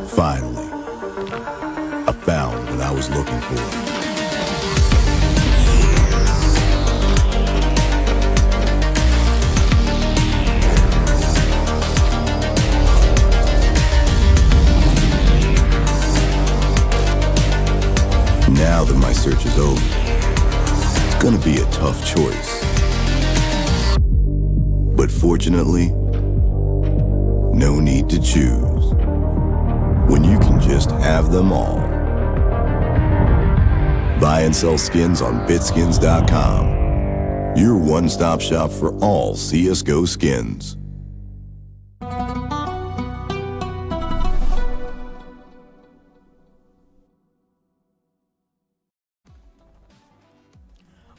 Finally, I found what I was looking for. Now that my search is over, it's gonna be a tough choice. But fortunately, no need to choose when you can just have them all. Buy and sell skins on bitskins.com. Your one-stop shop for all CSGO skins.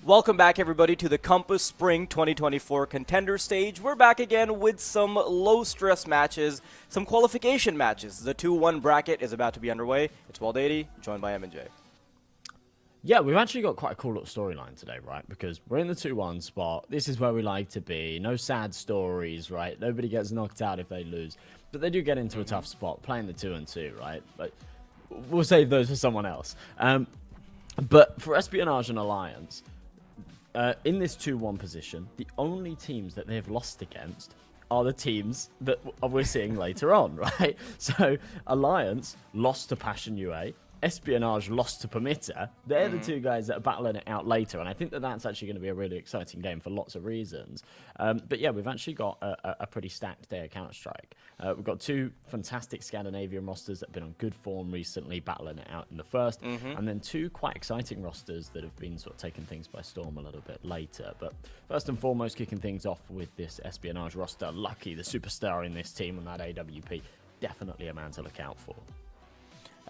Welcome back, everybody, to the Compass Spring 2024 Contender Stage. We're back again with some low-stress matches, some qualification matches. The 2-1 bracket is about to be underway. It's Waldady, joined by M&J. Yeah, we've actually got quite a cool little storyline today, right? Because we're in the 2-1 spot. This is where we like to be. No sad stories, right? Nobody gets knocked out if they lose. But they do get into a tough spot, playing the 2-2, right? But we'll save those for someone else. But for Espionage and Alliance, in this 2-1 position, the only teams that they've lost against are the teams that we're seeing later on, right? So Alliance lost to Passion UA, Espionage lost to Permitter. They're the two guys that are battling it out later, and I think that that's actually going to be a really exciting game for lots of reasons. But yeah, we've actually got a pretty stacked day of Counter-Strike. We've got two fantastic Scandinavian rosters that have been on good form recently, battling it out in the first, and then two quite exciting rosters that have been sort of taking things by storm a little bit later. But first and foremost, kicking things off with this Espionage roster. Lucky, the superstar in this team on that AWP, definitely a man to look out for.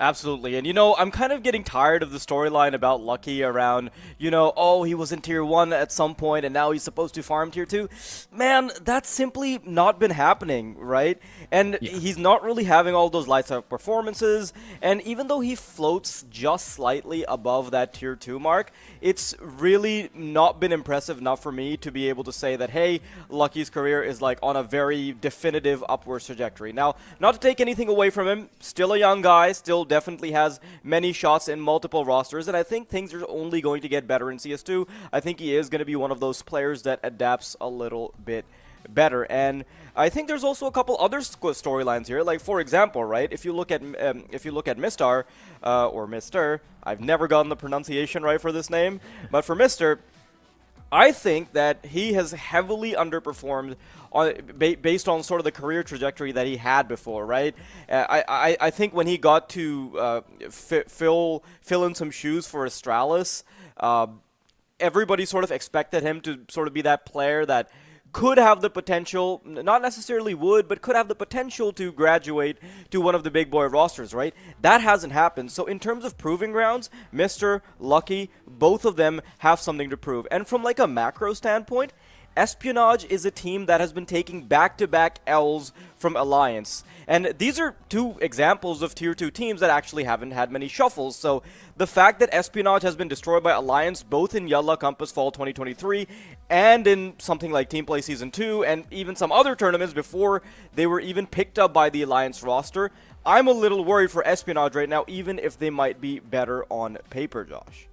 Absolutely. And, I'm kind of getting tired of the storyline about Lucky around, oh, he was in Tier 1 at some point and now he's supposed to farm Tier 2. Man, that's simply not been happening, right? And he's not really having all those lights out performances. And even though he floats just slightly above that Tier 2 mark, it's really not been impressive enough for me to be able to say that, hey, Lucky's career is like on a very definitive upwards trajectory. Now, not to take anything away from him, still a young guy, still definitely has many shots in multiple rosters, and I think things are only going to get better in CS2. I think he is going to be one of those players that adapts a little bit better. And I think there's also a couple other storylines here. Like, for example, right, if you look at Mistar, or Mr., I've never gotten the pronunciation right for this name, but for Mr., I think that he has heavily underperformed based on sort of the career trajectory that he had before, right? I think when he got to fill in some shoes for Astralis, everybody sort of expected him to sort of be that player that could have the potential, not necessarily would, but could have the potential to graduate to one of the big boy rosters, right? That hasn't happened. So in terms of proving grounds, Mr. Lucky, both of them have something to prove. And from like a macro standpoint, Espionage is a team that has been taking back-to-back L's from Alliance. And these are two examples of Tier 2 teams that actually haven't had many shuffles. So the fact that Espionage has been destroyed by Alliance both in Yalla Compass Fall 2023 and in something like Team Play Season 2 and even some other tournaments before they were even picked up by the Alliance roster, I'm a little worried for Espionage right now, even if they might be better on paper, Josh.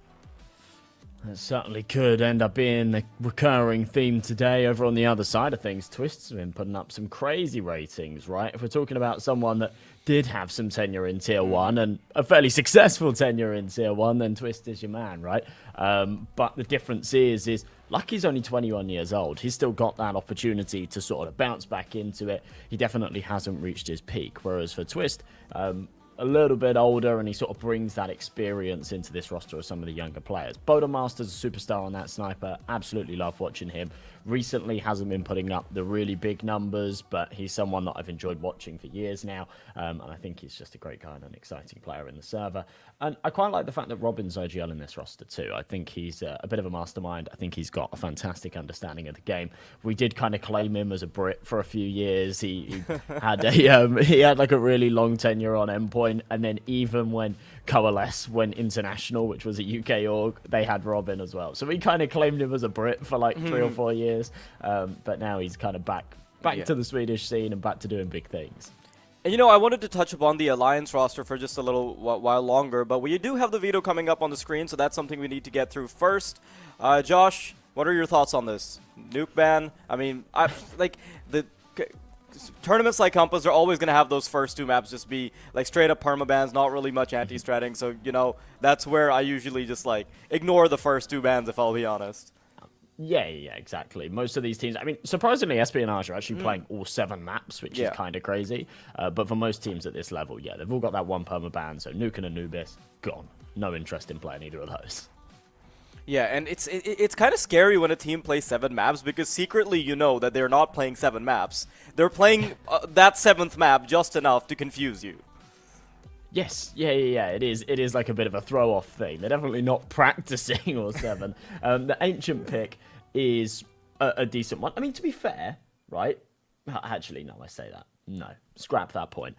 It certainly could end up being a recurring theme today. Over on the other side of things, Twist's been putting up some crazy ratings, right? If we're talking about someone that did have some tenure in Tier 1 and a fairly successful tenure in Tier 1, then Twist is your man, right? But the difference is Lucky's only 21 years old. He's still got that opportunity to sort of bounce back into it. He definitely hasn't reached his peak. Whereas for Twist, a little bit older, and he sort of brings that experience into this roster of some of the younger players. Bodomaster's a superstar on that sniper. Absolutely love watching him. Recently hasn't been putting up the really big numbers, but he's someone that I've enjoyed watching for years now, and I think he's just a great guy and an exciting player in the server. And I quite like the fact that Robin's OGL in this roster too. I think he's a bit of a mastermind. I think he's got a fantastic understanding of the game. We did kind of claim him as a Brit for a few years. He had he had like a really long tenure on Endpoint, and then even when Coalesce went international, which was a UK org, they had Robin as well. So we kind of claimed him as a Brit for like 3 or 4 years, but now he's kind of back to the Swedish scene and back to doing big things. And I wanted to touch upon the Alliance roster for just a little while longer, but we do have the veto coming up on the screen, so that's something we need to get through first. Josh, what are your thoughts on this? Nuke ban? I mean, tournaments like Compass are always going to have those first two maps just be like straight up permabans, not really much anti-stratting, so that's where I usually just like ignore the first two bans, if I'll be honest. Yeah, exactly. Most of these teams, I mean, surprisingly, Espionage are actually playing all 7 maps, which is kind of crazy. But for most teams at this level, they've all got that one permaban, so Nuke and Anubis, gone. No interest in playing either of those. Yeah, and it's kind of scary when a team plays 7 maps, because secretly you know that they're not playing 7 maps. They're playing that 7th map just enough to confuse you. Yes, yeah. It is like a bit of a throw-off thing. They're definitely not practicing all 7. The Ancient pick is a decent one. I mean, to be fair, right? Actually, no, I say that. No, scrap that point.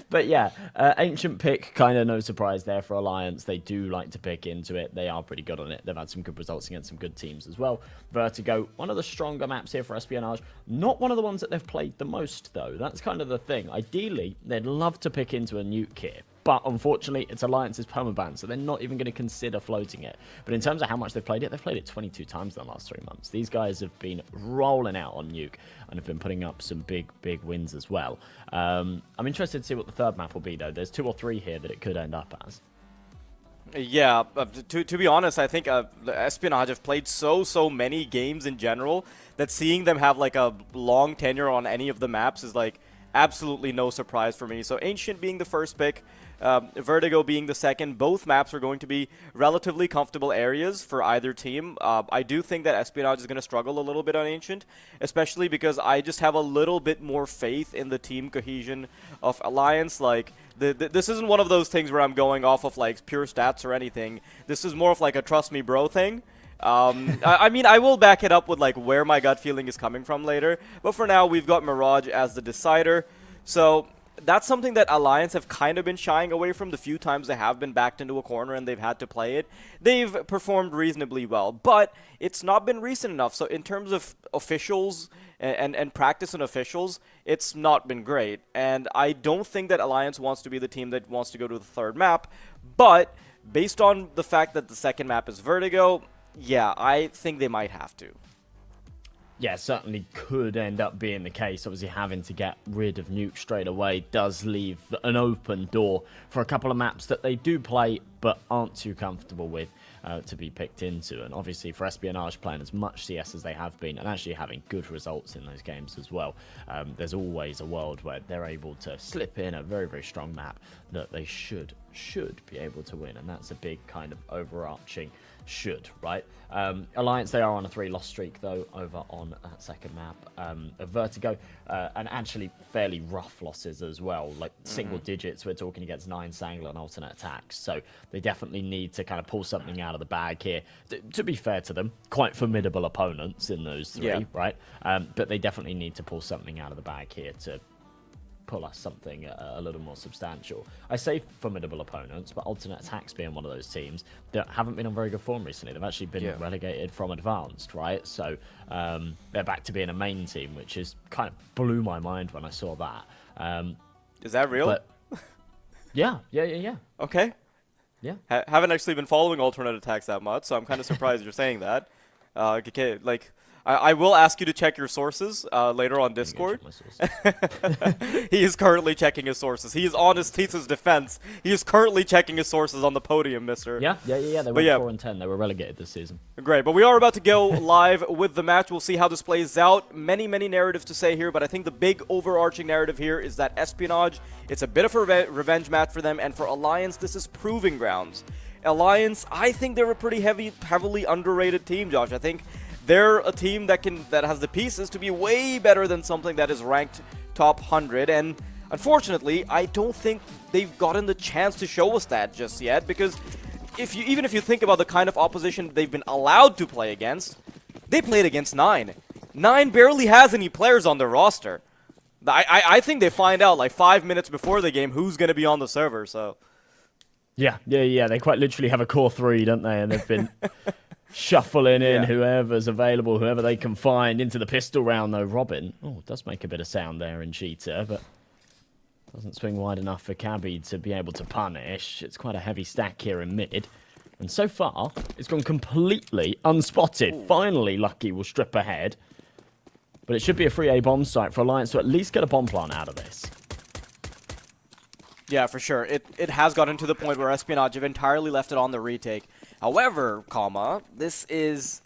but yeah, Ancient pick, kind of no surprise there for Alliance. They do like to pick into it. They are pretty good on it. They've had some good results against some good teams as well. Vertigo, one of the stronger maps here for Espionage. Not one of the ones that they've played the most, though. That's kind of the thing. Ideally, they'd love to pick into a Nuke here. But unfortunately, it's Alliance's permaban, so they're not even going to consider floating it. But in terms of how much they've played it 22 times in the last 3 months. These guys have been rolling out on Nuke and have been putting up some big wins as well. I'm interested to see what the third map will be, though. There's 2 or 3 here that it could end up as. Yeah, to be honest, I think the Espionage have played so many games in general that seeing them have like a long tenure on any of the maps is like absolutely no surprise for me. So Ancient being the first pick, Vertigo being the second, both maps are going to be relatively comfortable areas for either team. I do think that Espionage is going to struggle a little bit on Ancient, especially because I just have a little bit more faith in the team cohesion of Alliance. Like, this isn't one of those things where I'm going off of like pure stats or anything. This is more of like a trust me bro thing. I mean, I will back it up with like where my gut feeling is coming from later, but for now we've got Mirage as the decider. So that's something that Alliance have kind of been shying away from the few times they have been backed into a corner and they've had to play it. They've performed reasonably well, but it's not been recent enough. So in terms of officials and practice and officials, it's not been great. And I don't think that Alliance wants to be the team that wants to go to the third map, but based on the fact that the second map is Vertigo, yeah, I think they might have to. Yeah, certainly could end up being the case. Obviously, having to get rid of Nuke straight away does leave an open door for a couple of maps that they do play but aren't too comfortable with to be picked into. And obviously, for Espionage playing as much CS as they have been and actually having good results in those games as well, there's always a world where they're able to slip in a very, very strong map that they should be able to win. And that's a big kind of overarching should, right? Alliance, they are on a 3-loss streak, though, over on that second map. Vertigo, and actually fairly rough losses as well, like single digits. We're talking against 9 Sangler and alternate attacks. So they definitely need to kind of pull something out of the bag here. To be fair to them, quite formidable opponents in those 3, right? But they definitely need to pull something out of the bag here to pull us something a little more substantial. I say formidable opponents, but alternate attacks being one of those teams that haven't been on very good form recently. They've actually been relegated from advanced, right? So they're back to being a main team, which is kind of blew my mind when I saw that. Is that real? But yeah. Okay. Yeah. Haven't actually been following alternate attacks that much, so I'm kind of surprised you're saying that. Okay, like, I will ask you to check your sources later on Discord. He is currently checking his sources. He is on his thesis defense. He is currently checking his sources on the podium, mister. Yeah. They went 4-10. They were relegated this season. Great, but we are about to go live with the match. We'll see how this plays out. Many narratives to say here, but I think the big overarching narrative here is that Espionage, it's a bit of a revenge match for them, and for Alliance, this is proving grounds. Alliance, I think they're a pretty heavily underrated team, Josh. I think they're a team that has the pieces to be way better than something that is ranked top 100, and unfortunately, I don't think they've gotten the chance to show us that just yet, because even if you think about the kind of opposition they've been allowed to play against, they played against 9. 9 barely has any players on their roster. I think they find out like 5 minutes before the game who's going to be on the server, so... Yeah. They quite literally have a core 3, don't they? And they've been shuffling in whoever's available, whoever they can find into the pistol round, though. Robin, does make a bit of sound there in Cheetah, but doesn't swing wide enough for Cabby to be able to punish. It's quite a heavy stack here in mid. And so far, it's gone completely unspotted. Ooh. Finally, Lucky will strip ahead. But it should be a free A bomb site for Alliance to at least get a bomb plant out of this. Yeah, for sure. It has gotten to the point where Espionage have entirely left it on the retake. However, this is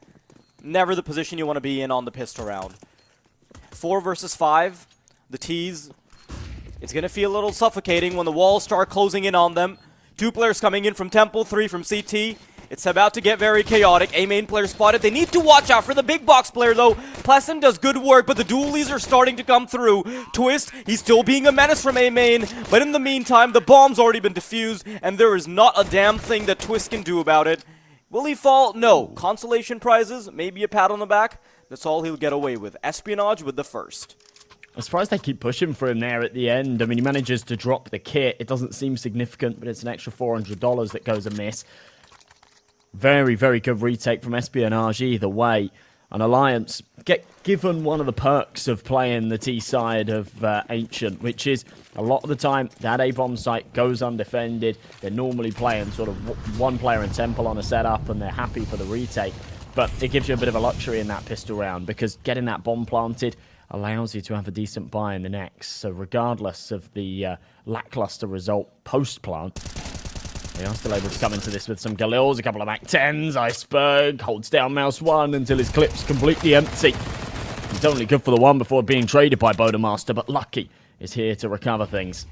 never the position you want to be in on the pistol round. 4 versus 5, the T's. It's going to feel a little suffocating when the walls start closing in on them. 2 players coming in from Temple, 3 from CT. It's about to get very chaotic. A main player spotted. They need to watch out for the big box player, though. Pleasant does good work, but the dualies are starting to come through. Twist, he's still being a menace from A main, but in the meantime, the bomb's already been defused, and there is not a damn thing that Twist can do about it. Will he fall? No. Consolation prizes, maybe a pat on the back. That's all he'll get away with. Espionage with the first. I'm surprised they keep pushing for him there at the end. I mean, he manages to drop the kit. It doesn't seem significant, but it's an extra $400 that goes amiss. Very, very good retake from Espionage either way. And Alliance get given one of the perks of playing the T side of Ancient, which is a lot of the time that A-bomb site goes undefended. They're normally playing sort of 1 player in Temple on a setup, and they're happy for the retake. But it gives you a bit of a luxury in that pistol round, because getting that bomb planted allows you to have a decent buy in the next. So regardless of the lackluster result post-plant, they are still able to come into this with some Galils, a couple of Mac-10s. Iceberg holds down mouse 1 until his clip's completely empty. It's only good for the 1 before being traded by Bodemaster, but Lucky is here to recover things.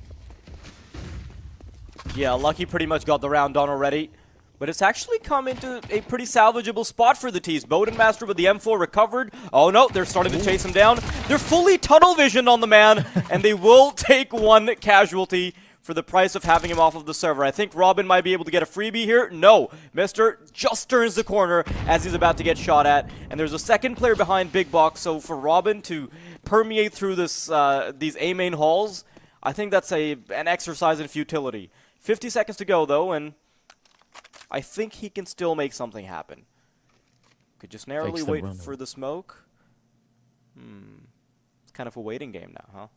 Yeah, Lucky pretty much got the round done already. But it's actually come into a pretty salvageable spot for the T's. Bodenmaster with the M4 recovered. Oh no, they're starting to chase him down. They're fully tunnel visioned on the man, and they will take one casualty for the price of having him off of the server. I think Robin might be able to get a freebie here. No, Mister just turns the corner as he's about to get shot at. And there's a second player behind Big Box, so for Robin to permeate through this these A-main halls, I think that's an exercise in futility. 50 seconds to go, though, and I think he can still make something happen. Could just narrowly wait for the smoke. It's kind of a waiting game now, huh?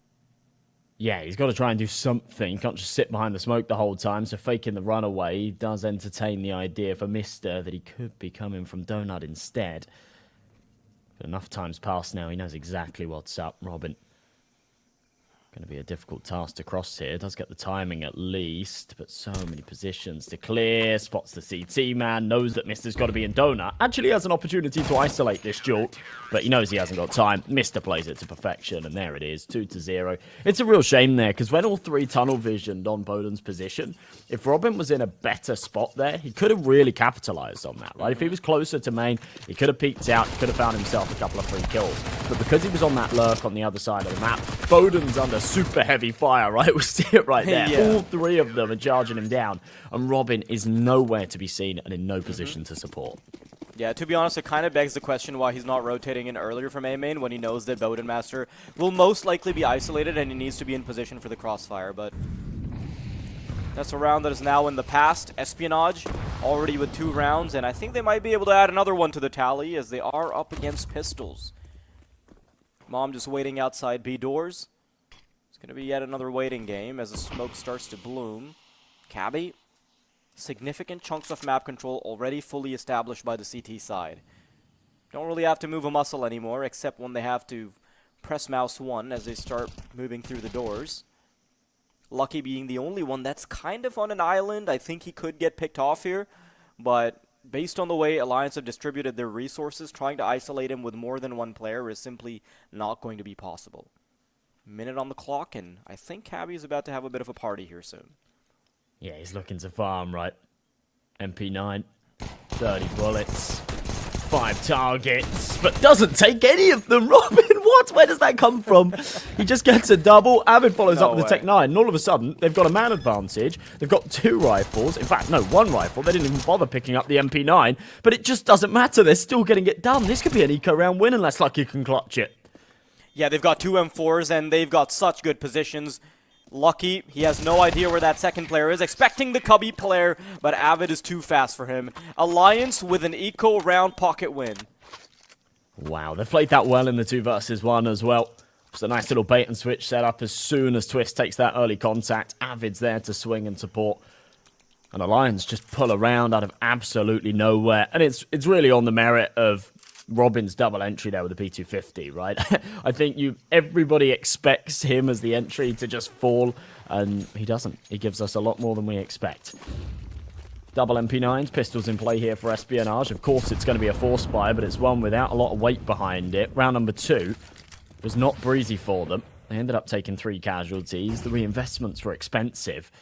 Yeah, he's got to try and do something. He can't just sit behind the smoke the whole time, so faking the runaway does entertain the idea for Mister that he could be coming from Donut instead. But enough time's passed now, he knows exactly what's up. Robin. Going to be a difficult task to cross here. Does get the timing at least, but so many positions to clear. Spots the CT man, knows that Mister's got to be in Donut. Actually has an opportunity to isolate this duel, but he knows he hasn't got time. Mister plays it to perfection, and there it is, 2-0. It's a real shame there, because when all three tunnel visioned on Boden's position, if Robin was in a better spot there, he could have really capitalized on that, right? If he was closer to main, he could have peeked out, he could have found himself a couple of free kills. But because he was on that lurk on the other side of the map, Boden's under super heavy fire, right? We see it right there. Yeah. All three of them are charging him down, and Robin is nowhere to be seen and in no position to support. Yeah, to be honest, it kind of begs the question why he's not rotating in earlier from A-main when he knows that Bodenmaster will most likely be isolated and he needs to be in position for the crossfire, but that's a round that is now in the past. Espionage already with 2 rounds, and I think they might be able to add another one to the tally as they are up against pistols. Mom just waiting outside B doors. It's going to be yet another waiting game as the smoke starts to bloom. Cabby, significant chunks of map control already fully established by the CT side. Don't really have to move a muscle anymore, except when they have to press mouse 1 as they start moving through the doors. Lucky being the only one that's kind of on an island. I think he could get picked off here, but based on the way Alliance have distributed their resources, trying to isolate him with more than one player is simply not going to be possible. Minute on the clock, and I think Cabby is about to have a bit of a party here soon. Yeah, he's looking to farm, right? MP9, 30 bullets, 5 targets, but doesn't take any of them. Robin, what? Where does that come from? He just gets a double. Avid follows up with the Tech 9, and all of a sudden, they've got a man advantage. They've got 2 rifles. In fact, no, 1 rifle. They didn't even bother picking up the MP9, but it just doesn't matter. They're still getting it done. This could be an eco round win unless Lucky can clutch it. Yeah, they've got 2 M4s, and they've got such good positions. Lucky, he has no idea where that second player is, expecting the Cubby player, but Avid is too fast for him. Alliance with an eco round pocket win. Wow, they played that well in the 2 versus 1 as well. Just a nice little bait and switch setup as soon as Twist takes that early contact. Avid's there to swing and support. And Alliance just pull around out of absolutely nowhere. And it's really on the merit of Robin's double entry there with the P250, right? I think everybody expects him as the entry to just fall, and he doesn't. He gives us a lot more than we expect. Double MP9s, pistols in play here for Espionage. Of course, it's going to be a force buy, but it's one without a lot of weight behind it. Round number 2 was not breezy for them. They ended up taking 3 casualties. The reinvestments were expensive.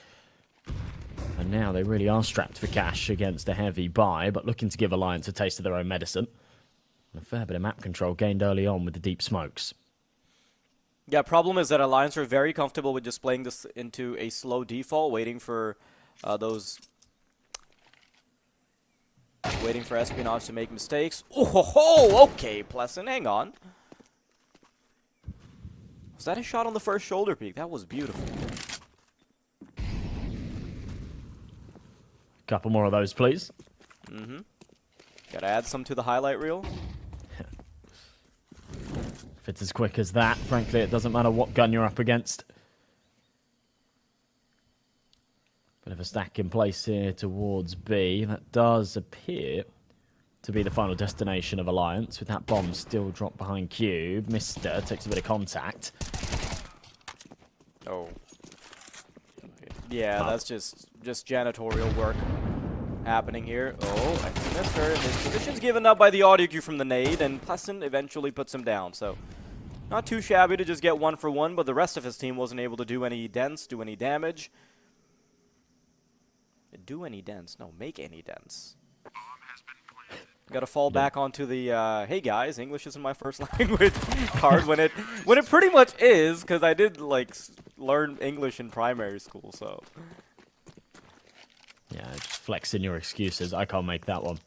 And now they really are strapped for cash against a heavy buy, but looking to give Alliance a taste of their own medicine. And a fair bit of map control gained early on with the deep smokes. Yeah, problem is that Alliance are very comfortable with just playing this into a slow default, waiting for waiting for Espionage to make mistakes. Oh, okay, Pleasant, hang on. Was that a shot on the first shoulder peak? That was beautiful. Couple more of those, please. Mm-hmm. Gotta add some to the highlight reel. If it's as quick as that, frankly, it doesn't matter what gun you're up against. Bit of a stack in place here towards B. That does appear to be the final destination of Alliance, with that bomb still dropped behind Cube. Mister takes a bit of contact. Oh. Yeah, that's just janitorial work happening here. Oh, I think Mister. His position's given up by the audio cue from the nade, and Pleasant eventually puts him down. So Not too shabby to just get 1 for 1, but the rest of his team wasn't able to do any dents, do any damage. Do any dents? No, make any dents. Got to fall back onto the hey guys, English isn't my first language card when it pretty much is, because I did like learn English in primary school. So yeah, just flexing your excuses. I can't make that one.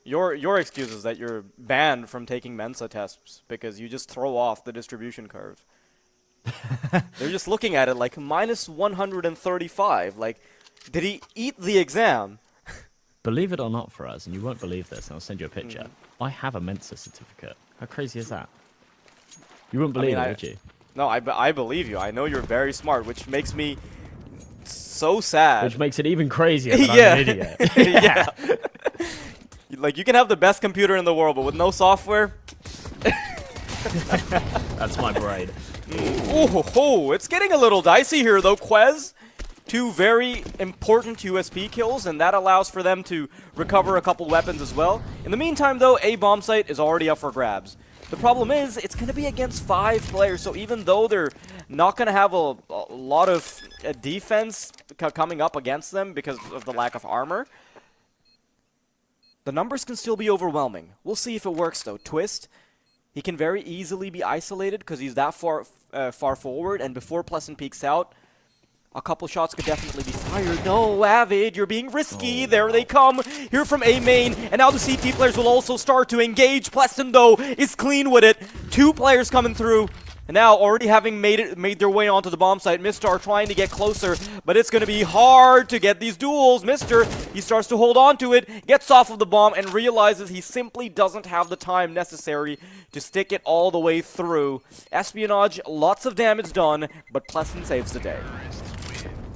Your excuse is that you're banned from taking Mensa tests because you just throw off the distribution curve. They're just looking at it like minus 135. Like, did he eat the exam? Believe it or not for us, and you won't believe this, and I'll send you a picture. I have a Mensa certificate. How crazy is that? You wouldn't believe it, would you? No, I believe you. I know you're very smart, which makes me so sad. Which makes it even crazier that I'm an idiot. Yeah. Like, you can have the best computer in the world, but with no software... That's my brain. Oh, it's getting a little dicey here, though. Quez, 2 very important USP kills, and that allows for them to recover a couple weapons as well. In the meantime, though, A bomb site is already up for grabs. The problem is, it's going to be against 5 players, so even though they're not going to have a lot of defense coming up against them because of the lack of armor, the numbers can still be overwhelming. We'll see if it works, though. Twist, he can very easily be isolated because he's that far forward, and before Pleasant peeks out, a couple shots could definitely be fired. No, Avid, you're being risky. There they come. Here from A main, and now the CT players will also start to engage. Pleasant, though, is clean with it. 2 players coming through. And now, already having made their way onto the bomb site, Mr. trying to get closer, but it's going to be hard to get these duels. Mr. he starts to hold on to it, gets off of the bomb, and realizes he simply doesn't have the time necessary to stick it all the way through. Espionage, lots of damage done, but Pleasant saves the day.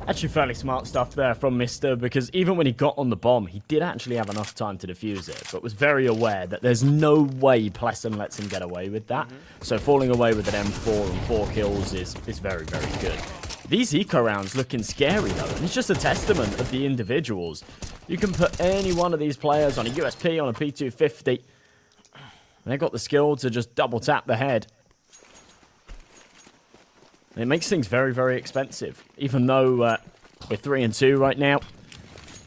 Actually fairly smart stuff there from Mr. because even when he got on the bomb, he did actually have enough time to defuse it, but was very aware that there's no way Pleasant lets him get away with that. So falling away with an M4 and 4 kills is very, very good. These eco rounds looking scary though, and it's just a testament of the individuals. You can put any one of these players on a USP, on a P250, and they've got the skill to just double tap the head. It makes things very, very expensive, even though we're 3-2 right now.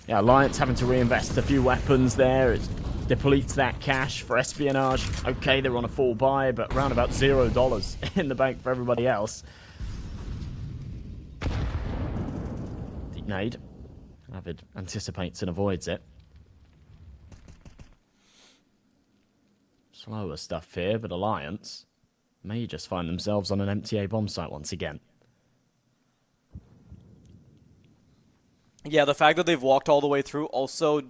Yeah, Alliance having to reinvest a few weapons there. It depletes that cash for Espionage. Okay, they're on a full buy, but around about $0 in the bank for everybody else. Deep nade. Avid anticipates and avoids it. Slower stuff here, but Alliance may just find themselves on an MTA bomb site once again. Yeah, the fact that they've walked all the way through also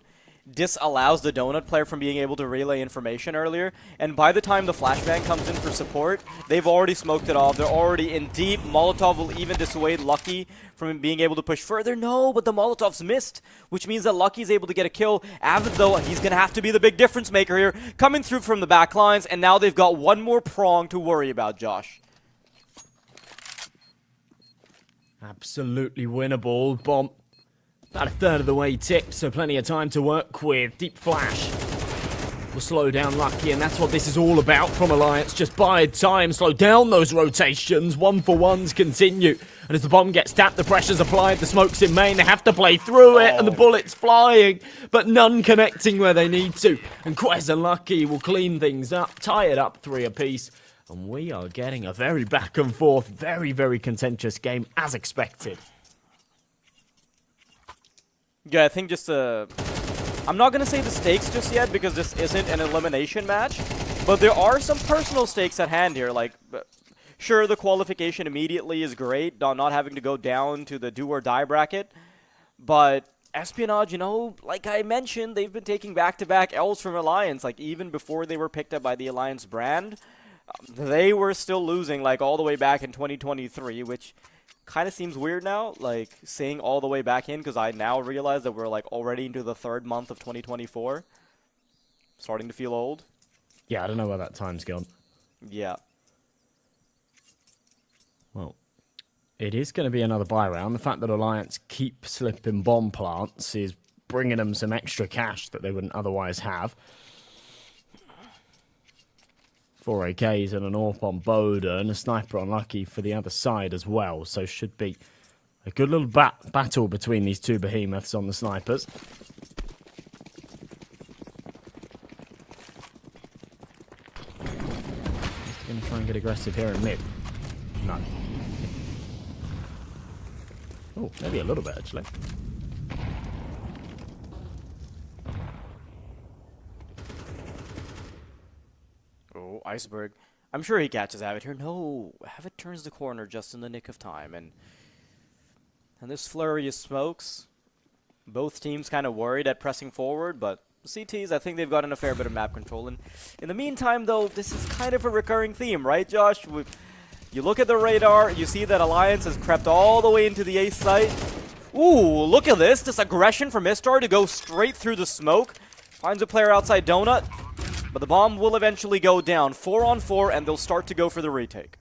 disallows the donut player from being able to relay information earlier. And by the time the flashbang comes in for support, they've already smoked it off. They're already in deep. Molotov will even dissuade Lucky from being able to push further. No, but the Molotov's missed, which means that Lucky's able to get a kill. Avid, though, he's going to have to be the big difference maker here, coming through from the back lines, and now they've got one more prong to worry about, Josh. Absolutely winnable. Bomb. About a third of the way ticked, so plenty of time to work with. Deep flash will slow down Lucky, and that's what this is all about from Alliance. Just bide time, slow down those rotations. 1-for-1s continue. And as the bomb gets tapped, the pressure's applied, the smoke's in main, they have to play through it, and the bullets flying, but none connecting where they need to. And Quez and Lucky will clean things up, tie it up 3 apiece. And we are getting a very back and forth, very, very contentious game, as expected. Yeah, I think just I'm not going to say the stakes just yet because this isn't an elimination match, but there are some personal stakes at hand here. Like, sure, the qualification immediately is great, not having to go down to the do-or-die bracket, but Espionage, you know, like I mentioned, they've been taking back-to-back L's from Alliance. Like, even before they were picked up by the Alliance brand, they were still losing, like, all the way back in 2023, which kind of seems weird now, like, saying all the way back in, because I now realize that we're, like, already into the 3rd month of 2024. Starting to feel old. Yeah, I don't know where that time's gone. Yeah. Well, it is going to be another buy round. The fact that Alliance keep slipping bomb plants is bringing them some extra cash that they wouldn't otherwise have. 4 AKs and an AWP on Bowden, a sniper unlucky for the other side as well, so should be a good little battle between these two behemoths on the snipers. Just going to try and get aggressive here in mid. No. Oh, maybe a little bit actually. Oh, Iceberg. I'm sure he catches Avid here. No, Avid turns the corner just in the nick of time, and this flurry of smokes. Both teams kind of worried at pressing forward, but CTs, I think they've gotten a fair bit of map control. And in the meantime, though, this is kind of a recurring theme, right, Josh? You look at the radar, you see that Alliance has crept all the way into the ace site. Ooh, look at this. This aggression from Istar to go straight through the smoke. Finds a player outside Donut, but the bomb will eventually go down. 4 on 4, and they'll start to go for the retake.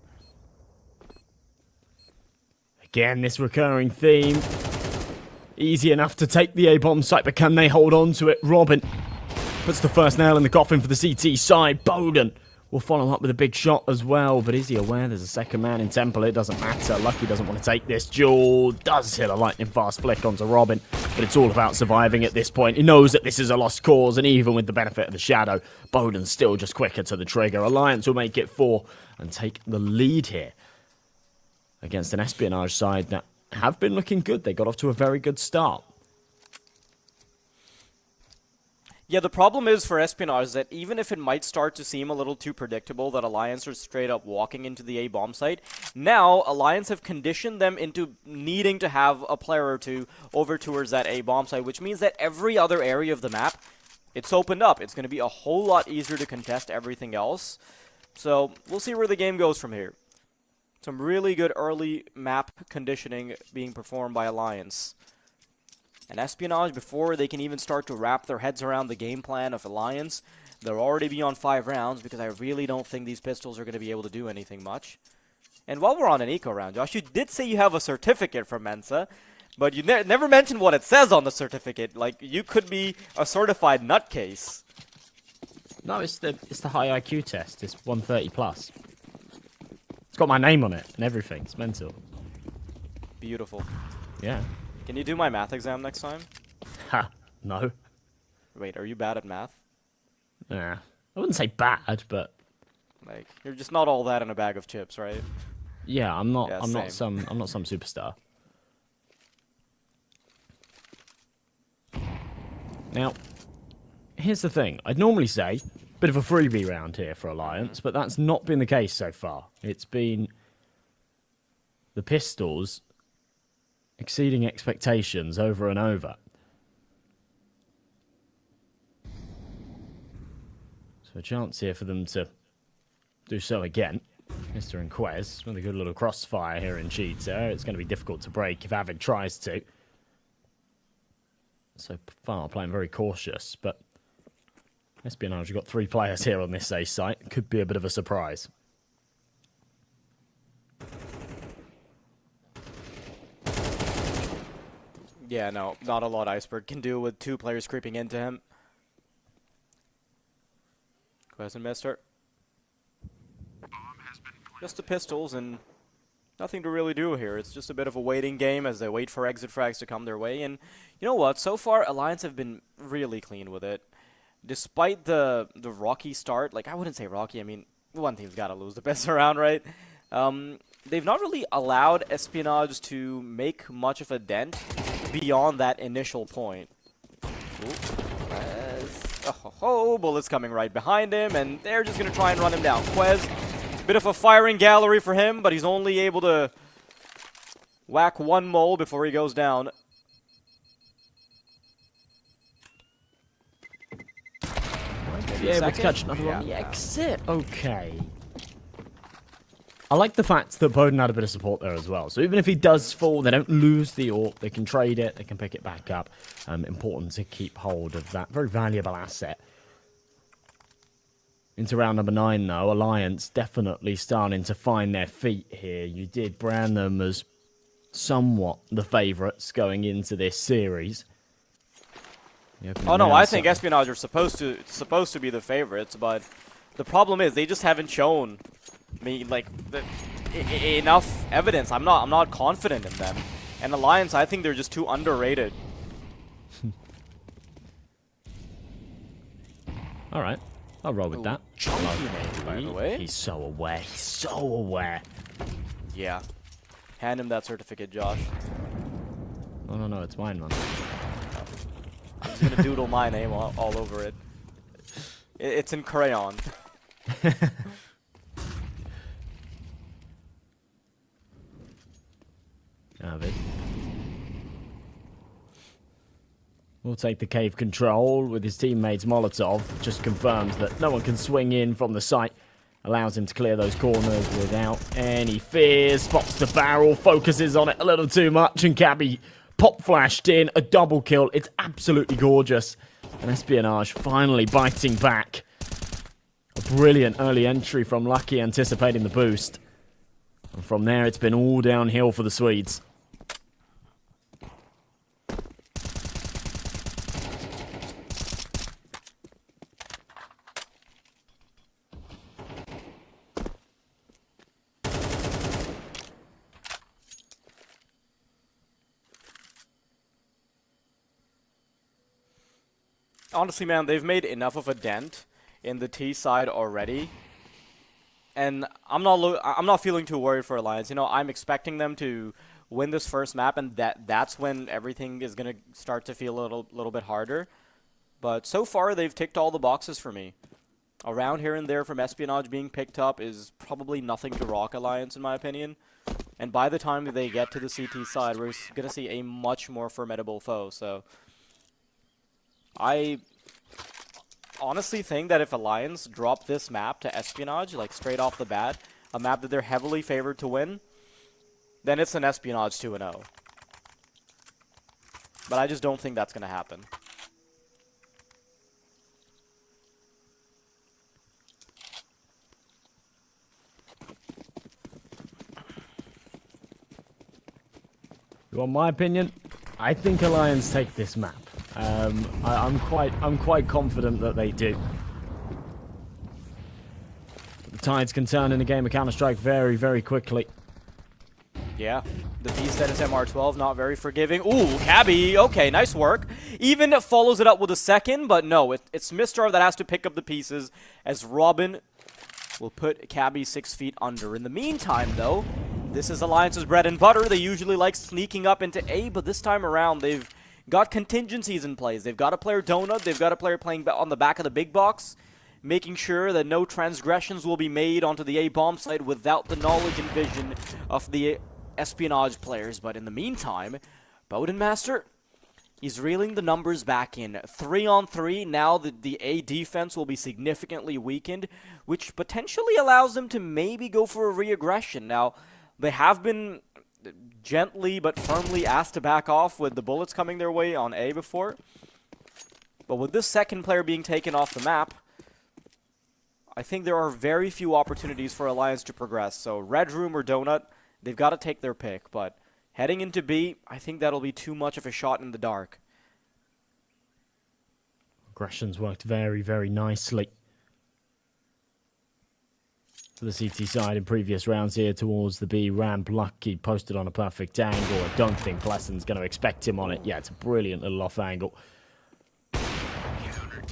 Again, this recurring theme. Easy enough to take the A-bomb site, but can they hold on to it? Robin puts the first nail in the coffin for the CT side. Bowden will follow up with a big shot as well, but is he aware there's a second man in Temple? It doesn't matter. Lucky doesn't want to take this. Jewel does hit a lightning fast flick onto Robin, but it's all about surviving at this point. He knows that this is a lost cause, and even with the benefit of the shadow, Bowden's still just quicker to the trigger. Alliance will make it 4 and take the lead here against an Espionage side that have been looking good. They got off to a very good start. Yeah, the problem is for Espionage that even if it might start to seem a little too predictable that Alliance are straight up walking into the A-bomb site, now Alliance have conditioned them into needing to have a player or two over towards that A-bomb site, which means that every other area of the map, it's opened up. It's going to be a whole lot easier to contest everything else. So we'll see where the game goes from here. Some really good early map conditioning being performed by Alliance. And Espionage, before they can even start to wrap their heads around the game plan of Alliance, they'll already be on 5 rounds because I really don't think these pistols are going to be able to do anything much. And while we're on an eco round, Josh, you did say you have a certificate from Mensa, but you never mentioned what it says on the certificate. Like, you could be a certified nutcase. No, it's the high IQ test. It's 130 plus. It's got my name on it and everything. It's mental. Beautiful. Yeah. Can you do my math exam next time? Ha. No. Wait, are you bad at math? Nah. I wouldn't say bad, but Like, you're just not all that in a bag of chips, right? yeah, I'm not. Yeah, I'm not same. some superstar. Now, here's the thing. I'd normally say bit of a freebie round here for Alliance, but that's not been the case so far. It's been the pistols exceeding expectations over and over. So a chance here for them to do so again. Mr. and Quez with a good little crossfire here in Cheetah. It's going to be difficult to break if Avid tries to. So far playing very cautious, but Espionage have got 3 players here on this A site. Could be a bit of a surprise. Yeah, no, not a lot Iceberg can do with 2 players creeping into him. Question, mister. Just the pistols and nothing to really do here. It's just a bit of a waiting game as they wait for exit frags to come their way. And you know what? So far, Alliance have been really clean with it. Despite the rocky start, like, I wouldn't say rocky. I mean, one team's got to lose the best around, right? They've not really allowed Espionage to make much of a dent beyond that initial point. Oh, bullets coming right behind him, and they're just going to try and run him down. Quez, bit of a firing gallery for him, but he's only able to whack 1 mole before he goes down. Yeah, able to catch another one on the exit. Okay. I like the fact that Bowden had a bit of support there as well. So even if he does fall, they don't lose the AWP. They can trade it. They can pick it back up. Important to keep hold of that very valuable asset. Into round number 9, though. Alliance definitely starting to find their feet here. You did brand them as somewhat the favourites going into this series. Oh no, I think Espionage are supposed to be the favorites, but The problem is they just haven't shown me like enough evidence. I'm not confident in them. And Alliance, I think they're just too underrated. All right, I'll roll with that. Chunky name, by the way. He's so aware. He's so aware. Yeah. Hand him that certificate, Josh. Oh, no, it's mine, man. I'm just gonna doodle my name all over it. It's in crayon. Avid. We'll take the cave control with his teammates. Molotov just confirms that no one can swing in from the site. Allows him to clear those corners without any fear. Spots the barrel, focuses on it a little too much, and Cabby pop flashed in. A double kill. It's absolutely gorgeous. And Espionage finally biting back. A brilliant early entry from Lucky, anticipating the boost. And from there, it's been all downhill for the Swedes. Honestly, man, they've made enough of a dent in the T side already, and I'm not feeling too worried for Alliance. You know, I'm expecting them to win this first map, and that's when everything is gonna start to feel a little bit harder. But so far, they've ticked all the boxes for me. A round here and there from Espionage being picked up is probably nothing to rock Alliance, in my opinion. And by the time they get to the CT side, we're gonna see a much more formidable foe. So I honestly think that if Alliance drop this map to Espionage, like straight off the bat, a map that they're heavily favored to win, then it's an Espionage 2-0. But I just don't think that's going to happen. You want my opinion? I think Alliance take this map. I'm quite confident that they do. The tides can turn in a game of Counter-Strike very, very quickly. Yeah, the B status MR12 not very forgiving. Ooh, Cabby, okay, nice work. Even follows it up with a second, but no, it's Mr. that has to pick up the pieces as Robin will put Cabby 6 feet under. In the meantime, though, this is Alliance's bread and butter. They usually like sneaking up into A, but this time around they've got contingencies in place. They've got a player Donut. They've got a player playing on the back of the big box, making sure that no transgressions will be made onto the A bomb site without the knowledge and vision of the Espionage players. But in the meantime, Bodenmaster, he's reeling the numbers back in. 3-on-3, now the A defense will be significantly weakened, which potentially allows them to maybe go for a re-aggression. Now, they have been gently but firmly asked to back off with the bullets coming their way on A before. But with this second player being taken off the map, I think there are very few opportunities for Alliance to progress. So Red Room or Donut, they've got to take their pick. But heading into B, I think that'll be too much of a shot in the dark. Aggression's worked very, very nicely for the CT side in previous rounds here towards the B ramp. Lucky posted on a perfect angle. I don't think Blessen's going to expect him on it. Yeah, it's a brilliant little off angle.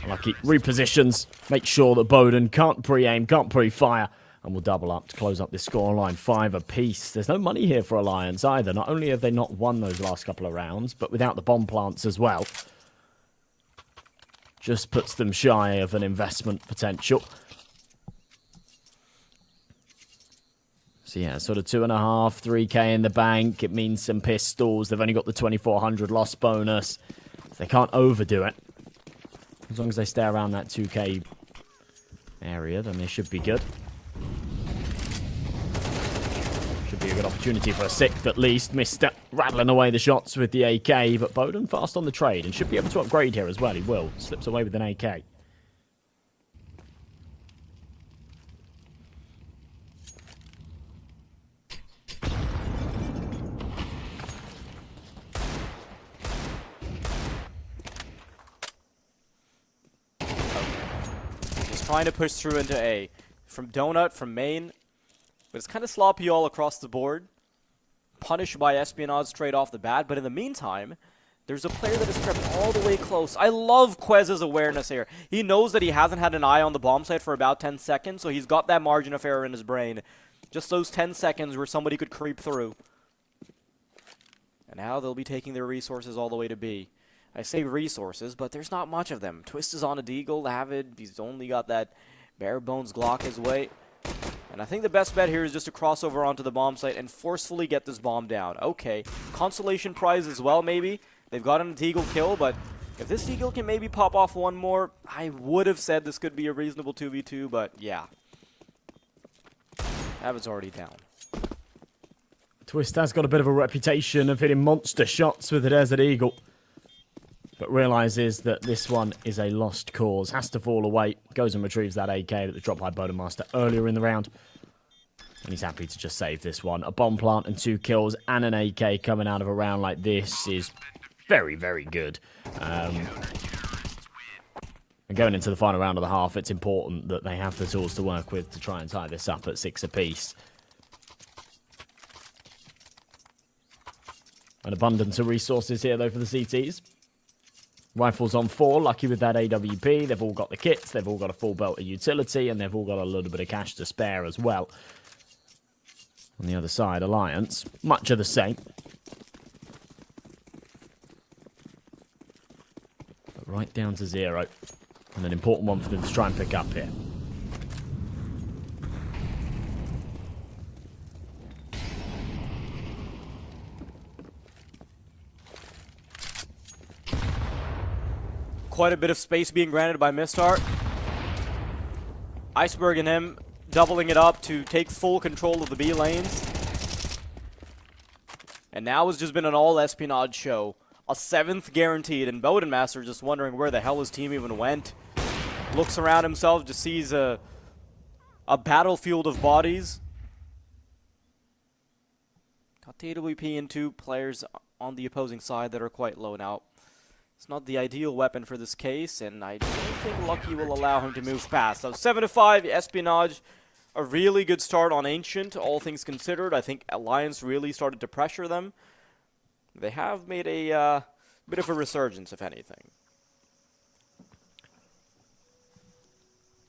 Lucky repositions, make sure that Bowden can't pre-aim, can't pre-fire, and will double up to close up this scoreline 5 apiece. There's no money here for Alliance either. Not only have they not won those last couple of rounds, but without the bomb plants as well. Just puts them shy of an investment potential. So yeah, sort of 2.5, 3k in the bank. It means some pistols. They've only got the 2,400 loss bonus. So they can't overdo it. As long as they stay around that 2k area, then they should be good. Should be a good opportunity for a 6th at least. Mr. rattling away the shots with the AK, but Bowden fast on the trade and should be able to upgrade here as well. He will. Slips away with an AK. trying to push through into A. From Donut, from main. But it's kind of sloppy all across the board. Punished by Espionage straight off the bat. But in the meantime, there's a player that has crept all the way close. I love Quez's awareness here. He knows that he hasn't had an eye on the bomb site for about 10 seconds, so he's got that margin of error in his brain. Just those 10 seconds where somebody could creep through. And now they'll be taking their resources all the way to B. I say resources, but there's not much of them. Twist is on a deagle, Avid, he's only got that bare bones Glock his way. And I think the best bet here is just to cross over onto the bomb site and forcefully get this bomb down. Okay, consolation prize as well, maybe. They've got an Deagle kill, but if this Deagle can maybe pop off one more, I would have said this could be a reasonable 2v2, but yeah. Avid's already down. Twist has got a bit of a reputation of hitting monster shots with the Desert Eagle, but realizes that this one is a lost cause. Has to fall away. Goes and retrieves that AK that was dropped by Bodemaster earlier in the round. And he's happy to just save this one. A bomb plant and 2 kills and an AK coming out of a round like this is very, very good. And going into the final round of the half, it's important that they have the tools to work with to try and tie this up at 6 apiece. An abundance of resources here, though, for the CTs. Rifles on 4, lucky with that AWP. They've all got the kits, they've all got a full belt of utility, and they've all got a little bit of cash to spare as well. On the other side, Alliance, much of the same. But right down to 0. And an important one for them to try and pick up here. Quite a bit of space being granted by Mistar. Iceberg and him doubling it up to take full control of the B lanes. And now it's just been an all Espionage show. A 7th guaranteed, and Bodemaster just wondering where the hell his team even went. Looks around himself, just sees a battlefield of bodies. Got the AWP and 2 players on the opposing side that are quite low now. It's not the ideal weapon for this case, and I don't think Lucky will allow him to move past. So 7-5, Espionage, a really good start on Ancient, all things considered. I think Alliance really started to pressure them. They have made a bit of a resurgence, if anything.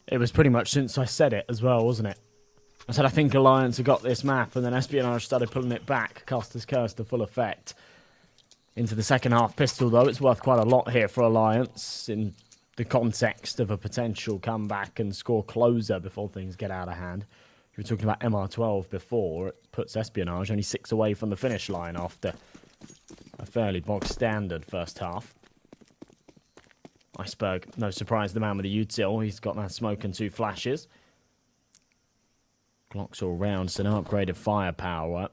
It was pretty much since I said it as well, wasn't it? I said I think Alliance have got this map, and then Espionage started pulling it back. Caster's Curse to full effect. Into the second half pistol, though, it's worth quite a lot here for Alliance in the context of a potential comeback and score closer before things get out of hand. We were talking about MR12 before. It puts Espionage only 6 away from the finish line after a fairly bog-standard first half. Iceberg, no surprise, the man with the util. He's got that smoke and 2 flashes. Glocks all round, so no upgraded firepower.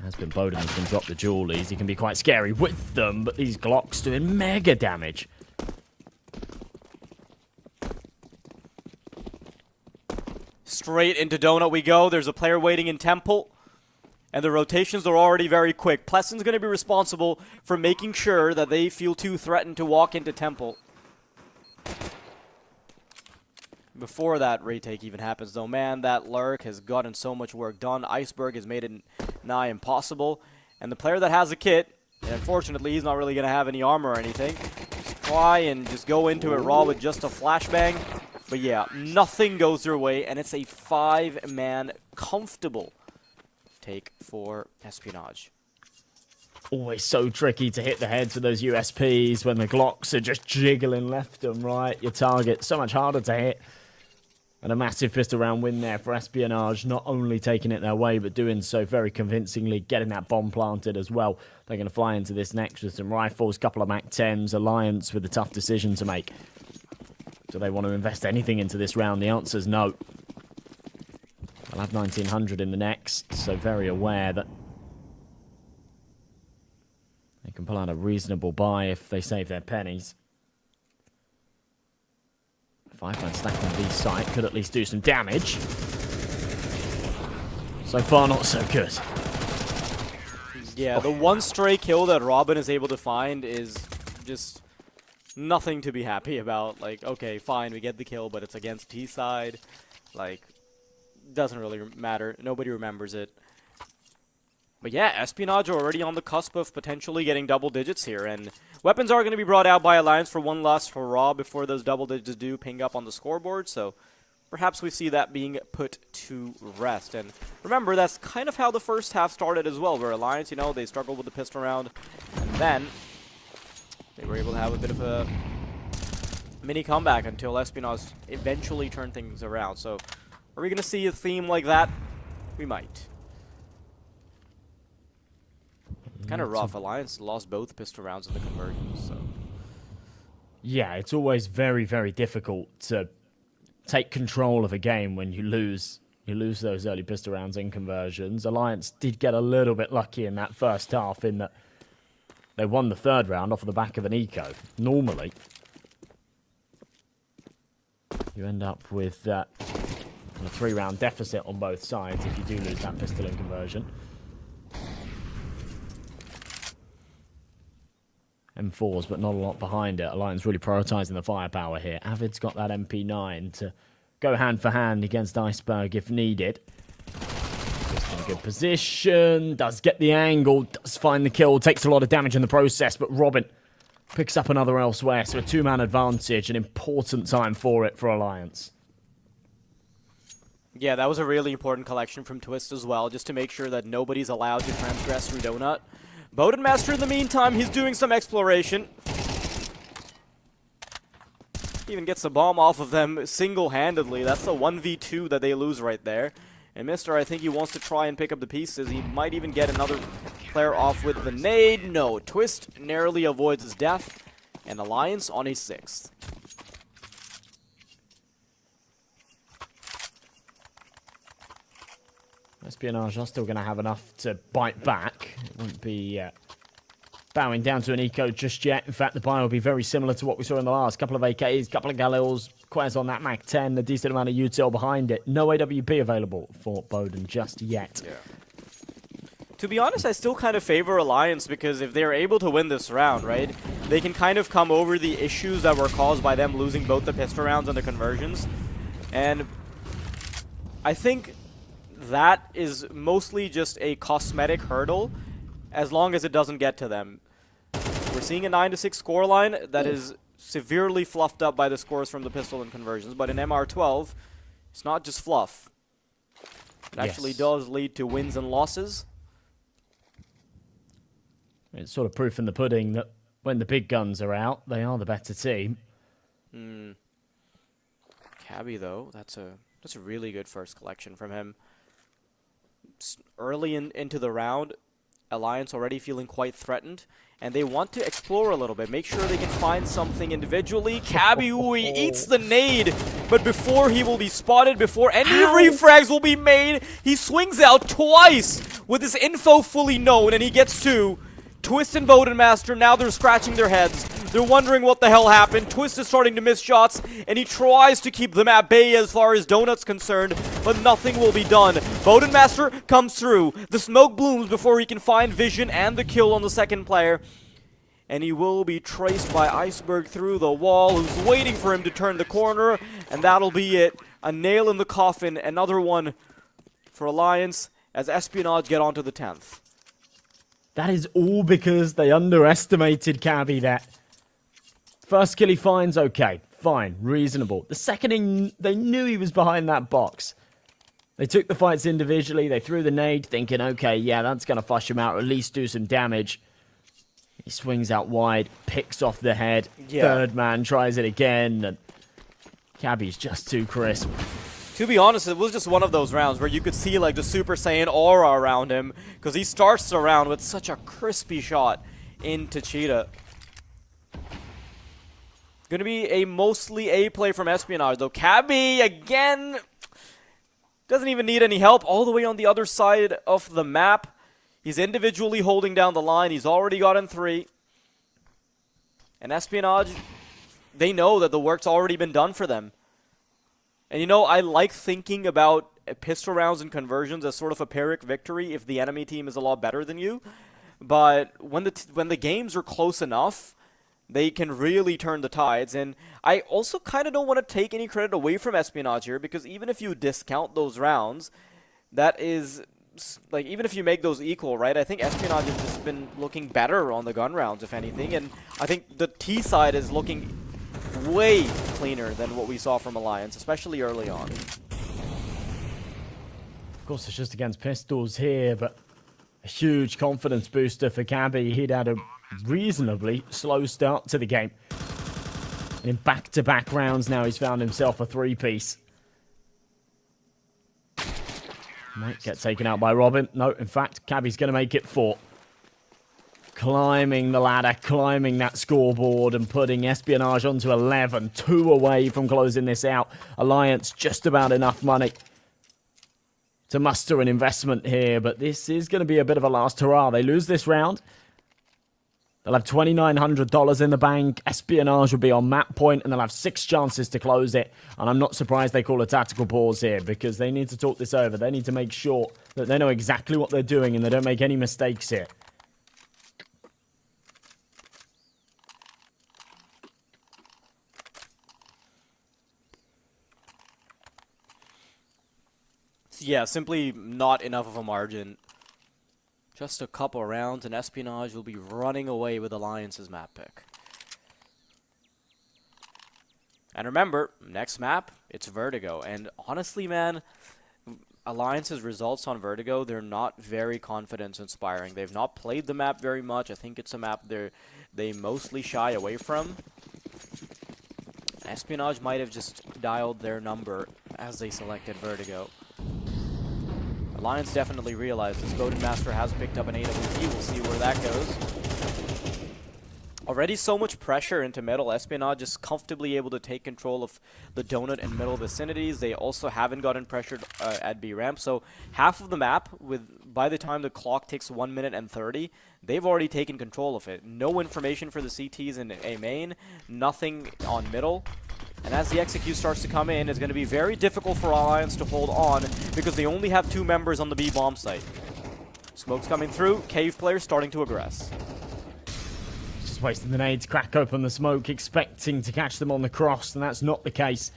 Has been Bowden has been dropped the jewelies. He can be quite scary with them, but these Glocks doing mega damage. Straight into Donut we go. There's a player waiting in Temple. And the rotations are already very quick. Plesson's going to be responsible for making sure that they feel too threatened to walk into Temple. Before that retake even happens, though, man, that lurk has gotten so much work done. Iceberg has made it nigh impossible. And the player that has a kit, and unfortunately he's not really going to have any armor or anything, just try and just go into it raw with just a flashbang. But yeah, nothing goes their way, and it's a 5-man comfortable take for Espionage. Always so tricky to hit the heads with those USPs when the Glocks are just jiggling left and right. Your target, so much harder to hit. And a massive pistol round win there for Espionage, not only taking it their way, but doing so very convincingly, getting that bomb planted as well. They're going to fly into this next with some rifles, couple of MAC-10s, Alliance with a tough decision to make. Do they want to invest anything into this round? The answer is no. They'll have 1900 in the next, so very aware that they can pull out a reasonable buy if they save their pennies. 5-man stack on B site could at least do some damage. So far, not so good. Yeah, the one stray kill that Robin is able to find is just nothing to be happy about. Like, okay, fine, we get the kill, but it's against T side. Like, doesn't really matter. Nobody remembers it. But yeah, Espionage are already on the cusp of potentially getting double digits here, and weapons are going to be brought out by Alliance for one last hurrah before those double digits do ping up on the scoreboard, so perhaps we see that being put to rest. And remember, that's kind of how the first half started as well, where Alliance, you know, they struggled with the pistol round, and then they were able to have a bit of a mini comeback until Espionage eventually turned things around. So are we going to see a theme like that? We might. Kind of rough. Alliance lost both pistol rounds in the conversions, so. Yeah, it's always very, very difficult to take control of a game when you lose those early pistol rounds in conversions. Alliance did get a little bit lucky in that first half in that they won the third round off of the back of an eco. Normally, you end up with a 3-round deficit on both sides if you do lose that pistol in conversion. M4s, but not a lot behind it. Alliance really prioritising the firepower here. Avid's got that MP9 to go hand for hand against Iceberg if needed. Just in a good position. Does get the angle. Does find the kill. Takes a lot of damage in the process, but Robin picks up another elsewhere. So a 2-man advantage. An important time for it for Alliance. Yeah, that was a really important collection from Twist as well, just to make sure that nobody's allowed to transgress through Donut. Bodenmaster, in the meantime, he's doing some exploration. He even gets a bomb off of them single-handedly. That's the 1v2 that they lose right there. And Mister, I think he wants to try and pick up the pieces. He might even get another player off with the nade. No, Twist narrowly avoids his death. And Alliance on a 6th. Espionage are still going to have enough to bite back. It won't be bowing down to an eco just yet. In fact, the buy will be very similar to what we saw in the last. Couple of AKs, couple of Galils, Quez on that Mac 10, a decent amount of util behind it. No AWP available for Boden just yet. Yeah. To be honest, I still kind of favor Alliance because if they're able to win this round, right, they can kind of come over the issues that were caused by them losing both the pistol rounds and the conversions. And I think that is mostly just a cosmetic hurdle as long as it doesn't get to them. We're seeing a 9-6 scoreline that is severely fluffed up by the scores from the pistol and conversions, but in MR12, it's not just fluff. It actually does lead to wins and losses. It's sort of proof in the pudding that when the big guns are out, they are the better team. Cabby, though, that's a really good first collection from him. Early into the round, Alliance already feeling quite threatened, and they want to explore a little bit, make sure they can find something individually. Cabby, he eats the nade, but before he will be spotted, before any refrags will be made, he swings out twice with his info fully known, and he gets 2. Twist and Bodenmaster, now they're scratching their heads. They're wondering what the hell happened. Twist is starting to miss shots, and he tries to keep them at bay as far as Donut's concerned, but nothing will be done. Bodenmaster comes through. The smoke blooms before he can find vision and the kill on the second player. And he will be traced by Iceberg through the wall, who's waiting for him to turn the corner, and that'll be it. A nail in the coffin, another one for Alliance as Espionage get onto the 10th. That is all because they underestimated Cabby there. First kill he finds, okay, fine, reasonable. The second they knew he was behind that box. They took the fights individually, they threw the nade thinking, okay, yeah, that's going to flush him out, or at least do some damage. He swings out wide, picks off the head, third man tries it again, and Cabby's just too crisp. To be honest, it was just one of those rounds where you could see like the Super Saiyan aura around him, because he starts the round with such a crispy shot into Cheetah. Going to be a mostly A play from Espionage, though. Cabby, again, doesn't even need any help. All the way on the other side of the map. He's individually holding down the line. He's already gotten 3. And Espionage, they know that the work's already been done for them. And you know, I like thinking about pistol rounds and conversions as sort of a Pyrrhic victory if the enemy team is a lot better than you. But when the games are close enough, they can really turn the tides. And I also kind of don't want to take any credit away from Espionage here, because even if you discount those rounds, that is, like, even if you make those equal, right, I think Espionage has just been looking better on the gun rounds, if anything. And I think the T side is looking way cleaner than what we saw from Alliance, especially early on. Of course, it's just against pistols here, but a huge confidence booster for Cabby. He'd had a reasonably slow start to the game. And in back-to-back rounds now, he's found himself a three-piece. Might get taken out by Robin. No, in fact, Cabby's going to make it 4. Climbing the ladder, climbing that scoreboard, and putting Espionage onto 11. 2 away from closing this out. Alliance just about enough money to muster an investment here, but this is going to be a bit of a last hurrah. They lose this round, they'll have $2,900 in the bank. Espionage will be on map point, and they'll have 6 chances to close it. And I'm not surprised they call a tactical pause here, because they need to talk this over. They need to make sure that they know exactly what they're doing and they don't make any mistakes here. Yeah, simply not enough of a margin. Just a couple rounds, and Espionage will be running away with Alliance's map pick. And remember, next map, it's Vertigo. And honestly, man, Alliance's results on Vertigo, they're not very confidence-inspiring. They've not played the map very much. I think it's a map they mostly shy away from. Espionage might have just dialed their number as they selected Vertigo. Alliance definitely realized this. Bodenmaster has picked up an AWP. We'll see where that goes. Already so much pressure into middle. Espionage is comfortably able to take control of the donut and middle vicinities. They also haven't gotten pressured at B ramp. So half of the map, by the time the clock ticks 1 minute and 30, they've already taken control of it. No information for the CTs in A main. Nothing on middle. And as the execute starts to come in, it's going to be very difficult for Alliance to hold on, because they only have 2 members on the B bomb site. Smoke's coming through. Cave player starting to aggress. Just wasting the nades, crack open the smoke, expecting to catch them on the cross, and that's not the case.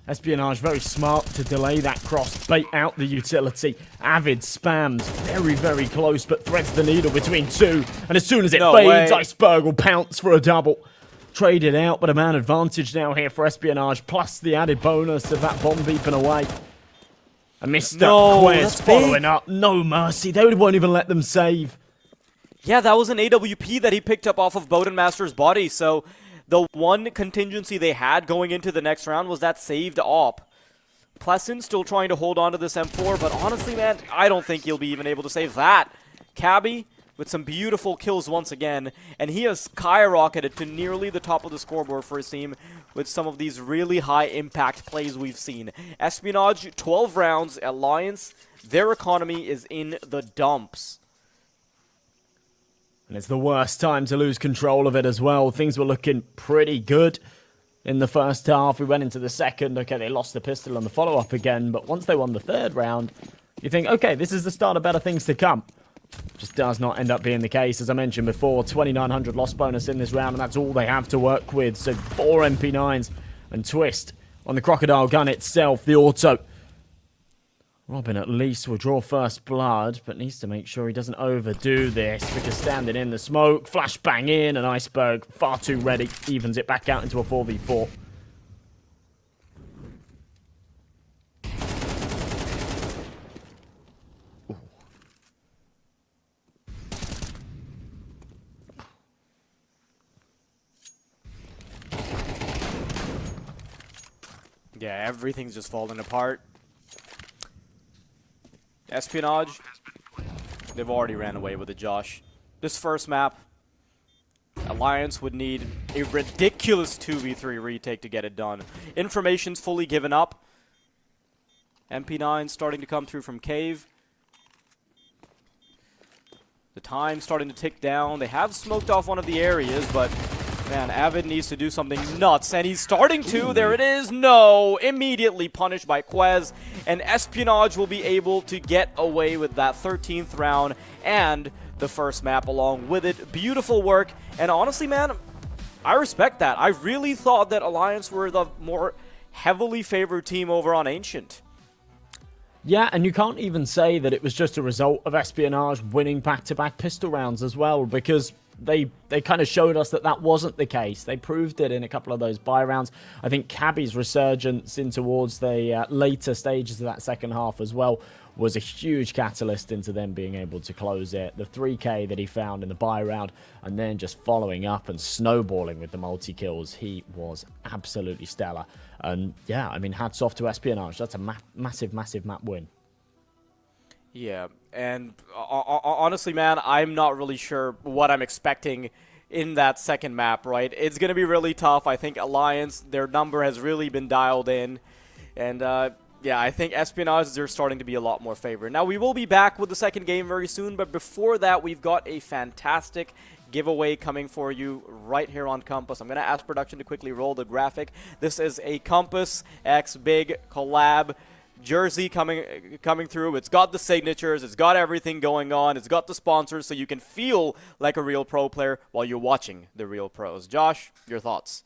Espionage very smart to delay that cross, bait out the utility. Avid spams very, very close, but threads the needle between 2. And as soon as it fades, Iceberg will pounce for a double. Traded out, but a man advantage now here for Espionage, plus the added bonus of that bomb beeping away. And Mr. Qwerty following up. No mercy. They won't even let them save. Yeah, that was an AWP that he picked up off of Bodenmaster's body. So the one contingency they had going into the next round was that saved op. Pleasant still trying to hold on to this M4, but honestly, man, I don't think he'll be even able to save that. Cabby with some beautiful kills once again, and he has skyrocketed to nearly the top of the scoreboard for his team with some of these really high impact plays we've seen. Espionage, 12 rounds. Alliance, their economy is in the dumps. And it's the worst time to lose control of it as well. Things were looking pretty good in the first half. We went into the second. Okay, they lost the pistol on the follow-up again, but once they won the third round, you think, okay, this is the start of better things to come. Just does not end up being the case. As I mentioned before, 2,900 loss bonus in this round, and that's all they have to work with. So 4 MP9s and Twist on the Crocodile gun itself, the auto. Robin at least will draw first blood, but needs to make sure he doesn't overdo this, because standing in the smoke, flashbang in, and Iceberg far too ready, evens it back out into a 4v4. Yeah, everything's just falling apart. Espionage, they've already ran away with it, Josh. This first map, Alliance would need a ridiculous 2v3 retake to get it done. Information's fully given up. MP9 starting to come through from Cave. The time's starting to tick down. They have smoked off one of the areas, but man, Avid needs to do something nuts, and he's starting to. There it is. No. Immediately punished by Quez, and Espionage will be able to get away with that 13th round and the first map along with it. Beautiful work, and honestly, man, I respect that. I really thought that Alliance were the more heavily favored team over on Ancient. Yeah, and you can't even say that it was just a result of Espionage winning back-to-back pistol rounds as well, because they kind of showed us that that wasn't the case. They proved it in a couple of those buy rounds. I think Cabby's resurgence in towards the later stages of that second half as well was a huge catalyst into them being able to close it. The 3K that he found in the buy round, and then just following up and snowballing with the multi-kills, he was absolutely stellar. And yeah, I mean, hats off to Espionage. That's a massive, massive map win. Yeah, and honestly, man, I'm not really sure what I'm expecting in that second map, right? It's going to be really tough. I think Alliance, their number has really been dialed in. And yeah, I think Espionage, they're starting to be a lot more favored. Now, we will be back with the second game very soon, but before that, we've got a fantastic giveaway coming for you right here on Compass. I'm going to ask production to quickly roll the graphic. This is a Compass X Big collab jersey coming through. It's got the signatures, it's got everything going on, it's got the sponsors, so you can feel like a real pro player while you're watching the real pros. Josh, your thoughts?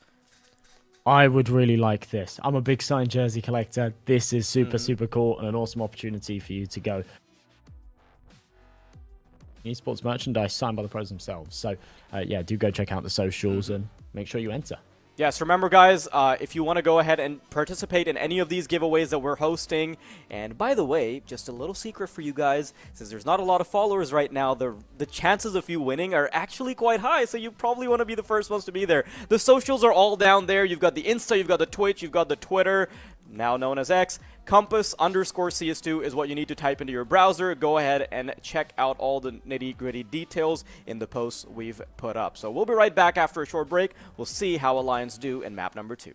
I would really like this. I'm a big signed jersey collector. This is super cool and an awesome opportunity for you to go esports merchandise signed by the pros themselves. So yeah, do go check out the socials and make sure you enter. Yes, remember guys, if you want to go ahead and participate in any of these giveaways that we're hosting, and by the way, just a little secret for you guys, since there's not a lot of followers right now, the chances of you winning are actually quite high, so you probably want to be the first ones to be there. The socials are all down there. You've got the Insta, you've got the Twitch, you've got the Twitter, now known as X. Compass_CS2 is what you need to type into your browser. Go ahead and check out all the nitty-gritty details in the posts we've put up. So we'll be right back after a short break. We'll see how Alliance do in map number 2.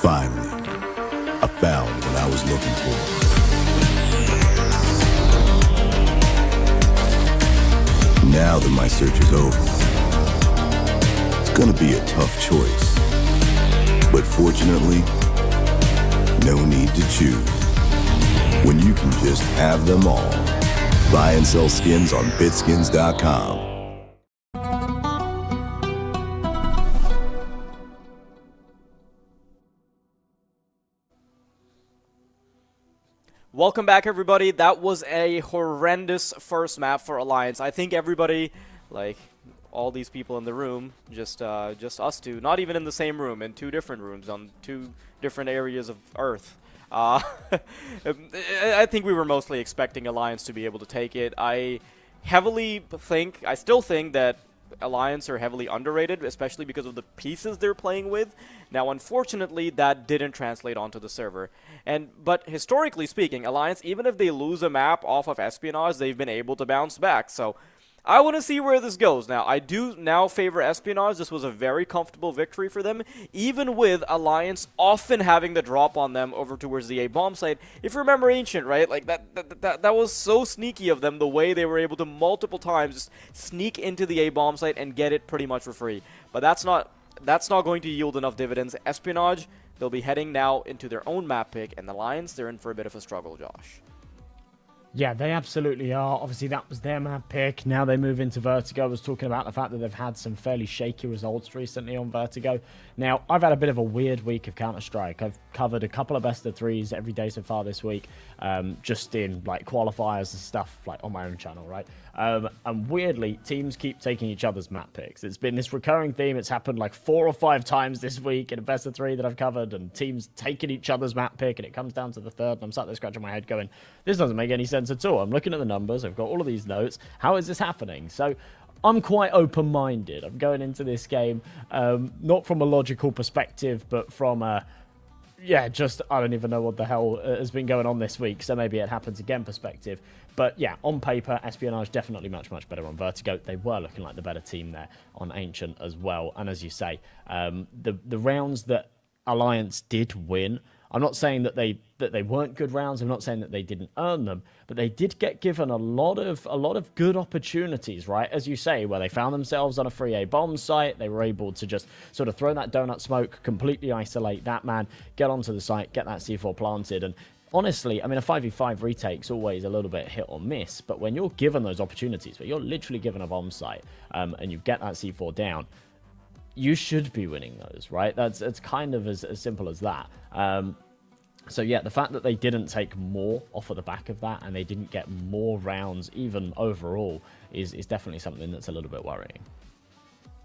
Finally, I found what I was looking for. Now that my search is over, it's gonna be a tough choice. But fortunately, no need to choose. When you can just have them all. Buy and sell skins on bitskins.com. Welcome back, everybody. That was a horrendous first map for Alliance. I think everybody, like all these people in the room, just us two, not even in the same room, in two different rooms on two different areas of Earth. I think we were mostly expecting Alliance to be able to take it. I still think that Alliance are heavily underrated, especially because of the pieces they're playing with. Now, unfortunately, that didn't translate onto the server. But historically speaking, Alliance, even if they lose a map off of Espionage, they've been able to bounce back. So I want to see where this goes. Now, I do now favor Espionage. This was a very comfortable victory for them, even with Alliance often having the drop on them over towards the A bomb site. If you remember Ancient, right? Like that was so sneaky of them, the way they were able to multiple times just sneak into the A bomb site and get it pretty much for free. But that's not going to yield enough dividends. Espionage, they'll be heading now into their own map pick, and Alliance, they're in for a bit of a struggle, Josh. Yeah, they absolutely are. Obviously, that was their map pick. Now they move into Vertigo. I was talking about the fact that they've had some fairly shaky results recently on Vertigo. Now, I've had a bit of a weird week of Counter-Strike. I've covered a couple of best of threes every day so far this week, just in like qualifiers and stuff like on my own channel, right? And weirdly, teams keep taking each other's map picks. It's been this recurring theme. It's happened like 4 or 5 times this week in a best of 3 that I've covered, and teams taking each other's map pick, and it comes down to the third, and I'm sat there scratching my head going, this doesn't make any sense at all. I'm looking at the numbers. I've got all of these notes. How is this happening? So I'm quite open-minded. I'm going into this game, not from a logical perspective, but from a, yeah, just I don't even know what the hell has been going on this week, so maybe it happens again perspective. But yeah, on paper, Espionage definitely much better on Vertigo. They were looking like the better team there on Ancient as well. And as you say, the rounds that Alliance did win, I'm not saying that they weren't good rounds. I'm not saying that they didn't earn them, but they did get given a lot of good opportunities, right? As you say, where they found themselves on a free A bomb site, they were able to just sort of throw that donut smoke, completely isolate that man, get onto the site, get that C4 planted, and honestly, I mean, a 5v5 retake's always a little bit hit or miss, but when you're given those opportunities, where you're literally given a bomb site, and you get that C4 down, you should be winning those, right? It's kind of as simple as that. So yeah, the fact that they didn't take more off of the back of that and they didn't get more rounds even overall is definitely something that's a little bit worrying.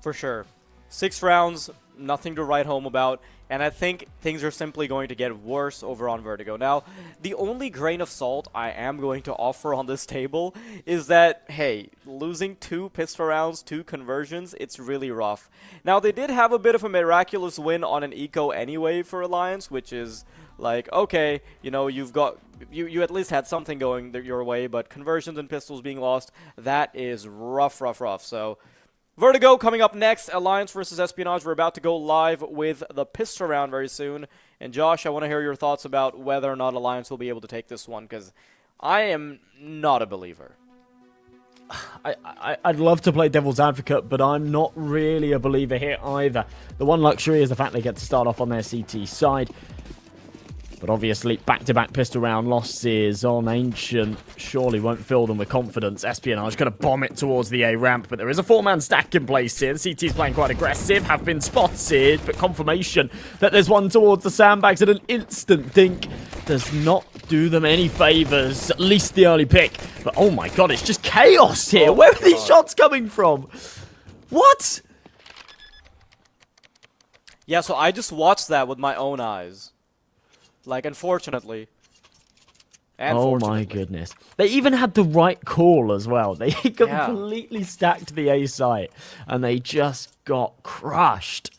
For sure. 6 rounds, nothing to write home about, and I think things are simply going to get worse over on Vertigo. Now, the only grain of salt I am going to offer on this table is that, hey, losing 2 pistol rounds, 2 conversions, it's really rough. Now, they did have a bit of a miraculous win on an eco anyway for Alliance, which is like, okay, you know, you've got, you at least had something going your way, but conversions and pistols being lost, that is rough. So, Vertigo coming up next, Alliance versus Espionage. We're about to go live with the pistol round very soon. And Josh, I want to hear your thoughts about whether or not Alliance will be able to take this one, because I am not a believer. I'd love to play devil's advocate, but I'm not really a believer here either. The one luxury is the fact they get to start off on their CT side. But obviously, back-to-back pistol round losses on Ancient surely won't fill them with confidence. Espionage going to bomb it towards the A ramp, but there is a 4-man stack in place here. The CT's playing quite aggressive, have been spotted, but confirmation that there's one towards the sandbags at an instant dink does not do them any favors, at least the early pick. But oh my god, it's just chaos here. Where are these shots coming from? What? Yeah, so I just watched that with my own eyes. Like, unfortunately. Oh my goodness. They even had the right call as well. They completely stacked the A site, and they just got crushed.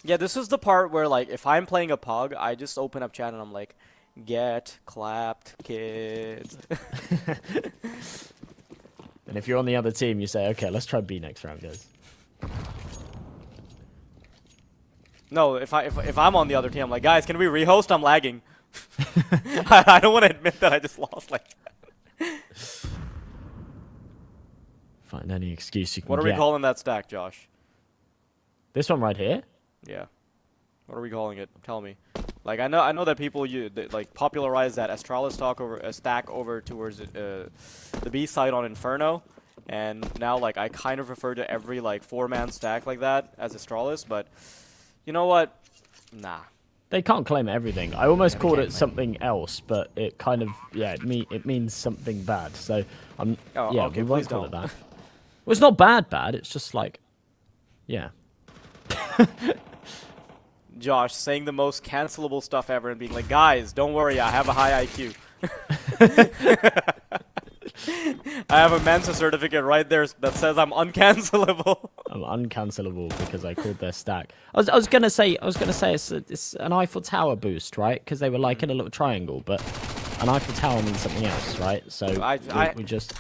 Yeah, this is the part where, like, if I'm playing a PUG, I just open up chat and I'm like, get clapped, kids. And if you're on the other team, you say, okay, let's try B next round, guys. No, if I'm on the other team, I'm like, guys, can we rehost? I'm lagging. I don't want to admit that I just lost like that. Find any excuse you can What are we calling that stack, Josh? This one right here? Yeah. What are we calling it? Tell me. Like, I know that people like popularize that Astralis stack over towards the B side on Inferno, and now like I kind of refer to every like 4-man stack like that as Astralis, but you know what? Nah. They can't claim everything. I almost called it something else, but it kind of, yeah, it means something bad. So, okay, we won't call it that. Well, it's not bad. It's just like, yeah. Josh saying the most cancelable stuff ever and being like, guys, don't worry, I have a high IQ. I have a Mensa certificate right there that says I'm uncancelable. I'm uncancelable because I called their stack. I was gonna say it's an Eiffel Tower boost, right? Because they were like in a little triangle, but an Eiffel Tower means something else, right? So we just.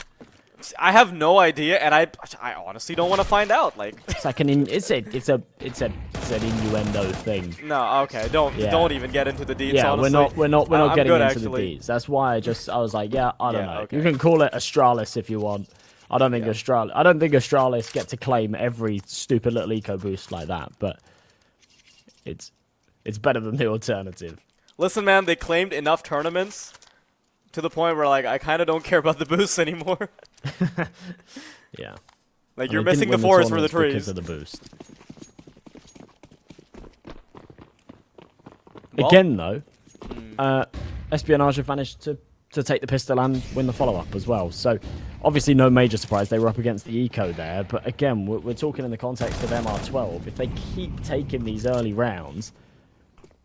I have no idea, and I honestly don't want to find out. Like it's like it's an innuendo thing. No, okay, don't even get into the deets. Yeah, honestly. we're not getting into actually. the deets. That's why I was like, yeah, I don't know. Okay. You can call it Astralis if you want. I don't think Astralis get to claim every stupid little eco boost like that, but it's better than the alternative. Listen, man, they claimed enough tournaments to the point where like I kind of don't care about the boosts anymore. Yeah. Like you're missing the forest for the trees because of the boost. Well, again, though, Espionage have managed to take the pistol and win the follow-up as well. So, obviously, no major surprise. They were up against the eco there. But again, we're talking in the context of MR12. If they keep taking these early rounds,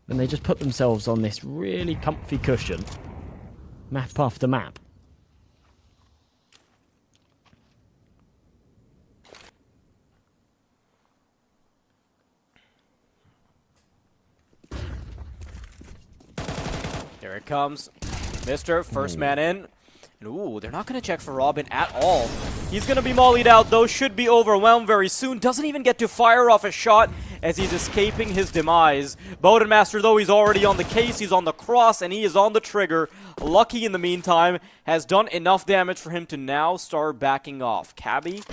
then they just put themselves on this really comfy cushion, map after map. Here it comes. Mr. First man in. And ooh, they're not going to check for Robin at all. He's going to be mollied out, though. Should be overwhelmed very soon. Doesn't even get to fire off a shot as he's escaping his demise. Bodenmaster, though, he's already on the case. He's on the cross, and he is on the trigger. Lucky, in the meantime, has done enough damage for him to now start backing off. Cabby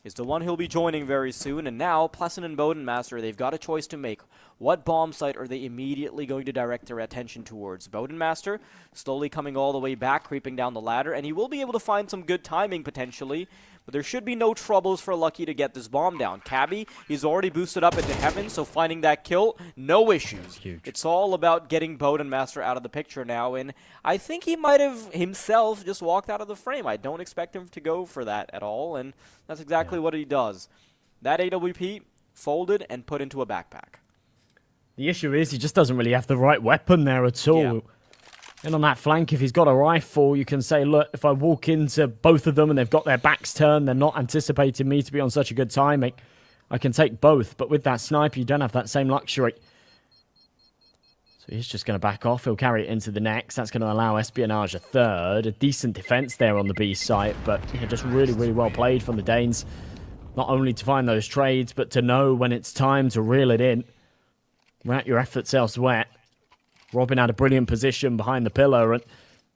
is the one he'll be joining very soon. And now, Pleasant and Bodenmaster, they've got a choice to make. What bomb site are they immediately going to direct their attention towards? Bodenmaster slowly coming all the way back, creeping down the ladder, and he will be able to find some good timing potentially. but there should be no troubles for Lucky to get this bomb down. Cabby, he's already boosted up into heaven, so finding that kill, no issues. Huge. It's all about getting Bodenmaster out of the picture now, and I think he might have himself just walked out of the frame. I don't expect him to go for that at all, and that's exactly what he does. That AWP folded and put into a backpack. The issue is he just doesn't really have the right weapon there at all. Yeah. And on that flank, if he's got a rifle, you can say, look, if I walk into both of them and they've got their backs turned, they're not anticipating me to be on such a good timing, I can take both. But with that sniper, you don't have that same luxury. So he's just going to back off. He'll carry it into the next. That's going to allow Espionage a third. A decent defense there on the B site, but just really, really well played from the Danes. Not only to find those trades, but to know when it's time to reel it in. Route your efforts elsewhere. Robin had a brilliant position behind the pillar, and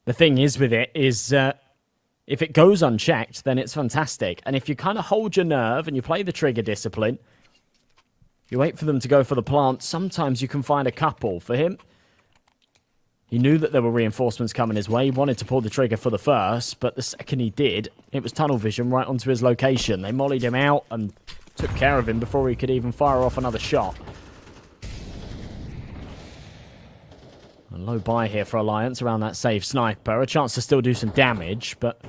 the thing is with it is if it goes unchecked, then it's fantastic. And if you kind of hold your nerve and you play the trigger discipline, you wait for them to go for the plant, sometimes you can find a couple. For him, he knew that there were reinforcements coming his way. He wanted to pull the trigger for the first, but the second he did, it was tunnel vision right onto his location. They mollied him out and took care of him before he could even fire off another shot. A low buy here for Alliance around that safe sniper. A chance to still do some damage, but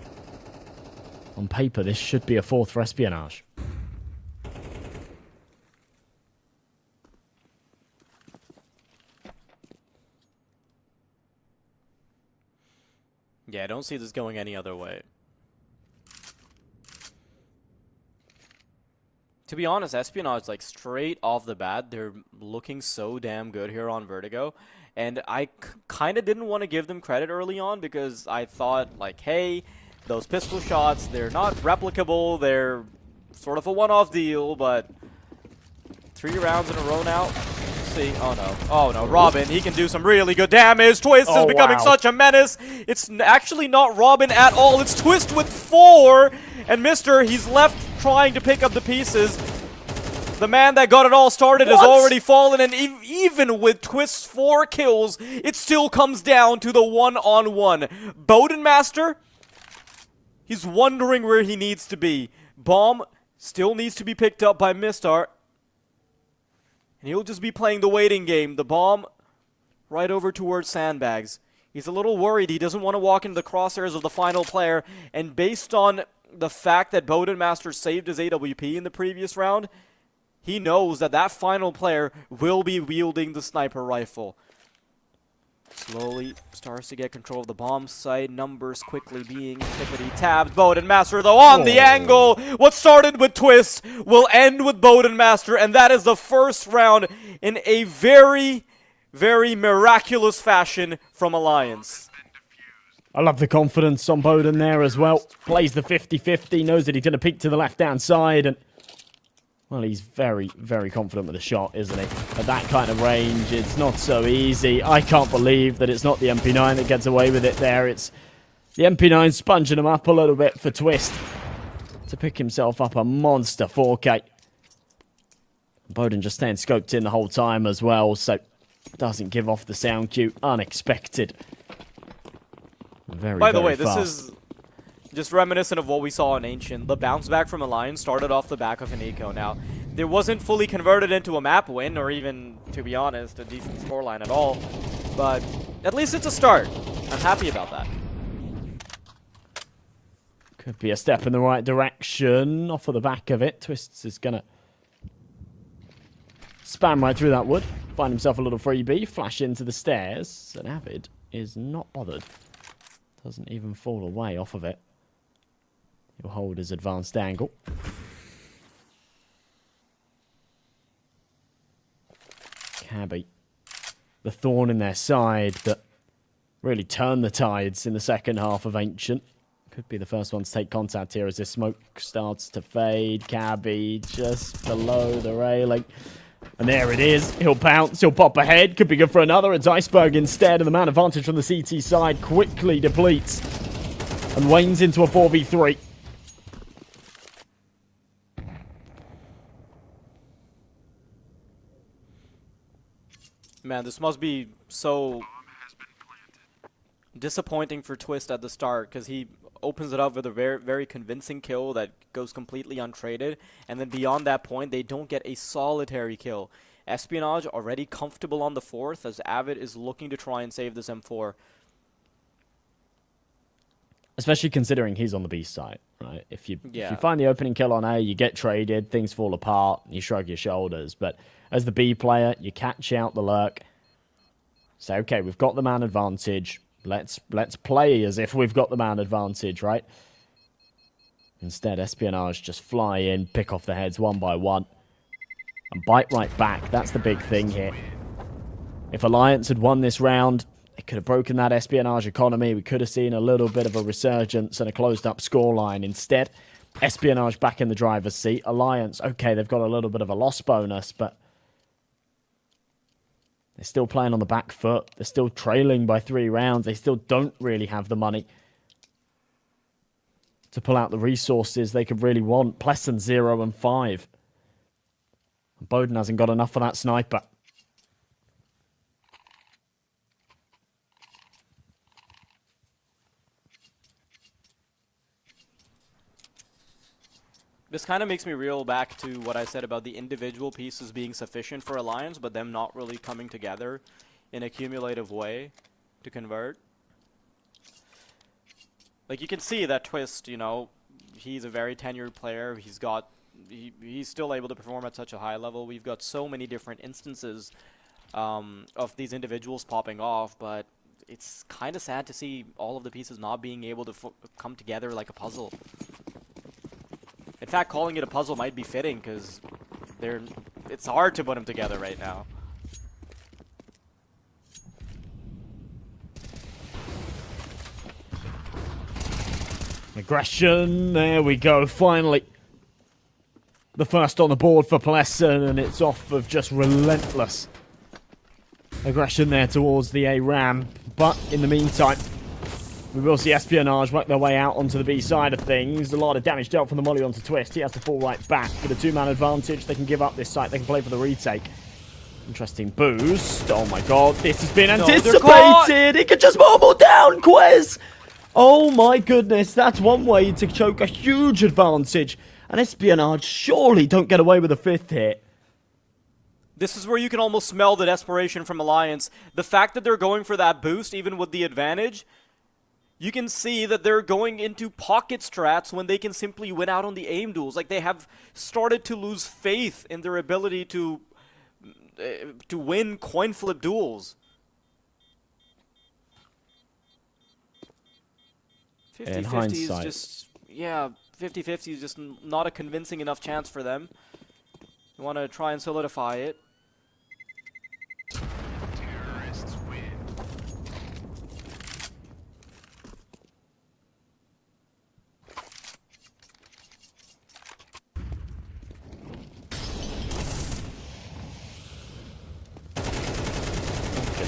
on paper, this should be a fourth for Espionage. Yeah, I don't see this going any other way. To be honest, Espionage, like, straight off the bat, they're looking so damn good here on Vertigo. And I kind of didn't want to give them credit early on because I thought, like, hey, those pistol shots, they're not replicable. They're sort of a one-off deal, but 3 rounds in a row now. Let's see. Oh, no. Oh, no. Robin, he can do some really good damage. Twist is becoming such a menace. It's actually not Robin at all. It's Twist with 4. And Mister, he's left trying to pick up the pieces. The man that got it all started has already fallen, and even with Twist's 4 kills, it still comes down to the one-on-one. Bodenmaster, he's wondering where he needs to be. Bomb still needs to be picked up by Mistar, and he'll just be playing the waiting game. The bomb right over towards sandbags. He's a little worried. He doesn't want to walk into the crosshairs of the final player, and based on the fact that Bodenmaster saved his AWP in the previous round, he knows that that final player will be wielding the sniper rifle. Slowly starts to get control of the bomb site. Numbers quickly being tippity-tabbed. Bodenmaster, though, on the angle. What started with Twist will end with Bodenmaster, and that is the first round in a very, very miraculous fashion from Alliance. I love the confidence on Boden there as well. Plays the 50-50, knows that he's going to peek to the left-hand side, and well, he's very, very confident with the shot, isn't he? At that kind of range, it's not so easy. I can't believe that it's not the MP9 that gets away with it there. It's the MP9 sponging him up a little bit for Twist to pick himself up a monster 4K. Boden just staying scoped in the whole time as well, so doesn't give off the sound cue. Unexpected. Very, By the way, fast. this is just reminiscent of what we saw in Ancient. The bounce back from Alliance started off the back of an eco. Now, it wasn't fully converted into a map win, or even, to be honest, a decent scoreline at all. But at least it's a start. I'm happy about that. Could be a step in the right direction. Off of the back of it, Twists is going to spam right through that wood. Find himself a little freebie. Flash into the stairs. And Avid is not bothered. Doesn't even fall away off of it. He'll hold his advanced angle. Cabby. The thorn in their side that really turned the tides in the second half of Ancient. Could be the first one to take contact here as this smoke starts to fade. Cabby just below the railing. And there it is. He'll pounce. He'll pop ahead. Could be good for another. It's Iceberg instead. And the man advantage from the CT side quickly depletes. And wanes into a 4v3. Man, this must be so disappointing for Twist at the start, because he opens it up with a very, very convincing kill that goes completely untraded. And then beyond that point, they don't get a solitary kill. Espionage already comfortable on the 4th as Avid is looking to try and save this M4. Especially considering he's on the B side, right? If you Yeah. if you find the opening kill on A, you get traded, things fall apart, you shrug your shoulders. But as the B player, you catch out the lurk. Say, okay, we've got the man advantage. Let's play as if we've got the man advantage, right? Instead, Espionage just fly in, pick off the heads one by one, and bite right back. That's the big thing here. If Alliance had won this round, it could have broken that Espionage economy. We could have seen a little bit of a resurgence and a closed-up scoreline. Instead, Espionage back in the driver's seat. Alliance, okay, they've got a little bit of a loss bonus, but they're still playing on the back foot. They're still trailing by 3 rounds. They still don't really have the money to pull out the resources they could really want. Pleasant 0 and 5. Bowden hasn't got enough for that sniper. This kind of makes me reel back to what I said about the individual pieces being sufficient for Alliance, but them not really coming together in a cumulative way to convert. Like, you can see that Twist, you know, he's a very tenured player. He's still able to perform at such a high level. We've got so many different instances of these individuals popping off, but it's kind of sad to see all of the pieces not being able to come together like a puzzle. In fact, calling it a puzzle might be fitting, because it's hard to put them together right now. Aggression, there we go, finally. The first on the board for Pleasant, and it's off of just relentless aggression there towards the A ramp. But in the meantime, we will see Espionage work their way out onto the B side of things. A lot of damage dealt from the molly onto Twist. He has to fall right back. With a 2-man advantage, they can give up this site. They can play for the retake. Interesting boost. Oh my god, this has been anticipated. He could just marble down, Quez. Oh my goodness, that's one way to choke a huge advantage. And Espionage surely don't get away with a 5th hit. This is where you can almost smell the desperation from Alliance. The fact that they're going for that boost, even with the advantage, you can see that they're going into pocket strats when they can simply win out on the aim duels. Like, they have started to lose faith in their ability to win coin flip duels. 50-50 is just, yeah, 50-50 is just not a convincing enough chance for them. You want to try and solidify it.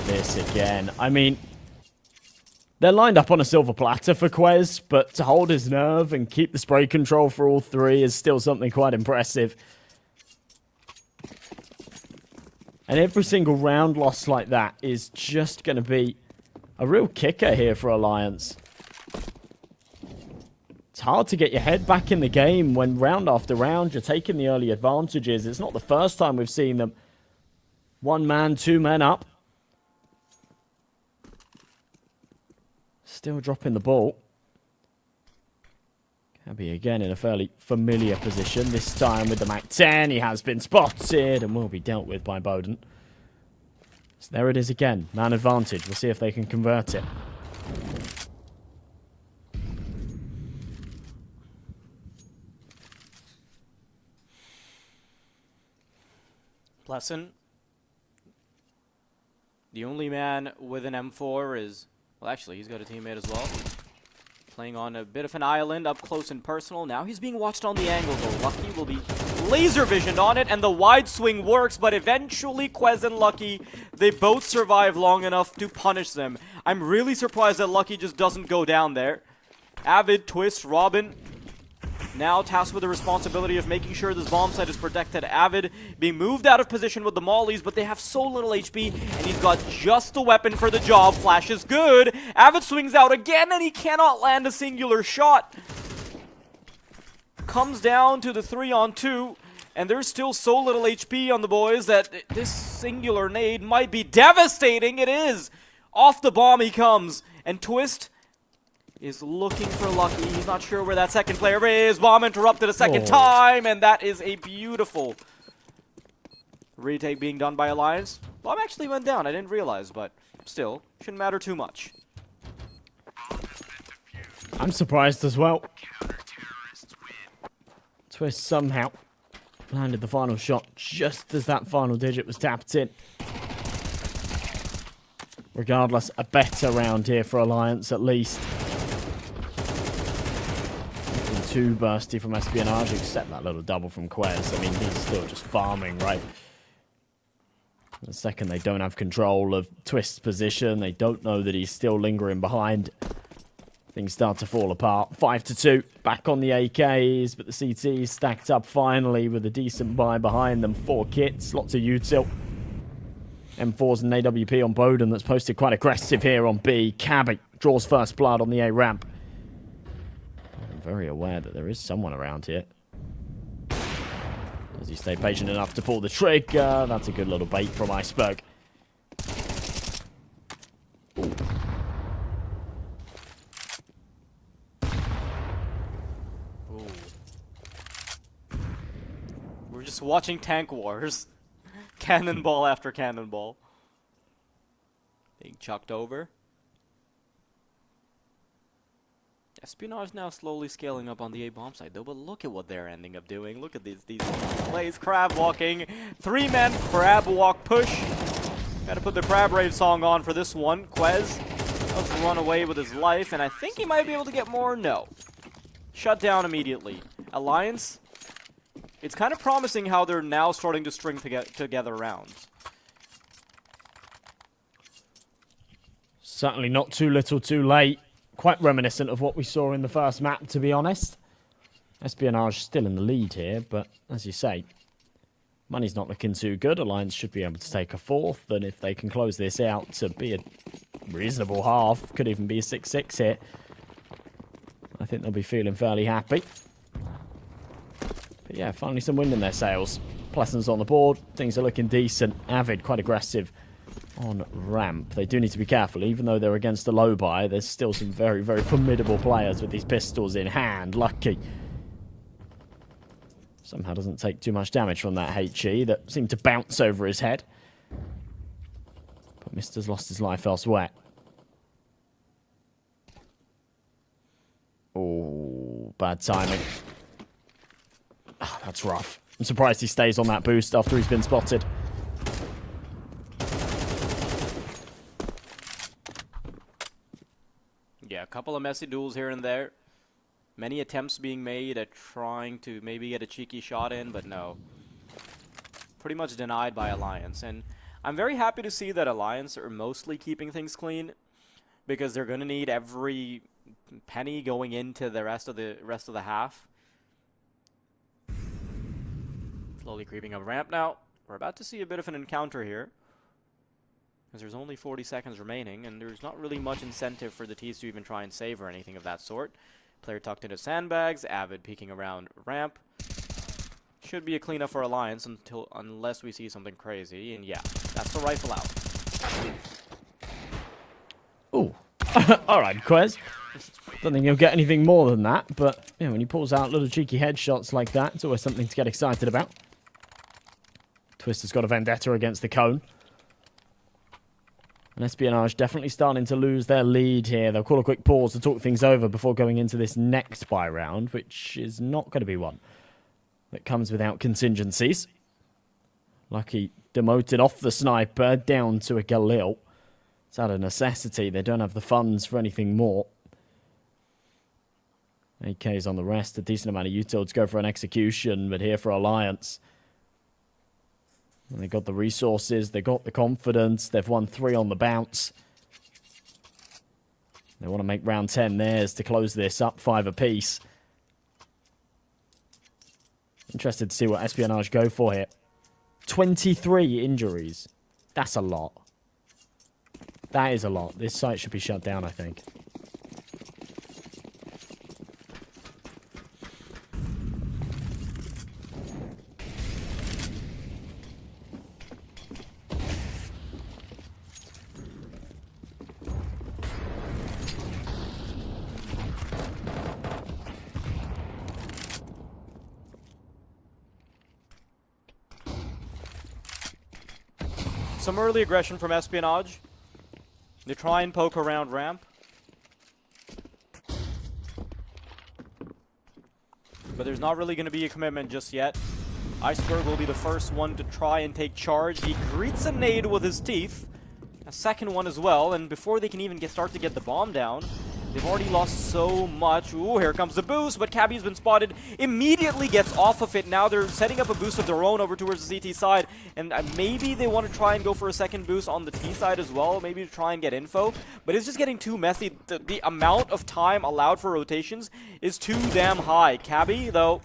This again. I mean, they're lined up on a silver platter for Quez, but to hold his nerve and keep the spray control for all 3 is still something quite impressive. And every single round loss like that is just going to be a real kicker here for Alliance. It's hard to get your head back in the game when round after round you're taking the early advantages. It's not the first time we've seen them 1 man, 2 men up. Still dropping the ball. Cabby again in a fairly familiar position. This time with the Mac-10. He has been spotted and will be dealt with by Bowden. So there it is again. Man advantage. We'll see if they can convert it. Pleasant. The only man with an M4 is... Well, actually, he's got a teammate as well. Playing on a bit of an island, up close and personal. Now he's being watched on the angle, though. Lucky will be laser visioned on it, and the wide swing works, but eventually Quez and Lucky, they both survive long enough to punish them. I'm really surprised that Lucky just doesn't go down there. Avid, Twist, Robin, now tasked with the responsibility of making sure this bomb site is protected. Avid being moved out of position with the mollies, but they have so little HP, and he's got just the weapon for the job. Flash is good. Avid swings out again, and he cannot land a singular shot. Comes down to the 3-on-2, and there's still so little HP on the boys that this singular nade might be devastating. It is. Off the bomb he comes, and Twist is looking for Lucky. He's not sure where that second player is. Bomb interrupted a second time, and that is a beautiful retake being done by Alliance. Bomb actually went down. I didn't realize, but still, shouldn't matter too much. I'm surprised as well. Twist somehow landed the final shot just as that final digit was tapped in. Regardless, a better round here for Alliance at least. Nothing too bursty from Espionage, except that little double from Quez. I mean, he's still just farming, right? The second they don't have control of Twist's position, they don't know that he's still lingering behind. Things start to fall apart. 5-2, back on the AKs, but the CT stacked up finally with a decent buy behind them. 4 kits, lots of util. M4s and AWP on Bowden that's posted quite aggressive here on B. Cabby draws first blood on the A ramp. I'm very aware that there is someone around here. Does he stay patient enough to pull the trigger? That's a good little bait from Iceberg. Ooh. We're just watching Tank Wars. Cannonball after cannonball. Being chucked over. Espionage now slowly scaling up on the A bomb side though, but look at what they're ending up doing. Look at these plays. Crab walking. 3-man crab walk push. Gotta put the Crab Rave song on for this one. Quez does run away with his life, and I think he might be able to get more. No. Shut down immediately. Alliance. It's kind of promising how they're now starting to string together rounds. Certainly not too little too late. Quite reminiscent of what we saw in the first map, to be honest. Espionage still in the lead here, but as you say, money's not looking too good. Alliance should be able to take a 4th, and if they can close this out to be a reasonable half, could even be a 6-6 here, I think they'll be feeling fairly happy. But yeah, finally some wind in their sails. Pleasant's on the board. Things are looking decent. Avid, quite aggressive on ramp. They do need to be careful. Even though they're against the low buy, there's still some very, very formidable players with these pistols in hand. Lucky somehow doesn't take too much damage from that H2e that seemed to bounce over his head. But Mister's lost his life elsewhere. Oh, bad timing. Oh, that's rough. I'm surprised he stays on that boost after he's been spotted. Yeah, a couple of messy duels here and there. Many attempts being made at trying to maybe get a cheeky shot in, but no. Pretty much denied by Alliance. And I'm very happy to see that Alliance are mostly keeping things clean, because they're going to need every penny going into the rest of the half. Slowly creeping up ramp now. We're about to see a bit of an encounter here, because there's only 40 seconds remaining, and there's not really much incentive for the T's to even try and save or anything of that sort. Player tucked into sandbags, Avid peeking around ramp. Should be a cleanup for Alliance unless we see something crazy, and yeah, that's the rifle out. Ooh. Alright, Quez. Don't think he'll get anything more than that, but yeah, when he pulls out little cheeky headshots like that, it's always something to get excited about. Twister's got a vendetta against the cone. And Espionage definitely starting to lose their lead here. They'll call a quick pause to talk things over before going into this next buy round, which is not going to be one that comes without contingencies. Lucky demoted off the sniper down to a Galil. It's out of necessity. They don't have the funds for anything more. AK's on the rest. A decent amount of util to go for an execution, but here for Alliance. And they got the resources, they got the confidence, they've won 3 on the bounce. They want to make round 10 theirs to close this up 5 apiece. Interested to see what Espionage go for here. 23 injuries. That's a lot. That is a lot. This site should be shut down, I think. Some early aggression from Espionage. They try and poke around ramp. But there's not really going to be a commitment just yet. Iceberg will be the first one to try and take charge. He greets a nade with his teeth. A second one as well. And before they can even start to get the bomb down, they've already lost so much. Ooh, here comes the boost, but Cabby's been spotted. Immediately gets off of it. Now they're setting up a boost of their own over towards the CT side. And maybe they want to try and go for a second boost on the T side as well. Maybe to try and get info. But it's just getting too messy. The amount of time allowed for rotations is too damn high. Cabby, though,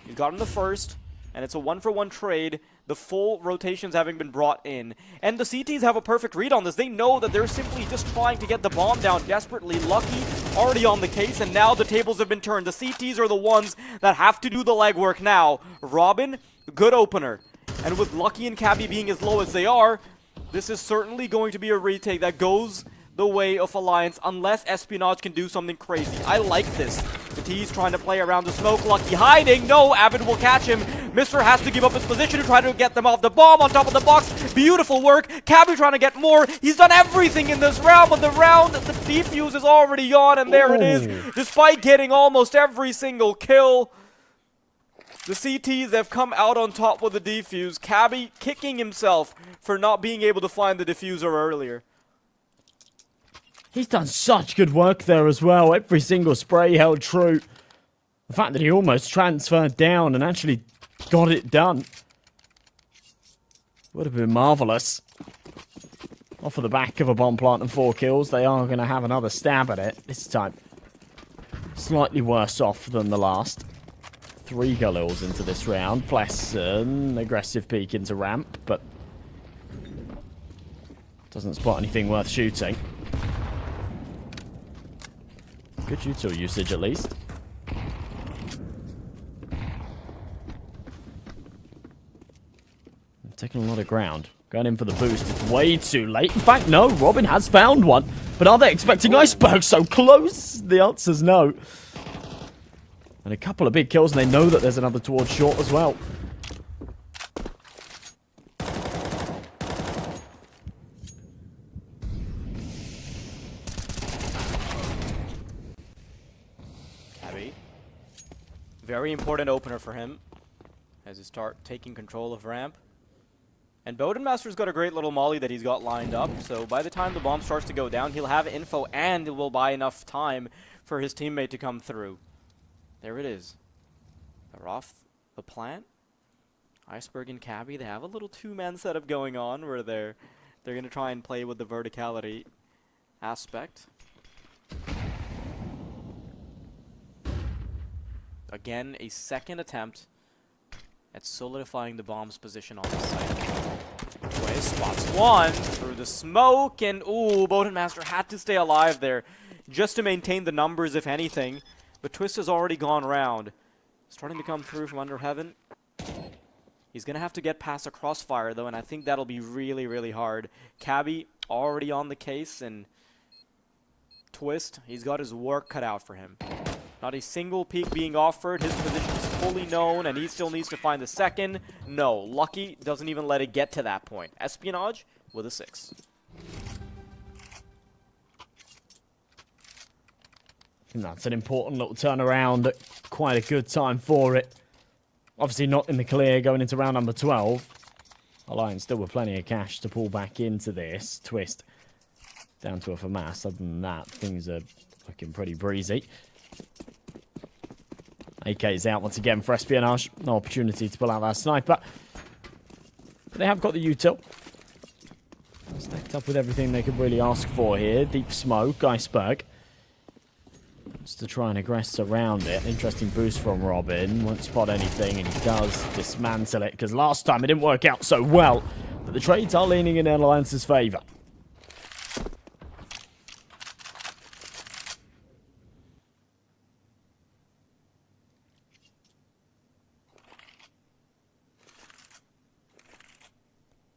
he's gotten the first. And it's a 1-for-1 trade. The full rotations having been brought in. And the CTs have a perfect read on this. They know that they're simply just trying to get the bomb down desperately. Lucky already on the case, and now the tables have been turned. The CTs are the ones that have to do the legwork now. Robin, good opener. And with Lucky and Cabby being as low as they are, this is certainly going to be a retake that goes the way of Alliance unless Espionage can do something crazy. I like this. The T's trying to play around the smoke. Lucky hiding. No, Avid will catch him. Mr. has to give up his position to try to get them off the bomb on top of the box. Beautiful work. Cabby trying to get more. He's done everything in this round, but the defuse is already on, and there it is. Despite getting almost every single kill, the CTs have come out on top with the defuse. Cabby kicking himself for not being able to find the diffuser earlier. He's done such good work there as well. Every single spray held true. The fact that he almost transferred down and actually got it done would have been marvellous. Off of the back of a bomb plant and 4 kills, they are going to have another stab at it. This time, slightly worse off than the last. 3 Galils into this round. Pleasant, aggressive peek into ramp, but doesn't spot anything worth shooting. Good util usage, at least. Taking a lot of ground. Going in for the boost. It's way too late. In fact, no. Robin has found one. But are they expecting Iceberg so close? The answer's no. And a couple of big kills, and they know that there's another towards short as well. Very important opener for him as he start taking control of ramp. And Bodenmaster's got a great little molly that he's got lined up, so by the time the bomb starts to go down, he'll have info and it will buy enough time for his teammate to come through. There it is. They're off the plant. Iceberg and Cabby, they have a little two-man setup going on where they're going to try and play with the verticality aspect. Again, a second attempt at solidifying the bomb's position on the site. Twist spots one through the smoke, and ooh, Bodenmaster had to stay alive there just to maintain the numbers, if anything. But Twist has already gone round. Starting to come through from under heaven. He's going to have to get past a crossfire, though, and I think that'll be really, really hard. Cabby already on the case, and Twist, he's got his work cut out for him. Not a single peek being offered. His position is fully known, and he still needs to find the second. No, Lucky doesn't even let it get to that point. Espionage with a 6. And that's an important little turnaround. Quite a good time for it. Obviously not in the clear going into round number 12. Alliance still with plenty of cash to pull back into this. Twist down to a FAMAS. Other than that, things are looking pretty breezy. AK is out once again for Espionage. No opportunity to pull out that sniper. But they have got the util. Stacked up with everything they could really ask for here. Deep smoke, Iceberg. Wants to try and aggress around it. Interesting boost from Robin. Won't spot anything, and he does dismantle it, because last time it didn't work out so well. But the trades are leaning in Alliance's favour.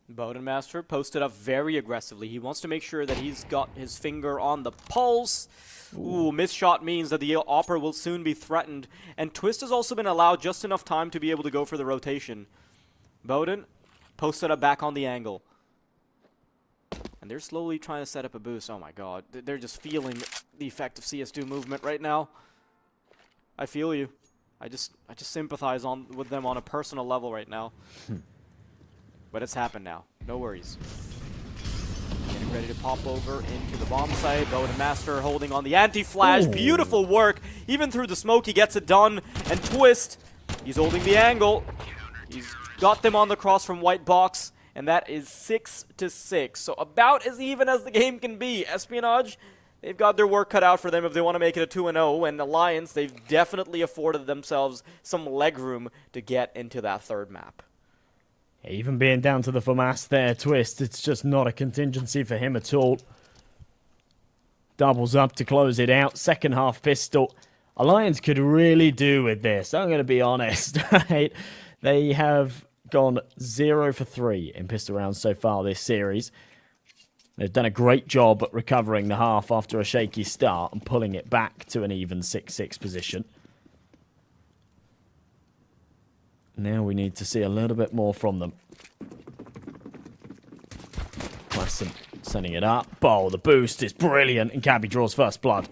Bodenmaster posted up very aggressively. He wants to make sure that he's got his finger on the pulse. Ooh, missed shot means that the Opera will soon be threatened. And Twist has also been allowed just enough time to be able to go for the rotation. Boden posted up back on the angle. And they're slowly trying to set up a boost. Oh my god. They're just feeling the effect of CS2 movement right now. I feel you. I just sympathize with them on a personal level right now. But it's happened now. No worries. Getting ready to pop over into the bomb site. Bodenmaster holding on the anti-flash. Beautiful work. Even through the smoke, he gets it done. And Twist, he's holding the angle. He's got them on the cross from white box. And that is 6-6. So about as even as the game can be. Espionage, they've got their work cut out for them if they want to make it a 2-0. And Alliance, they've definitely afforded themselves some leg room to get into that third map. Even being down to the FAMAS there, Twist, it's just not a contingency for him at all. Doubles up to close it out. Second half pistol. Alliance could really do with this, I'm going to be honest. Right? They have gone 0 for 3 in pistol rounds so far this series. They've done a great job at recovering the half after a shaky start and pulling it back to an even 6-6 position. Now we need to see a little bit more from them. Klassen sending it up. Oh, the boost is brilliant, and Cabby draws first blood.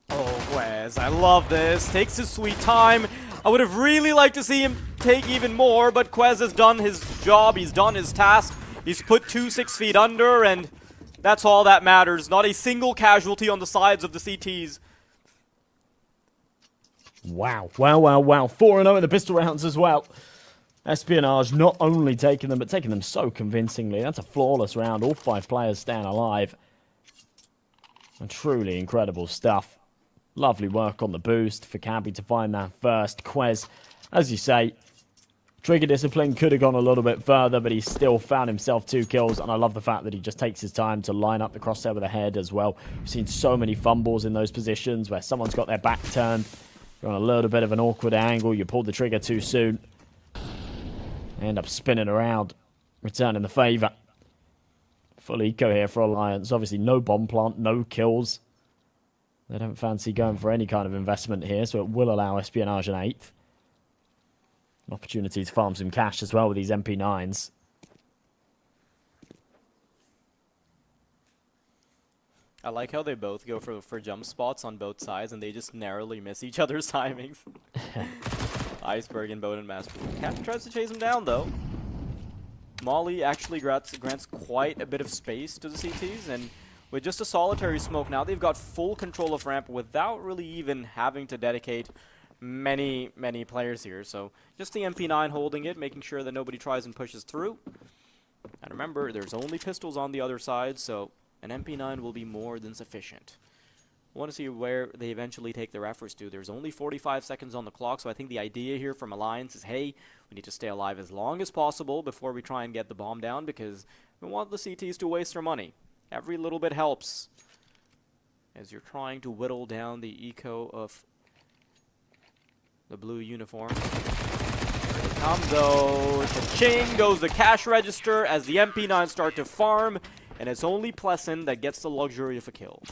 Oh, Quez, I love this. Takes his sweet time. I would have really liked to see him take even more, but Quez has done his job. He's done his task. He's put 2 6 feet under, and that's all that matters. Not a single casualty on the sides of the CTs. Wow, wow, wow, wow. 4-0 in the pistol rounds as well. Espionage not only taking them, but taking them so convincingly. That's a flawless round. All 5 players staying alive. And truly incredible stuff. Lovely work on the boost for Cabby to find that first. Quez, as you say, trigger discipline could have gone a little bit further, but he still found himself 2 kills, and I love the fact that he just takes his time to line up the crosshair with the head as well. We've seen so many fumbles in those positions where someone's got their back turned. You're on a little bit of an awkward angle, you pulled the trigger too soon. End up spinning around, returning the favour. Full eco here for Alliance. Obviously no bomb plant, no kills. They don't fancy going for any kind of investment here, so it will allow Espionage an 8th. An opportunity to farm some cash as well with these MP9s. I like how they both go for jump spots on both sides, and they just narrowly miss each other's timings. Iceberg and Bodenmaster. Cap tries to chase him down, though. Molly actually grants quite a bit of space to the CTs, and with just a solitary smoke now, they've got full control of ramp without really even having to dedicate many players here. So just the MP9 holding it, making sure that nobody tries and pushes through. And remember, there's only pistols on the other side, so an MP9 will be more than sufficient. I want to see where they eventually take their efforts to. There's only 45 seconds on the clock, so I think the idea here from Alliance is, hey, we need to stay alive as long as possible before we try and get the bomb down, because we want the CTs to waste their money. Every little bit helps as you're trying to whittle down the eco of the blue uniform. Here it comes, though. Cha-ching goes the cash register as the MP9 start to farm, and it's only Pleasant that gets the luxury of a kill.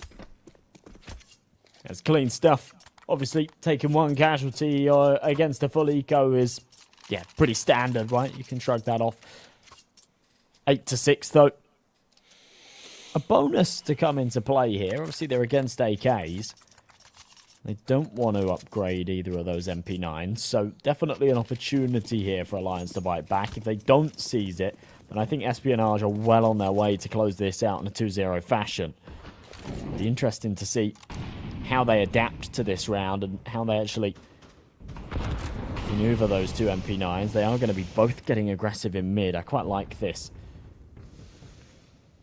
That's clean stuff. Obviously, taking 1 casualty against a full eco is, yeah, pretty standard, right? You can shrug that off. 8-6, though. A bonus to come into play here. Obviously, they're against AKs. They don't want to upgrade either of those MP9s, so definitely an opportunity here for Alliance to bite back. If they don't seize it, then I think Espionage are well on their way to close this out in a 2-0 fashion. It'll be interesting to see how they adapt to this round and how they actually maneuver those two MP9s. They are going to be both getting aggressive in mid. I quite like this.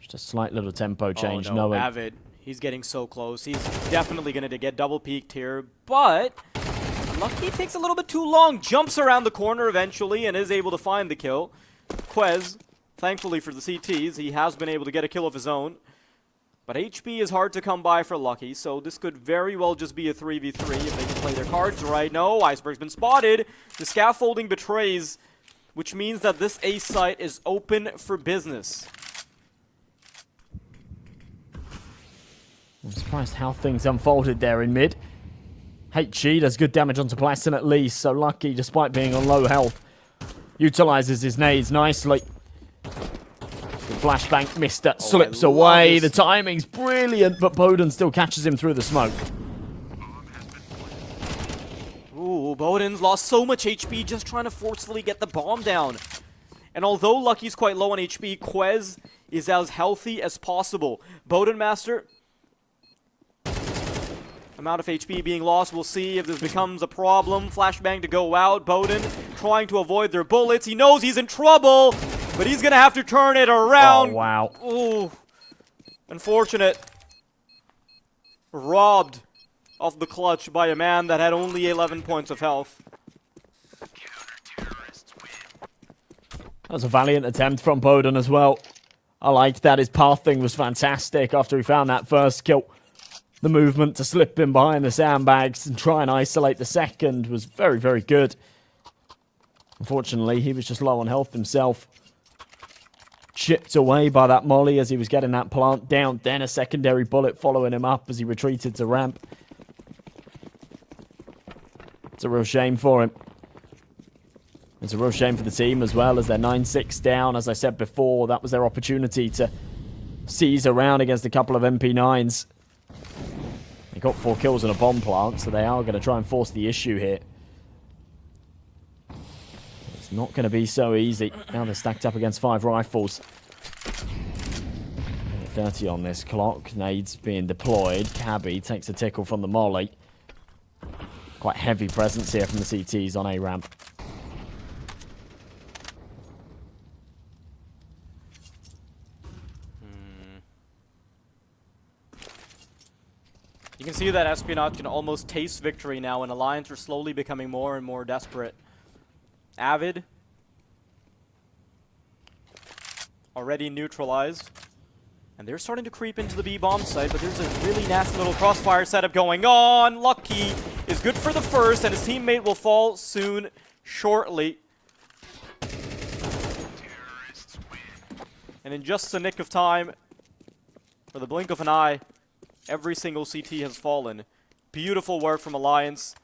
Just a slight little tempo change. Oh no, knowing Avid. He's getting so close. He's definitely going to get double peaked here, but Lucky takes a little bit too long. Jumps around the corner eventually and is able to find the kill. Quez, thankfully for the CTs, he has been able to get a kill of his own. But HP is hard to come by for Lucky, so this could very well just be a 3v3 if they can play their cards right. No, Iceberg's been spotted. The scaffolding betrays, which means that this A site is open for business. I'm surprised how things unfolded there in mid. H2e does good damage onto Plaston at least, so Lucky, despite being on low health, utilizes his nades nicely. The flashbang mister slips away. The timing's brilliant, but Bowden still catches him through the smoke. Ooh, Bowden's lost so much HP just trying to forcefully get the bomb down. And although Lucky's quite low on HP, Quez is as healthy as possible. Bowden Master, amount of HP being lost. We'll see if this becomes a problem. Flashbang to go out. Bowden trying to avoid their bullets. He knows he's in trouble, but he's going to have to turn it around. Oh, wow. Ooh. Unfortunate. Robbed of the clutch by a man that had only 11 points of health. That was a valiant attempt from Bowden as well. I liked that. His pathing was fantastic after he found that first kill. The movement to slip in behind the sandbags and try and isolate the second was very, very good. Unfortunately, he was just low on health himself. Chipped away by that molly as he was getting that plant down. Then a secondary bullet following him up as he retreated to ramp. It's a real shame for him. It's a real shame for the team as well, as they're 9-6 down. As I said before, that was their opportunity to seize around against a couple of MP9s. They got 4 kills and a bomb plant, so they are going to try and force the issue here. It's not going to be so easy. Now they're stacked up against 5 rifles. 30 on this clock. Nades being deployed. Cabby takes a tickle from the molly. Quite heavy presence here from the CTs on A ramp. You can see that Espionage can almost taste victory now, and Alliance are slowly becoming more and more desperate. Avid, already neutralized. And they're starting to creep into the B-bomb site, but there's a really nasty little crossfire setup going on. Lucky is good for the first, and his teammate will fall soon, shortly. And in just the nick of time, for the blink of an eye, every single CT has fallen. Beautiful work from Alliance.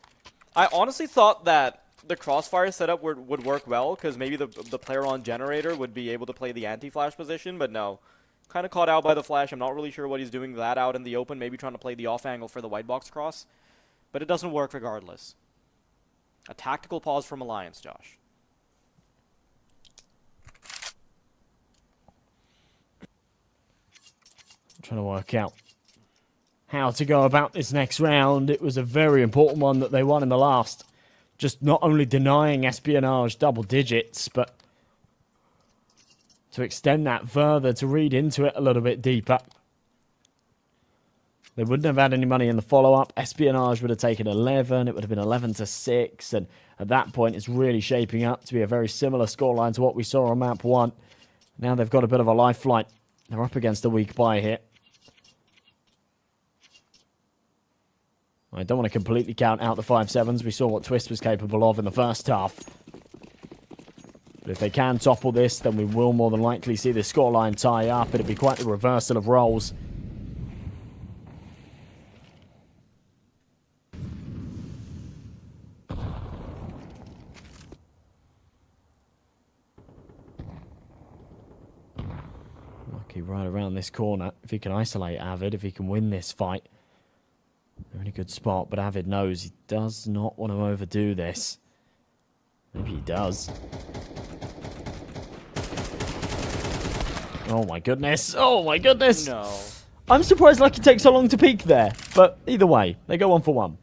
I honestly thought that the crossfire setup would work well, because maybe the player on generator would be able to play the anti-flash position, but no. Kind of caught out by the flash. I'm not really sure what he's doing that out in the open, maybe trying to play the off angle for the white box cross. But it doesn't work regardless. A tactical pause from Alliance, Josh. I'm trying to work out how to go about this next round. It was a very important one that they won in the last. Just not only denying Espionage double digits, but to extend that further, to read into it a little bit deeper. They wouldn't have had any money in the follow-up. Espionage would have taken 11. It would have been 11-6. And at that point, it's really shaping up to be a very similar scoreline to what we saw on map 1. Now they've got a bit of a lifeline. They're up against a weak buy here. I don't want to completely count out the 5-7s. We saw what Twist was capable of in the first half. But if they can topple this, then we will more than likely see this scoreline tie up. It'll be quite the reversal of roles. Lucky right around this corner. If he can isolate Avid, if he can win this fight, they're in a good spot. But Avid knows he does not want to overdo this. Maybe he does. Oh my goodness. Oh my goodness. No. I'm surprised Lucky takes so long to peek there. But either way, they go 1 for 1.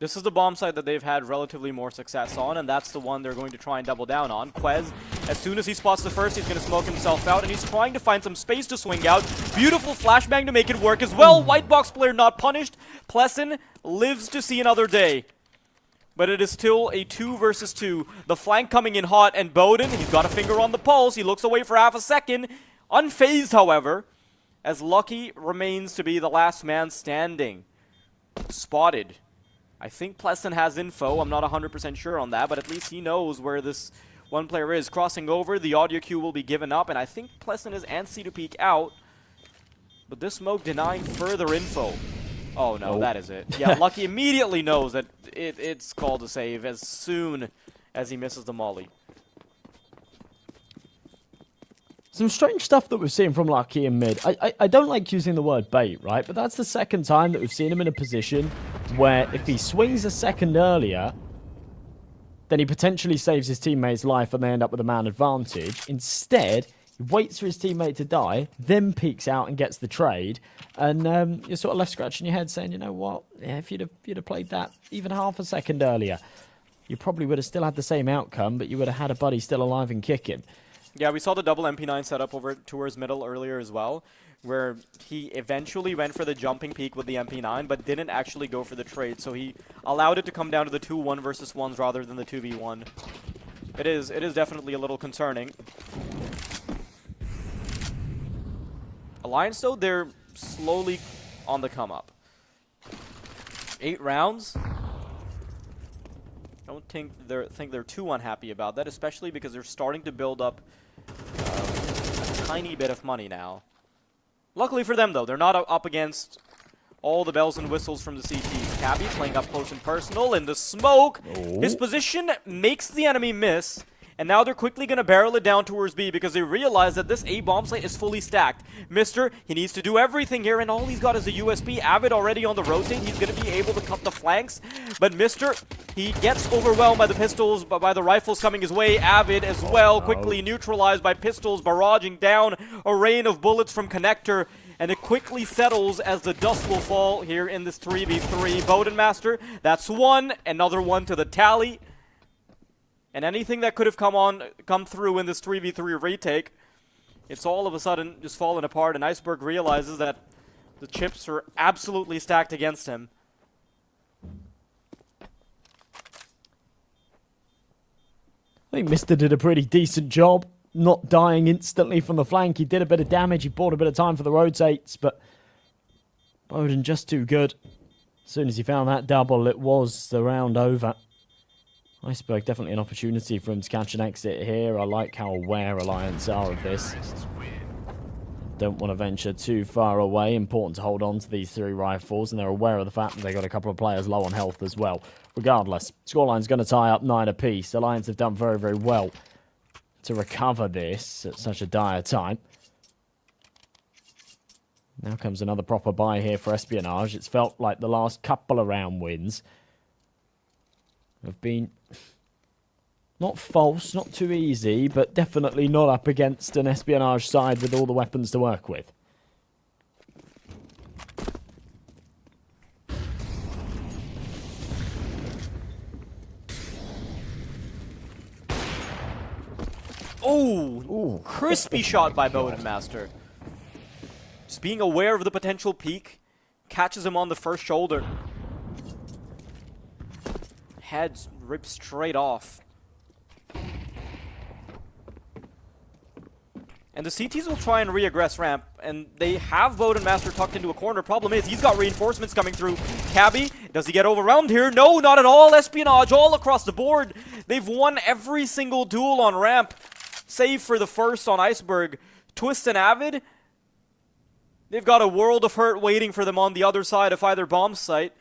This is the bomb site that they've had relatively more success on, and that's the one they're going to try and double down on. Quez, as soon as he spots the first, he's going to smoke himself out, and he's trying to find some space to swing out. Beautiful flashbang to make it work as well. White box player not punished. Plessin lives to see another day. But it is still a 2 versus 2. The flank coming in hot, and Bowden, he's got a finger on the pulse. He looks away for half a second. Unfazed, however, as Lucky remains to be the last man standing. Spotted. I think Plessin has info. I'm not 100% sure on that, but at least he knows where this one player is. Crossing over, the audio cue will be given up, and I think Plessin is antsy to peek out. But this smoke denying further info. Oh no, that is it. Yeah, Lucky immediately knows that it's called a save as soon as he misses the molly. Some strange stuff that we've seen from Lucky in mid. I don't like using the word bait, right? But that's the second time that we've seen him in a position where if he swings a second earlier, then he potentially saves his teammate's life and they end up with a man advantage. Instead, he waits for his teammate to die, then peeks out and gets the trade. And you're sort of left scratching your head saying, you know what? Yeah, if you'd have played that even half a second earlier, you probably would have still had the same outcome, but you would have had a buddy still alive and kicking. Yeah, we saw the double MP9 setup over towards middle earlier as well, where he eventually went for the jumping peak with the MP9, but didn't actually go for the trade, so he allowed it to come down to the 2-1 versus 1s rather than the 2v1. It is definitely a little concerning. Alliance, though, they're slowly on the come-up. 8 rounds. I don't think they're too unhappy about that, especially because they're starting to build up a tiny bit of money now. Luckily for them, though, they're not up against all the bells and whistles from the CTs. Cabby playing up close and personal in the smoke. Oh. His position makes the enemy miss, and now they're quickly going to barrel it down towards B because they realize that this A bomb site is fully stacked. Mister, he needs to do everything here, and all he's got is a USP. Avid already on the rotate. He's going to be able to cut the flanks, but Mister, he gets overwhelmed by the pistols, by the rifles coming his way. Avid as well, quickly neutralized by pistols, barraging down a rain of bullets from Connector, and it quickly settles as the dust will fall here in this 3v3. Bodenmaster, that's one, another one to the tally. And anything that could have come through in this 3v3 retake, it's all of a sudden just fallen apart, and Iceberg realizes that the chips are absolutely stacked against him. I think Mister did a pretty decent job not dying instantly from the flank. He did a bit of damage, he bought a bit of time for the rotates, but Bowden just too good. As soon as he found that double, it was the round over. Iceberg, definitely an opportunity for him to catch an exit here. I like how aware Alliance are of this. Don't want to venture too far away. Important to hold on to these 3 rifles, and they're aware of the fact that they got a couple of players low on health as well. Regardless, scoreline's going to tie up 9 apiece. Alliance have done very, very well to recover this at such a dire time. Now comes another proper buy here for Espionage. It's felt like the last couple of round wins have been not false, not too easy, but definitely not up against an Espionage side with all the weapons to work with. Oh, crispy shot by Bodenmaster. Just being aware of the potential peak, catches him on the first shoulder. Head ripped straight off. And the CTs will try and re-aggress ramp, and they have Bodenmaster tucked into a corner. Problem is, he's got reinforcements coming through. Cabby, does he get overwhelmed here? No, not at all. Espionage all across the board. They've won every single duel on ramp, save for the first on Iceberg. Twist and Avid, they've got a world of hurt waiting for them on the other side of either bomb site.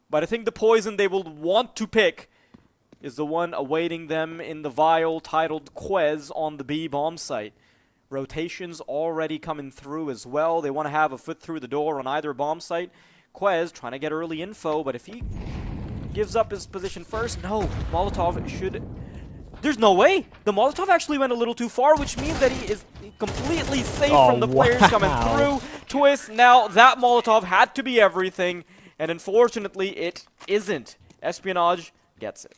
But I think the poison they will want to pick is the one awaiting them in the vial titled Quez on the B bomb site. Rotations already coming through as well. They want to have a foot through the door on either bomb site. Quez trying to get early info, but if he gives up his position first, no, Molotov should... There's no way! The Molotov actually went a little too far, which means that he is completely safe from the players coming through. Twist, now that Molotov had to be everything. And unfortunately, it isn't. Espionage gets it.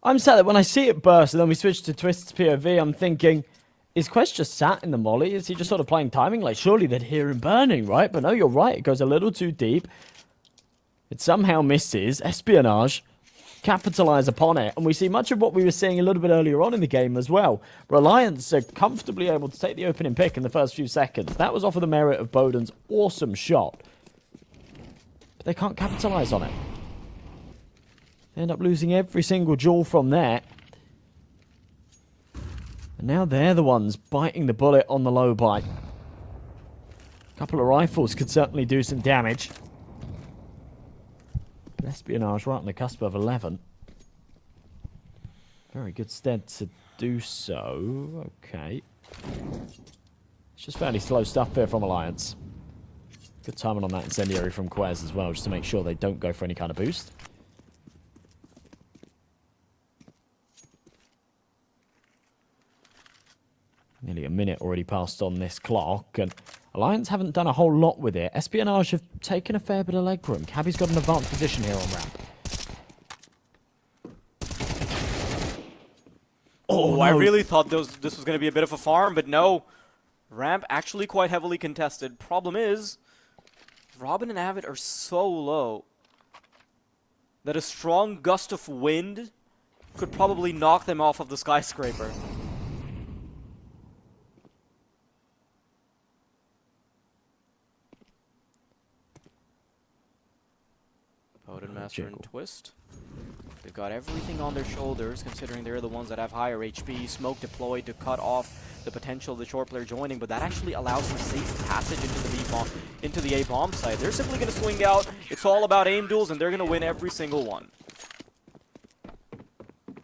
I'm sad that when I see it burst and then we switch to Twist's POV, I'm thinking, is Quest just sat in the molly? Is he just sort of playing timing? Like, surely they'd hear him burning, right? But no, you're right. It goes a little too deep. It somehow misses. Espionage capitalize upon it. And we see much of what we were seeing a little bit earlier on in the game as well. Reliance are comfortably able to take the opening pick in the first few seconds. That was off of the merit of Bowden's awesome shot. But they can't capitalize on it. They end up losing every single duel from there. And now they're the ones biting the bullet on the low bite. A couple of rifles could certainly do some damage. But Espionage right on the cusp of 11. Very good stead to do so. Okay. It's just fairly slow stuff here from Alliance. Good timing on that incendiary from Quez as well, just to make sure they don't go for any kind of boost. Nearly a minute already passed on this clock, and Alliance haven't done a whole lot with it. Espionage have taken a fair bit of legroom. Cabby's got an advanced position here on ramp. Oh, no. I really thought this was going to be a bit of a farm, but no. Ramp actually quite heavily contested. Problem is, Robin and Avid are so low that a strong gust of wind could probably knock them off of the skyscraper. Master and Twist. They've got everything on their shoulders, considering they're the ones that have higher HP. Smoke deployed to cut off the potential of the short player joining, but that actually allows for safe passage into the A bomb site. They're simply going to swing out. It's all about aim duels, and they're going to win every single one.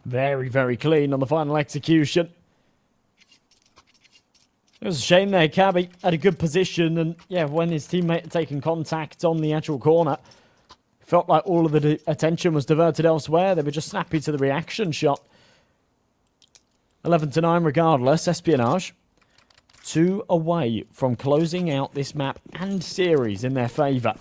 Very, very clean on the final execution. It was a shame there. Cabby had a good position, and yeah, when his teammate had taken contact on the actual corner, felt like all of the attention was diverted elsewhere. They were just snappy to the reaction shot. 11-9 regardless. Espionage 2 away from closing out this map and series in their favour.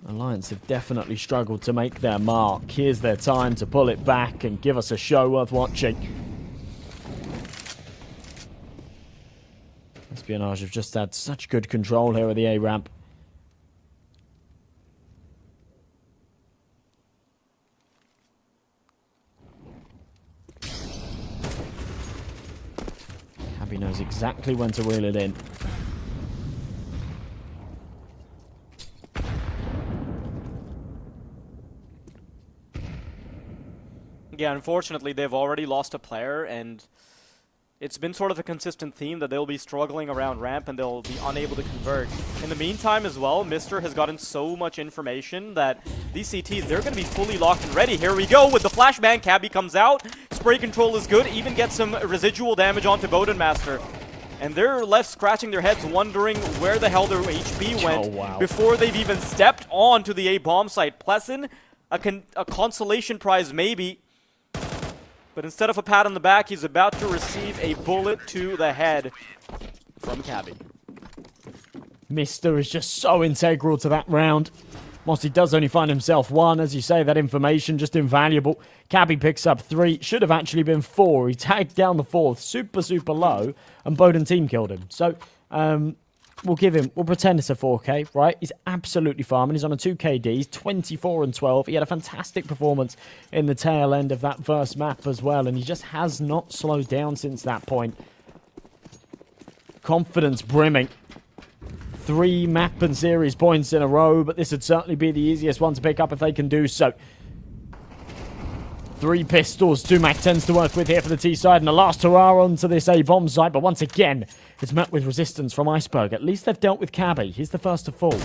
Alliance have definitely struggled to make their mark. Here's their time to pull it back and give us a show worth watching. Espionage have just had such good control here of the A ramp. He knows exactly when to reel it in. Yeah, unfortunately, they've already lost a player, and it's been sort of a consistent theme that they'll be struggling around ramp and they'll be unable to convert. In the meantime as well, Mr. has gotten so much information that these CTs, they're going to be fully locked and ready. Here we go with the flashbang. Cabby comes out. Spray control is good. Even gets some residual damage onto Bowden Master. And they're left scratching their heads wondering where the hell their HP went before they've even stepped onto the A bomb site. Pleasant, a consolation prize maybe. But instead of a pat on the back, he's about to receive a bullet to the head from Cabby. Mr. is just so integral to that round. Whilst he does only find himself 1, as you say, that information just invaluable. Cabby picks up 3, should have actually been 4. He tagged down the 4th, super, super low, and Bowden team killed him. So, we'll pretend it's a 4K, right? He's absolutely farming. He's on a 2KD. He's 24 and 12. He had a fantastic performance in the tail end of that first map as well, and he just has not slowed down since that point. Confidence brimming. 3 map and series points in a row, but this would certainly be the easiest one to pick up if they can do so. 3 pistols, 2 MAC-10s to work with here for the T side, and a last hurrah onto this A-bomb site, but once again, it's met with resistance from Iceberg. At least they've dealt with Cabby. He's the first to fall.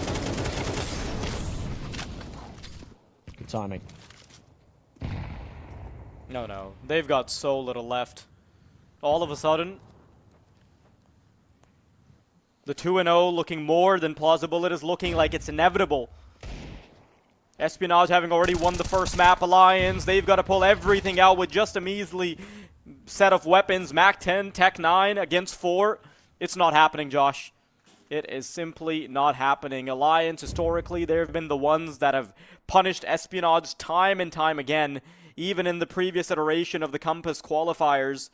Good timing. No. They've got so little left. All of a sudden, the 2-0 looking more than plausible. It is looking like it's inevitable. Espionage having already won the first map. Alliance, they've got to pull everything out with just a measly set of weapons. MAC-10, Tech 9 against 4. It's not happening, Josh. It is simply not happening. Alliance, historically, they've been the ones that have punished Espionage time and time again. Even in the previous iteration of the Compass qualifiers,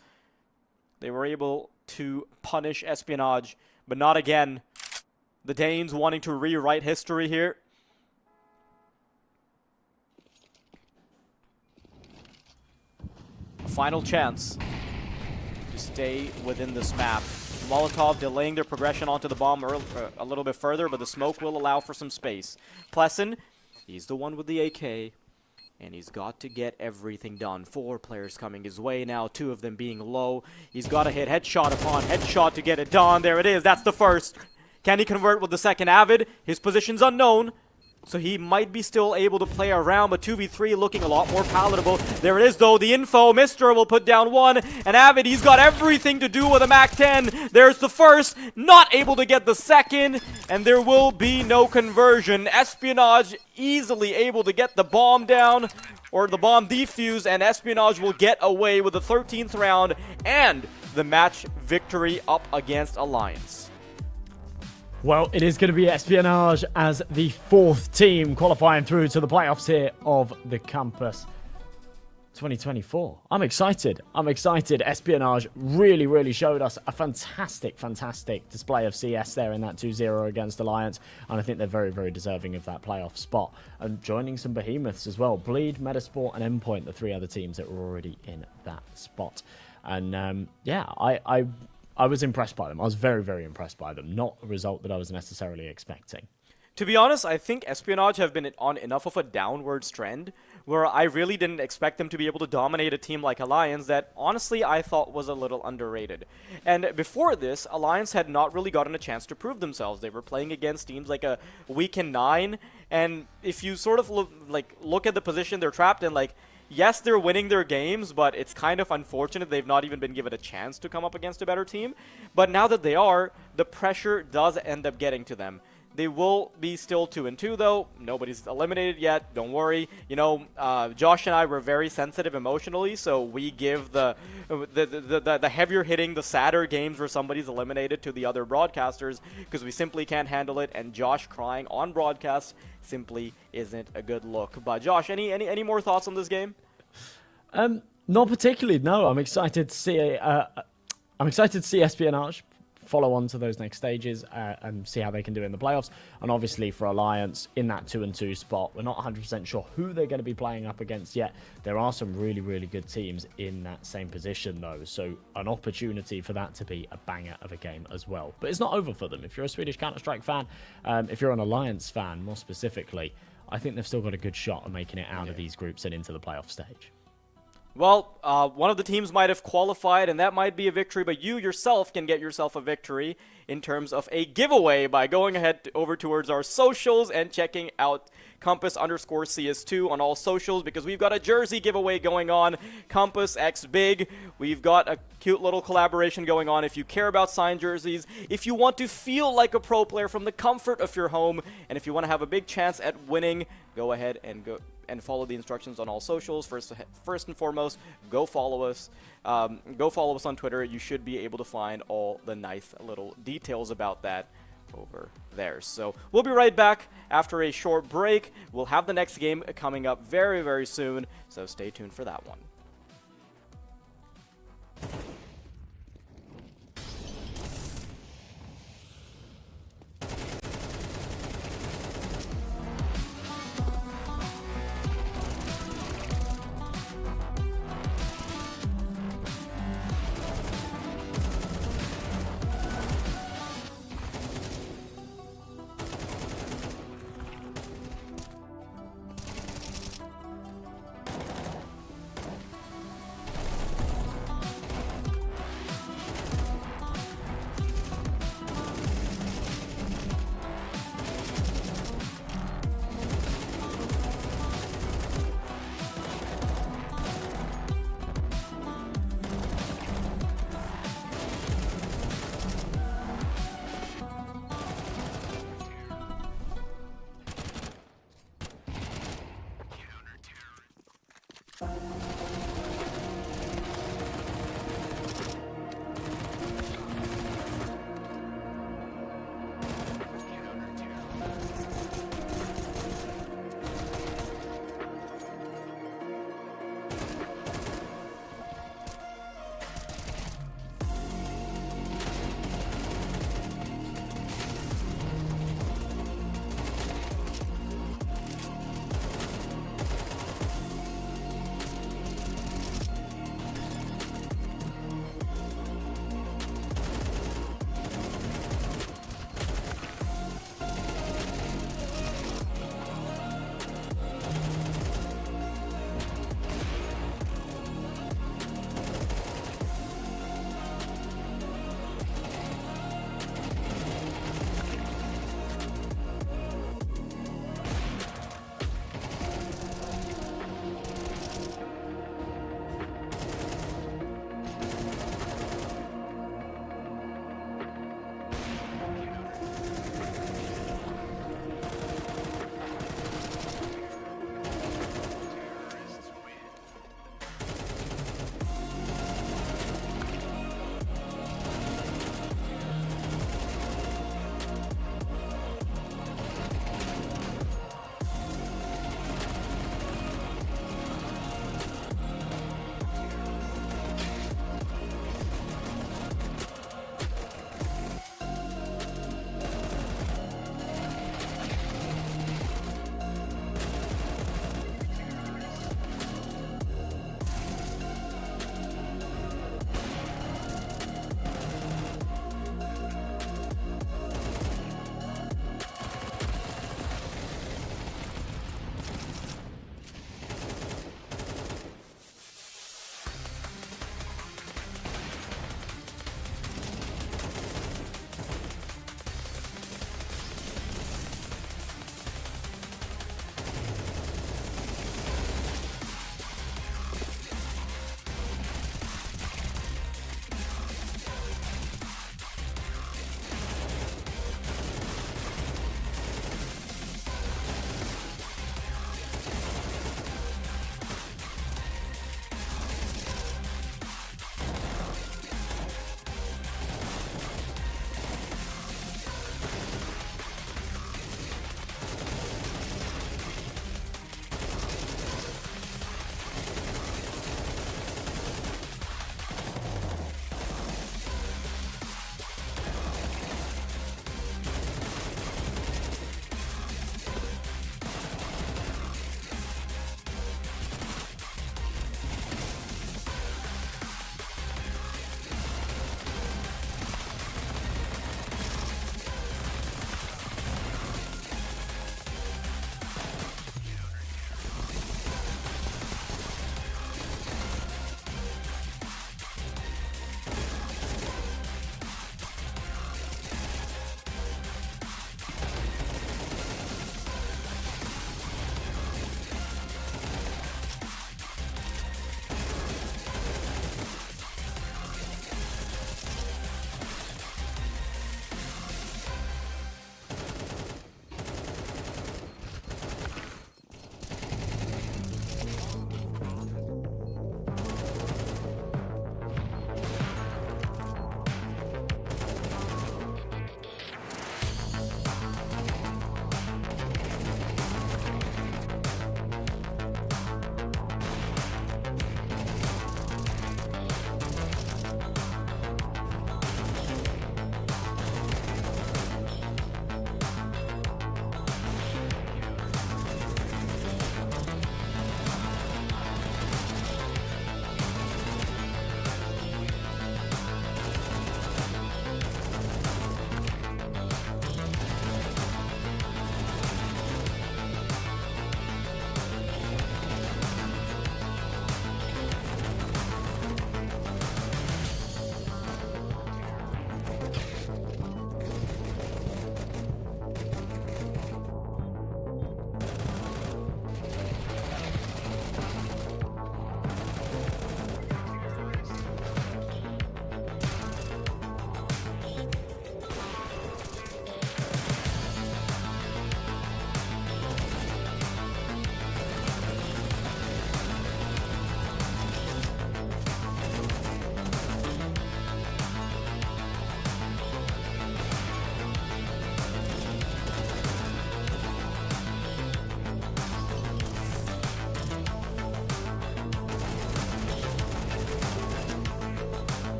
they were able to punish Espionage, but not again. The Danes wanting to rewrite history here. A final chance to stay within this map. Molotov delaying their progression onto the bomb a little bit further, but the smoke will allow for some space. Plessen, he's the one with the AK, and he's got to get everything done. 4 players coming his way now, 2 of them being low. He's got to hit headshot upon headshot to get it done. There it is, that's the first. Can he convert with the second Avid? His position's unknown, so he might be still able to play around, but 2v3 looking a lot more palatable. There it is, though, the info. Mr. will put down 1, and Avid, he's got everything to do with a MAC-10. There's the first, not able to get the second, and there will be no conversion. Espionage easily able to get the bomb down, or the bomb defused, and Espionage will get away with the 13th round and the match victory up against Alliance. Well, it is going to be Espionage as the 4th team qualifying through to the playoffs here of the Compass 2024. I'm excited. Espionage really showed us a fantastic display of CS there in that 2-0 against Alliance, and I think they're very deserving of that playoff spot. And joining some behemoths as well. Bleed, Metasport, and Endpoint, the 3 other teams that were already in that spot. And yeah, I was impressed by them. I was very impressed by them. Not a result that I was necessarily expecting. To be honest, I think Espionage have been on enough of a downwards trend where I really didn't expect them to be able to dominate a team like Alliance that honestly I thought was a little underrated. And before this, Alliance had not really gotten a chance to prove themselves. They were playing against teams like a Weekend 9, and if you sort of look at the position they're trapped in, like, yes, they're winning their games, but it's kind of unfortunate they've not even been given a chance to come up against a better team. But now that they are, the pressure does end up getting to them. They will be still 2-2, though. Nobody's eliminated yet. Don't worry. You know, Josh and I were very sensitive emotionally, so we give the heavier hitting, the sadder games where somebody's eliminated to the other broadcasters because we simply can't handle it. And Josh crying on broadcast simply isn't a good look. But Josh, any more thoughts on this game? Not particularly. No, I'm excited to see. I'm excited to see Espionage follow on to those next stages and see how they can do in the playoffs. And obviously for Alliance in that 2-2 spot, we're not 100% sure who they're going to be playing up against yet. There are some really good teams in that same position though, so an opportunity for that to be a banger of a game as well. But it's not over for them. If you're a Swedish Counter-Strike fan, if you're an Alliance fan more specifically, I think they've still got a good shot of making it out of these groups and into the playoff stage. Well, one of the teams might have qualified, and that might be a victory, but you yourself can get yourself a victory in terms of a giveaway by going ahead over towards our socials and checking out Compass_CS2 on all socials, because we've got a jersey giveaway going on, Compass X Big. We've got a cute little collaboration going on. If you care about signed jerseys, if you want to feel like a pro player from the comfort of your home, and if you want to have a big chance at winning, go ahead and follow the instructions on all socials. First and foremost, go follow us. Go follow us on Twitter. You should be able to find all the nice little details about that over there. So we'll be right back after a short break. We'll have the next game coming up very soon, so stay tuned for that one.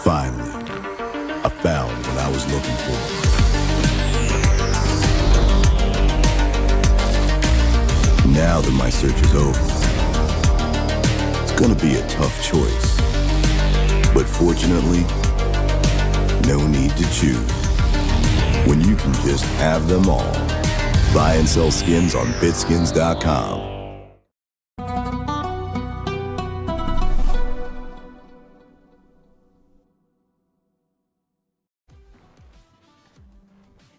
Finally, I found what I was looking for. Now that my search is over, it's gonna be a tough choice. But fortunately, no need to choose. When you can just have them all. Buy and sell skins on bitskins.com.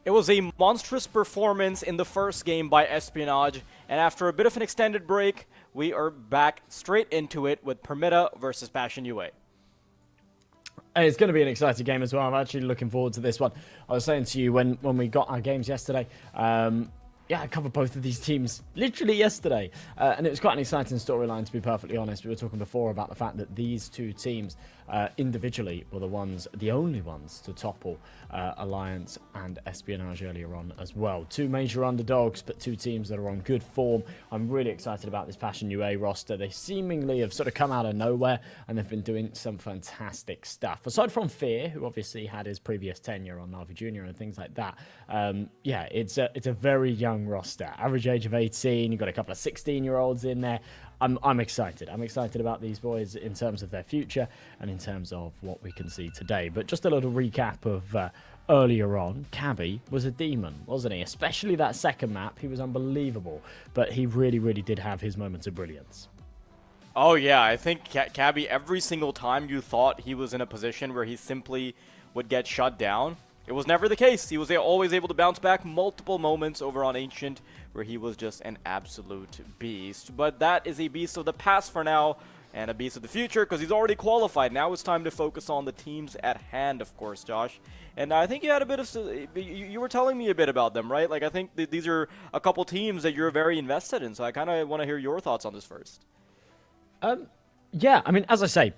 It was a monstrous performance in the first game by Espionage, and after a bit of an extended break, we are back straight into it with Permita versus Passion UA. It's going to be an exciting game as well. I'm actually looking forward to this one. I was saying to you when we got our games yesterday, yeah, I covered both of these teams literally yesterday. And it was quite an exciting storyline, to be perfectly honest. We were talking before about the fact that these two teams individually were the only ones to topple Alliance and Espionage earlier on as well. Two major underdogs, but two teams that are on good form. I'm really excited about this Passion UA roster. They seemingly have sort of come out of nowhere, and they've been doing some fantastic stuff. Aside from Fear, who obviously had his previous tenure on Navi Junior and things like that, yeah, it's a very young roster. Average age of 18. You've got a couple of 16-year-olds in there. I'm excited. I'm excited about these boys in terms of their future and in terms of what we can see today. But just a little recap of earlier on. Cabby was a demon, wasn't he? Especially that second map. He was unbelievable. But he really, really did have his moments of brilliance. Oh yeah, I think Cabby, every single time you thought he was in a position where he simply would get shut down, it was never the case. He was always able to bounce back multiple moments over on Ancient, where he was just an absolute beast. But that is a beast of the past for now, and a beast of the future, because he's already qualified. Now it's time to focus on the teams at hand, of course, Josh. And I think you had a bit of... You were telling me a bit about them, right? Like, I think these are a couple teams that you're very invested in, so I kind of want to hear your thoughts on this first. Yeah, I mean, as I say,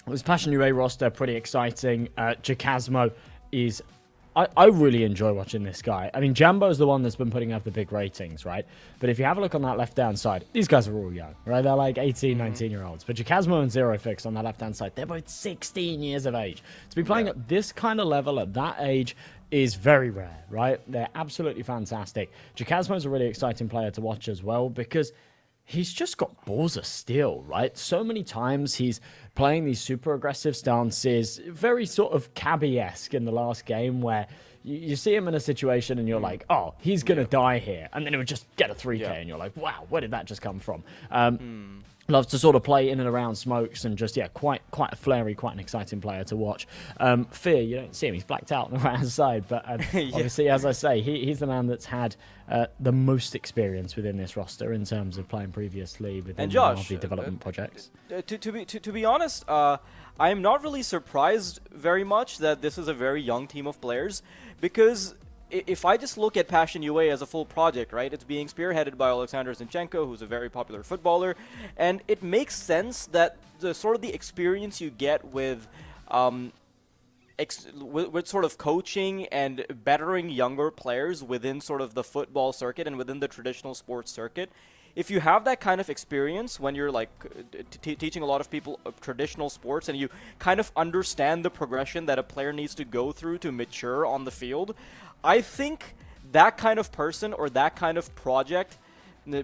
this Passion UA roster, pretty exciting. Jacasmo is... I really enjoy watching this guy. I mean, Jambo's the one that's been putting up the big ratings, right? But if you have a look on that left-hand side, these guys are all young, right? They're like 18, 19-year-olds. But Jacasmo and Zero Fix on that left-hand side, they're both 16 years of age. To be playing at this kind of level at that age is very rare, right? They're absolutely fantastic. Jacasmo's a really exciting player to watch as well because... he's just got balls of steel, right? So many times he's playing these super aggressive stances, very sort of Cabby-esque in the last game where you see him in a situation and you're like, oh, he's going to die here. And then it would just get a 3K and you're like, wow, where did that just come from? Loves to sort of play in and around smokes and just, yeah, quite a flary, quite an exciting player to watch. Fear, you don't see him. He's blacked out on the right-hand side. But obviously, as I say, he's the man that's had the most experience within this roster in terms of playing previously within and Josh, the development projects. To be honest, I am not really surprised very much that this is a very young team of players, because if I just look at Passion UA as a full project, right, it's being spearheaded by Alexander Zinchenko, who's a very popular footballer, and it makes sense that the sort of the experience you get with sort of coaching and bettering younger players within sort of the football circuit and within the traditional sports circuit, if you have that kind of experience when you're like teaching a lot of people traditional sports and you kind of understand the progression that a player needs to go through to mature on the field, I think that kind of person or that kind of project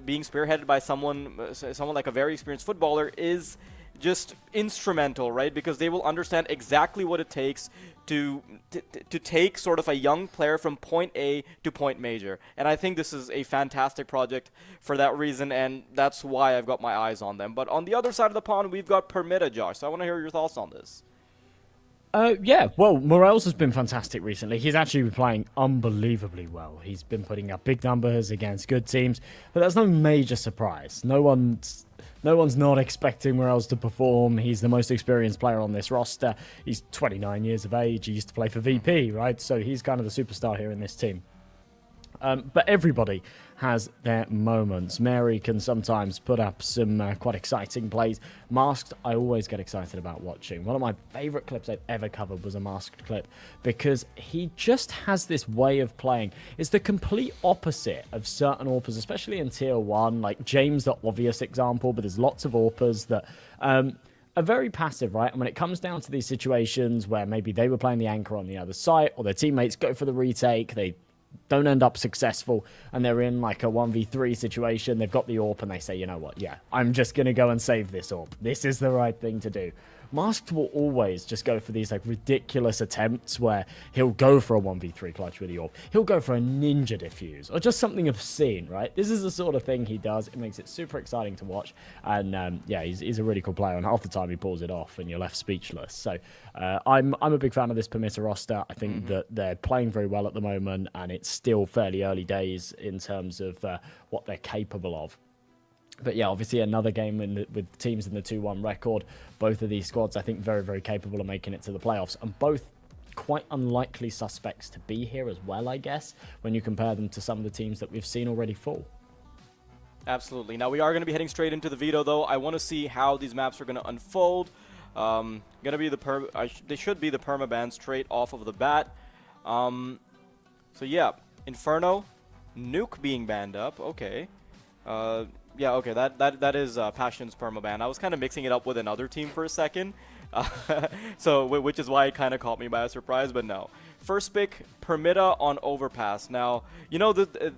being spearheaded by someone like a very experienced footballer is just instrumental, right? Because they will understand exactly what it takes to take sort of a young player from point A to point major. And I think this is a fantastic project for that reason, and that's why I've got my eyes on them. But on the other side of the pond, we've got Permita, Josh. So I want to hear your thoughts on this. Yeah, well, Morels has been fantastic recently. He's actually been playing unbelievably well. He's been putting up big numbers against good teams, but that's no major surprise. No one's not expecting Morels to perform. He's the most experienced player on this roster. He's 29 years of age. He used to play for VP, right? So he's kind of the superstar here in this team. But everybody has their moments. Mary can sometimes put up some quite exciting plays. Masked, I always get excited about watching. One of my favourite clips I've ever covered was a Masked clip because he just has this way of playing. It's the complete opposite of certain AWPers, especially in Tier 1. Like James, the obvious example, but there's lots of AWPers that are very passive, right? And when it comes down to these situations where maybe they were playing the anchor on the other side, or their teammates go for the retake, they don't end up successful, and they're in like a 1v3 situation, they've got the AWP, and they say, you know what, yeah, I'm just going to go and save this AWP. This is the right thing to do. Masked will always just go for these like ridiculous attempts where he'll go for a 1v3 clutch with the AWP. He'll go for a ninja defuse or just something obscene, right? This is the sort of thing he does. It makes it super exciting to watch. And yeah, he's a really cool player. And half the time he pulls it off and you're left speechless. So I'm a big fan of this Permitter roster. I think that they're playing very well at the moment, and it's still fairly early days in terms of what they're capable of. But yeah, obviously another game with teams in the 2-1 record. Both of these squads, I think, very, very capable of making it to the playoffs. And both quite unlikely suspects to be here as well, I guess, when you compare them to some of the teams that we've seen already fall. Absolutely. Now, we are going to be heading straight into the veto, though. I want to see how these maps are going to unfold. Going to be they should be the permaban straight off of the bat. So yeah, Inferno, Nuke being banned up. Okay. Yeah, okay, that is Passion's permaban. I was kind of mixing it up with another team for a second, so which is why it kind of caught me by surprise, but no. First pick, Permitta on Overpass. Now, you know,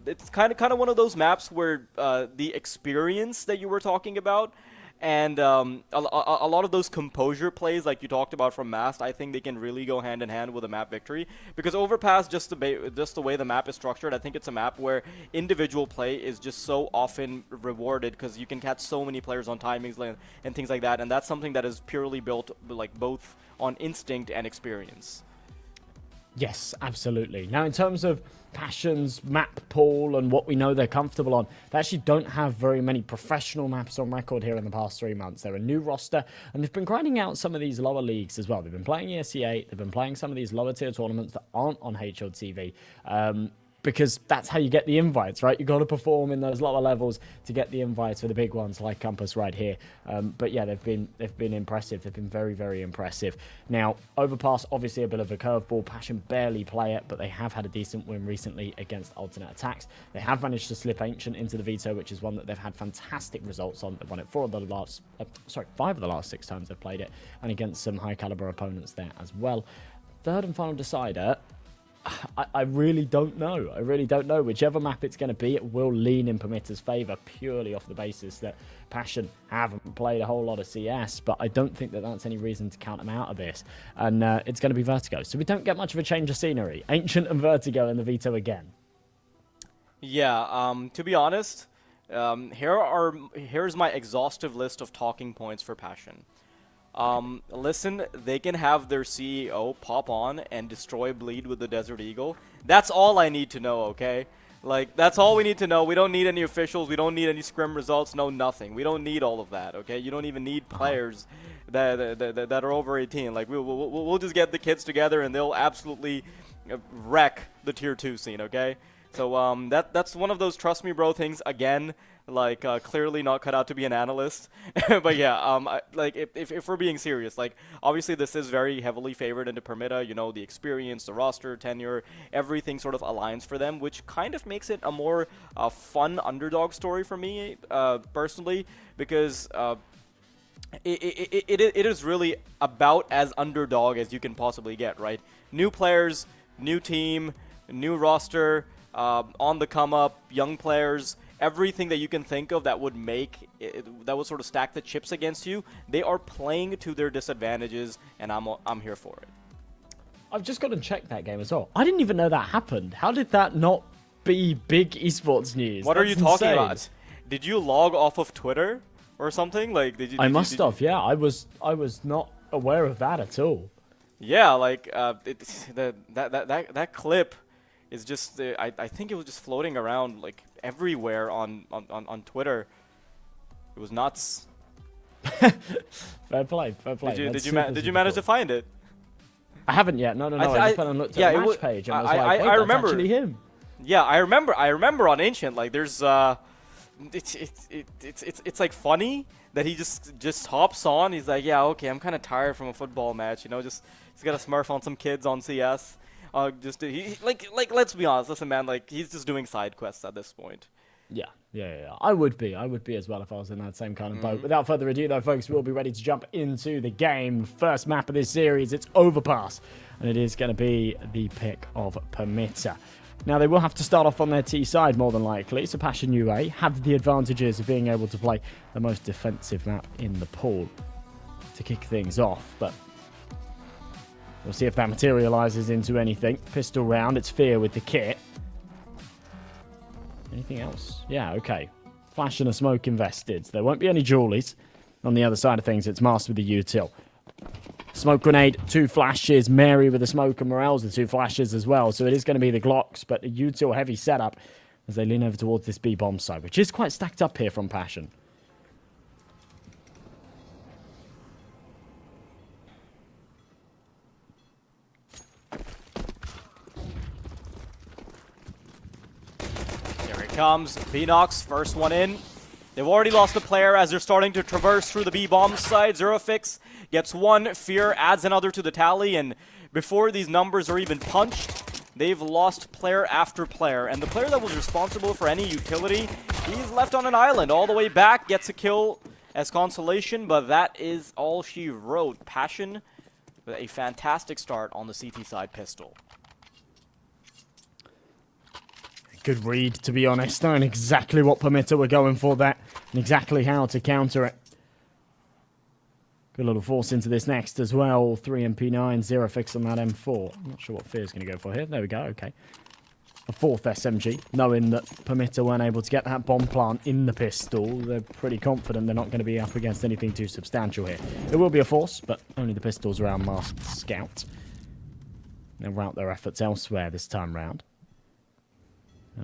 it's kind of one of those maps where the experience that you were talking about and a lot of those composure plays like you talked about from Mast, I think they can really go hand in hand with a map victory. Because Overpass, just the way the map is structured, I think it's a map where individual play is just so often rewarded because you can catch so many players on timings and things like that. And that's something that is purely built like both on instinct and experience. Yes, absolutely. Now, in terms of Passion's map pool and what we know they're comfortable on, they actually don't have very many professional maps on record here in the past 3 months. They're a new roster, and they've been grinding out some of these lower leagues as well. They've been playing ESC8, they've been playing some of these lower tier tournaments that aren't on HLTV. Because that's how you get the invites, right? You got to perform in those lower levels to get the invites for the big ones like Compass right here. But yeah, they've been impressive. They've been very, very impressive. Now, Overpass, obviously a bit of a curveball. Passion barely play it, but they have had a decent win recently against Alternate Attacks. They have managed to slip Ancient into the veto, which is one that they've had fantastic results on. They've won it 5 of the last 6 times they've played it, and against some high caliber opponents there as well. Third and final decider, I really don't know. I really don't know. Whichever map it's going to be, it will lean in Permitter's favour purely off the basis that Passion haven't played a whole lot of CS, but I don't think that that's any reason to count them out of this. And it's going to be Vertigo. So we don't get much of a change of scenery. Ancient and Vertigo in the veto again. Yeah, to be honest, here's my exhaustive list of talking points for Passion. Listen, they can have their CEO pop on and destroy Bleed with the Desert Eagle. That's all I need to know, okay? Like, that's all we need to know. We don't need any officials. We don't need any scrim results. No, nothing. We don't need all of that, okay? You don't even need players that are over 18. Like, we'll just get the kids together and they'll absolutely wreck the Tier 2 scene, okay? So that's one of those trust me bro things again, like clearly not cut out to be an analyst. But yeah, like if we're being serious, like obviously this is very heavily favored into Permitta, you know, the experience, the roster, tenure, everything sort of aligns for them, which kind of makes it a more fun underdog story for me personally, because it is really about as underdog as you can possibly get, right? New players, new team, new roster, on the come up, young players, everything that you can think of that would that would sort of stack the chips against you. They are playing to their disadvantages, and I'm here for it. I've just got to check that game as well. I didn't even know that happened. How did that not be big esports news? What are you talking about? Did you log off of Twitter or something? Like, I must have. Yeah, I was not aware of that at all. Yeah, like that clip is just I think it was just floating around like everywhere on Twitter. It was nuts. Fair play. Did you manage to find it? I haven't yet. No. I just went and looked at the match page and was like, wait, I remember. That's actually him. Yeah, I remember on Ancient, like there's it's like funny that he just hops on. He's like, yeah, okay, I'm kind of tired from a football match, you know, he's got a smurf on some kids on CS. Like let's be honest, listen man, like he's just doing side quests at this point. Yeah. I would be as well if I was in that same kind of boat. Without further ado, though, folks, we'll be ready to jump into the game. First map of this series, it's Overpass, and it is going to be the pick of Permitter. Now, they will have to start off on their T side, more than likely, so Passion UA have the advantages of being able to play the most defensive map in the pool to kick things off, but we'll see if that materializes into anything. Pistol round, it's Fear with the kit. Anything else? Yeah, okay. Flash and a smoke invested. There won't be any jewelries. On the other side of things, it's Master with the util. Smoke grenade, 2 flashes. Mary with the smoke and Morels with 2 flashes as well. So it is going to be the Glocks, but a util heavy setup as they lean over towards this B-bomb side, which is quite stacked up here from Passion. Comes Beanox, first one in. They've already lost a player as they're starting to traverse through the B-bomb side. Zerofix gets 1, Fear adds another to the tally, and before these numbers are even punched, they've lost player after player. And the player that was responsible for any utility, he's left on an island. All the way back, gets a kill as consolation, but that is all she wrote. Passion with a fantastic start on the CT side pistol. Good read, to be honest, knowing exactly what Permitter were going for there and exactly how to counter it. Good little force into this next as well. 3 MP9, 0 fix on that M4. I'm not sure what Fear's going to go for here. There we go, okay. A 4th SMG, knowing that Permitter weren't able to get that bomb plant in the pistol. They're pretty confident they're not going to be up against anything too substantial here. It will be a force, but only the pistols around Masked Scout. They'll route their efforts elsewhere this time round.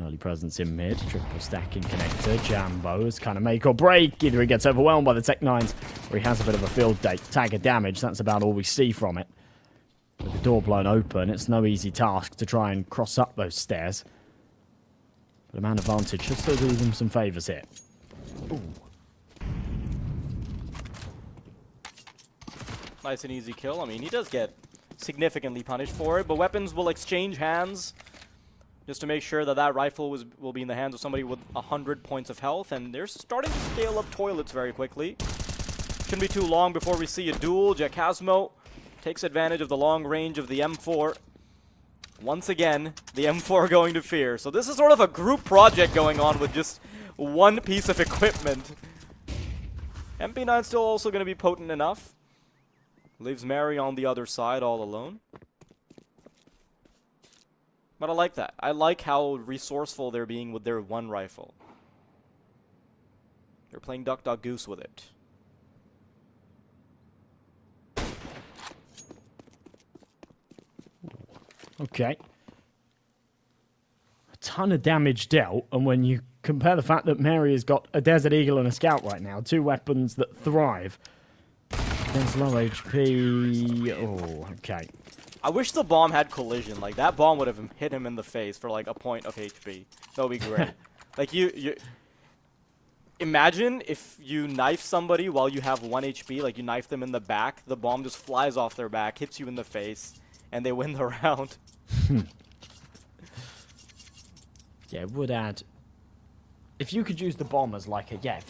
Early presence in mid, triple stacking connector, Jambos kind of make or break. Either he gets overwhelmed by the Tech 9s or he has a bit of a field day. Tag of damage, that's about all we see from it. With the door blown open, it's no easy task to try and cross up those stairs. But a man advantage should still do them some favours here. Ooh. Nice and easy kill. I mean, he does get significantly punished for it, but weapons will exchange hands just to make sure that that rifle will be in the hands of somebody with 100 points of health, and they're starting to scale up toilets very quickly. Shouldn't be too long before we see a duel. Jacasmo takes advantage of the long range of the M4. Once again, the M4 going to Fear. So this is sort of a group project going on with just one piece of equipment. MP9 still also going to be potent enough. Leaves Mary on the other side all alone. But I like that. I like how resourceful they're being with their one rifle. They're playing Duck Duck Goose with it. Okay. A ton of damage dealt, and when you compare the fact that Mary has got a Desert Eagle and a Scout right now, 2 weapons that thrive against low HP. Oh, okay. I wish the bomb had collision. Like, that bomb would have hit him in the face for, like, a point of HP. That would be great. Like, you imagine if you knife somebody while you have 1 HP, like, you knife them in the back, the bomb just flies off their back, hits you in the face, and they win the round. Yeah, it would add... If you could use the bomb as, like, a... Yeah, if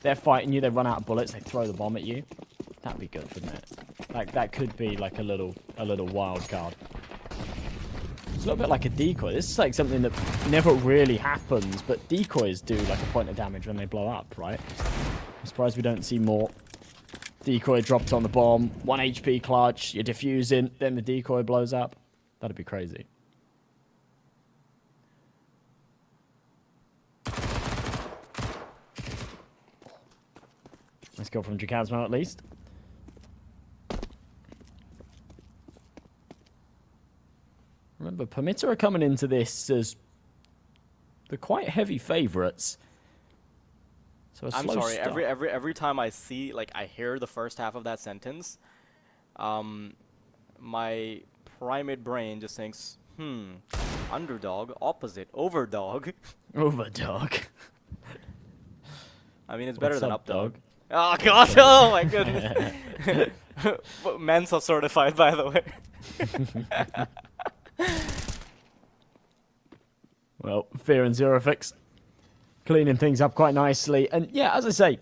they're fighting you, they run out of bullets, they throw the bomb at you. That'd be good, wouldn't it? Like, that could be like a little wild card. It's a little bit like a decoy. This is like something that never really happens, but decoys do like a point of damage when they blow up, right? I'm surprised we don't see more. Decoy dropped on the bomb, 1 HP clutch, you're defusing, then the decoy blows up. That'd be crazy. Let's go from Jacasmo at least. Remember, Permitter are coming into this as they're quite heavy favourites. So a I'm slow sorry. start. Every time I see, like, I hear the first half of that sentence, my primate brain just thinks, underdog, opposite, overdog. Overdog. I mean, it's better than up, updog. Oh gosh! Oh my goodness. Mensa certified, by the way. Well, Fear and Zerofix cleaning things up quite nicely. And yeah, as I say,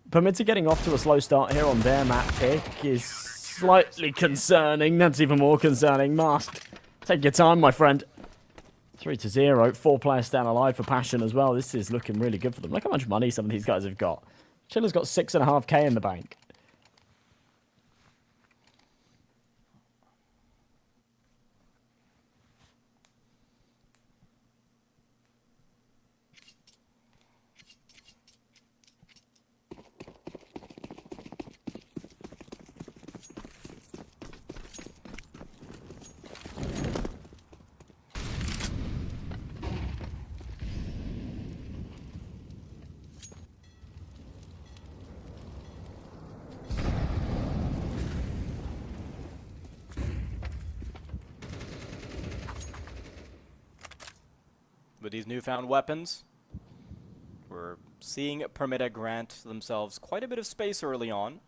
Permitter getting off to a slow start here on their map pick is slightly concerning. That's even more concerning. Masked, take your time, my friend. 3-0, 4 players stand alive for Passion as well. This is looking really good for them. Look how much money some of these guys have got. Chiller's got 6.5k in the bank. With these newfound weapons, we're seeing Permitta grant themselves quite a bit of space early on.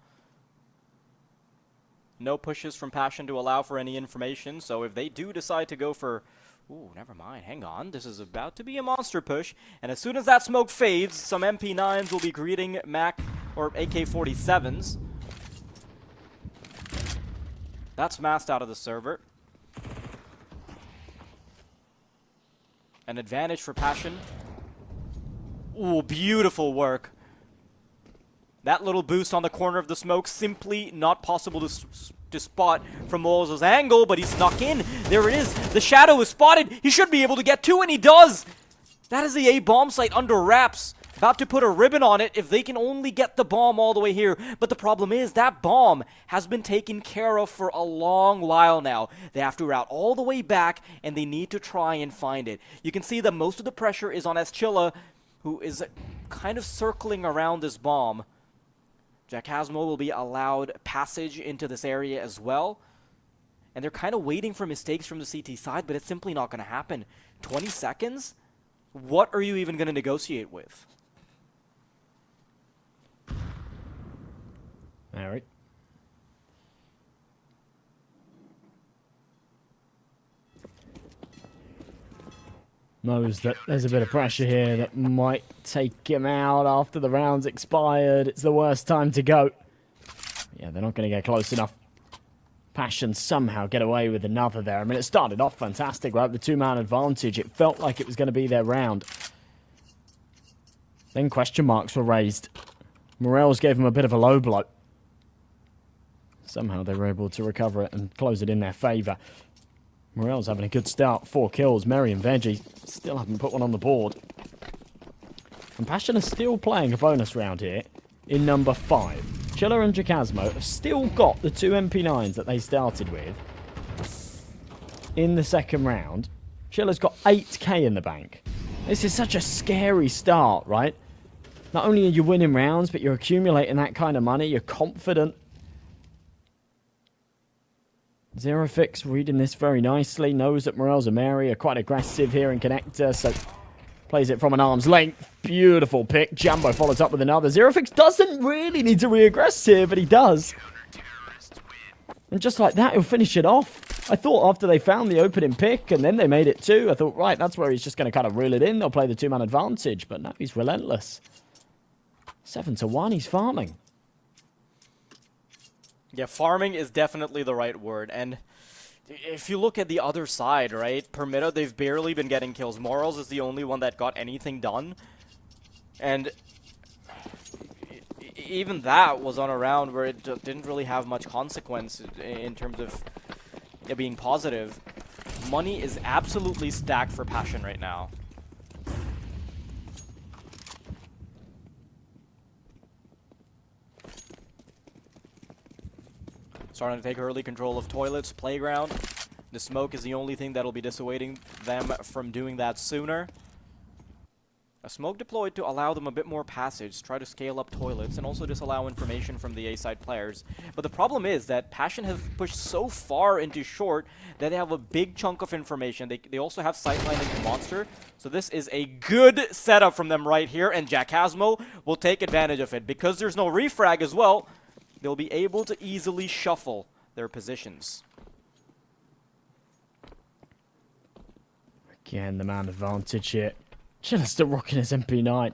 No pushes from Passion to allow for any information, so if they do decide to go for... Ooh, never mind, hang on. This is about to be a monster push, and as soon as that smoke fades, some MP9s will be greeting Mac or AK-47s. That's masked out of the server. An advantage for Passion. Ooh, beautiful work. That little boost on the corner of the smoke, simply not possible to spot from Moles' angle, but he snuck in. There it is. The shadow is spotted. He should be able to get two, and he does. That is the A bomb site under wraps. About to put a ribbon on it if they can only get the bomb all the way here. But the problem is that bomb has been taken care of for a long while now. They have to route all the way back, and they need to try and find it. You can see that most of the pressure is on Eschilla, who is kind of circling around this bomb. Jackasmo will be allowed passage into this area as well. And they're kind of waiting for mistakes from the CT side, but it's simply not going to happen. 20 seconds? What are you even going to negotiate with? Alright. Knows that there's a bit of pressure here that might take him out after the round's expired. It's the worst time to go. Yeah, they're not going to get close enough. Passion somehow get away with another there. I mean, it started off fantastic, right? The two-man advantage. It felt like it was going to be their round. Then question marks were raised. Morels gave him a bit of a low blow. Somehow they were able to recover it and close it in their favour. Morel's having a good start. 4 kills. Merry and Veggie still haven't put one on the board. And Passion are still playing a bonus round here in number 5. Chiller and Jacasmo have still got the 2 MP9s that they started with in the second round. Chiller's got 8k in the bank. This is such a scary start, right? Not only are you winning rounds, but you're accumulating that kind of money. You're confident. Zerofix reading this very nicely. Knows that Morels and Mary are quite aggressive here in connector, so plays it from an arm's length. Beautiful pick. Jumbo follows up with another. Zerofix doesn't really need to reaggress here, but he does. And just like that, he'll finish it off. I thought after they found the opening pick and then they made it 2, I thought, right, that's where he's just going to kind of reel it in. They'll play the 2-man advantage, but now he's relentless. 7-1, he's farming. Yeah, farming is definitely the right word. And if you look at the other side, right, Permitta, they've barely been getting kills. Morals is the only one that got anything done. And even that was on a round where it didn't really have much consequence in terms of it being positive. Money is absolutely stacked for Passion right now. Starting to take early control of toilets, playground. The smoke is the only thing that'll be dissuading them from doing that sooner. A smoke deployed to allow them a bit more passage, try to scale up toilets, and also disallow information from the A-side players. But the problem is that Passion have pushed so far into short that they have a big chunk of information. They also have sightline into Monster, so this is a good setup from them right here, and Jackasmo will take advantage of it. Because there's no refrag as well, they'll be able to easily shuffle their positions. Again, the man advantage here. Chiller's still rocking his MP9. I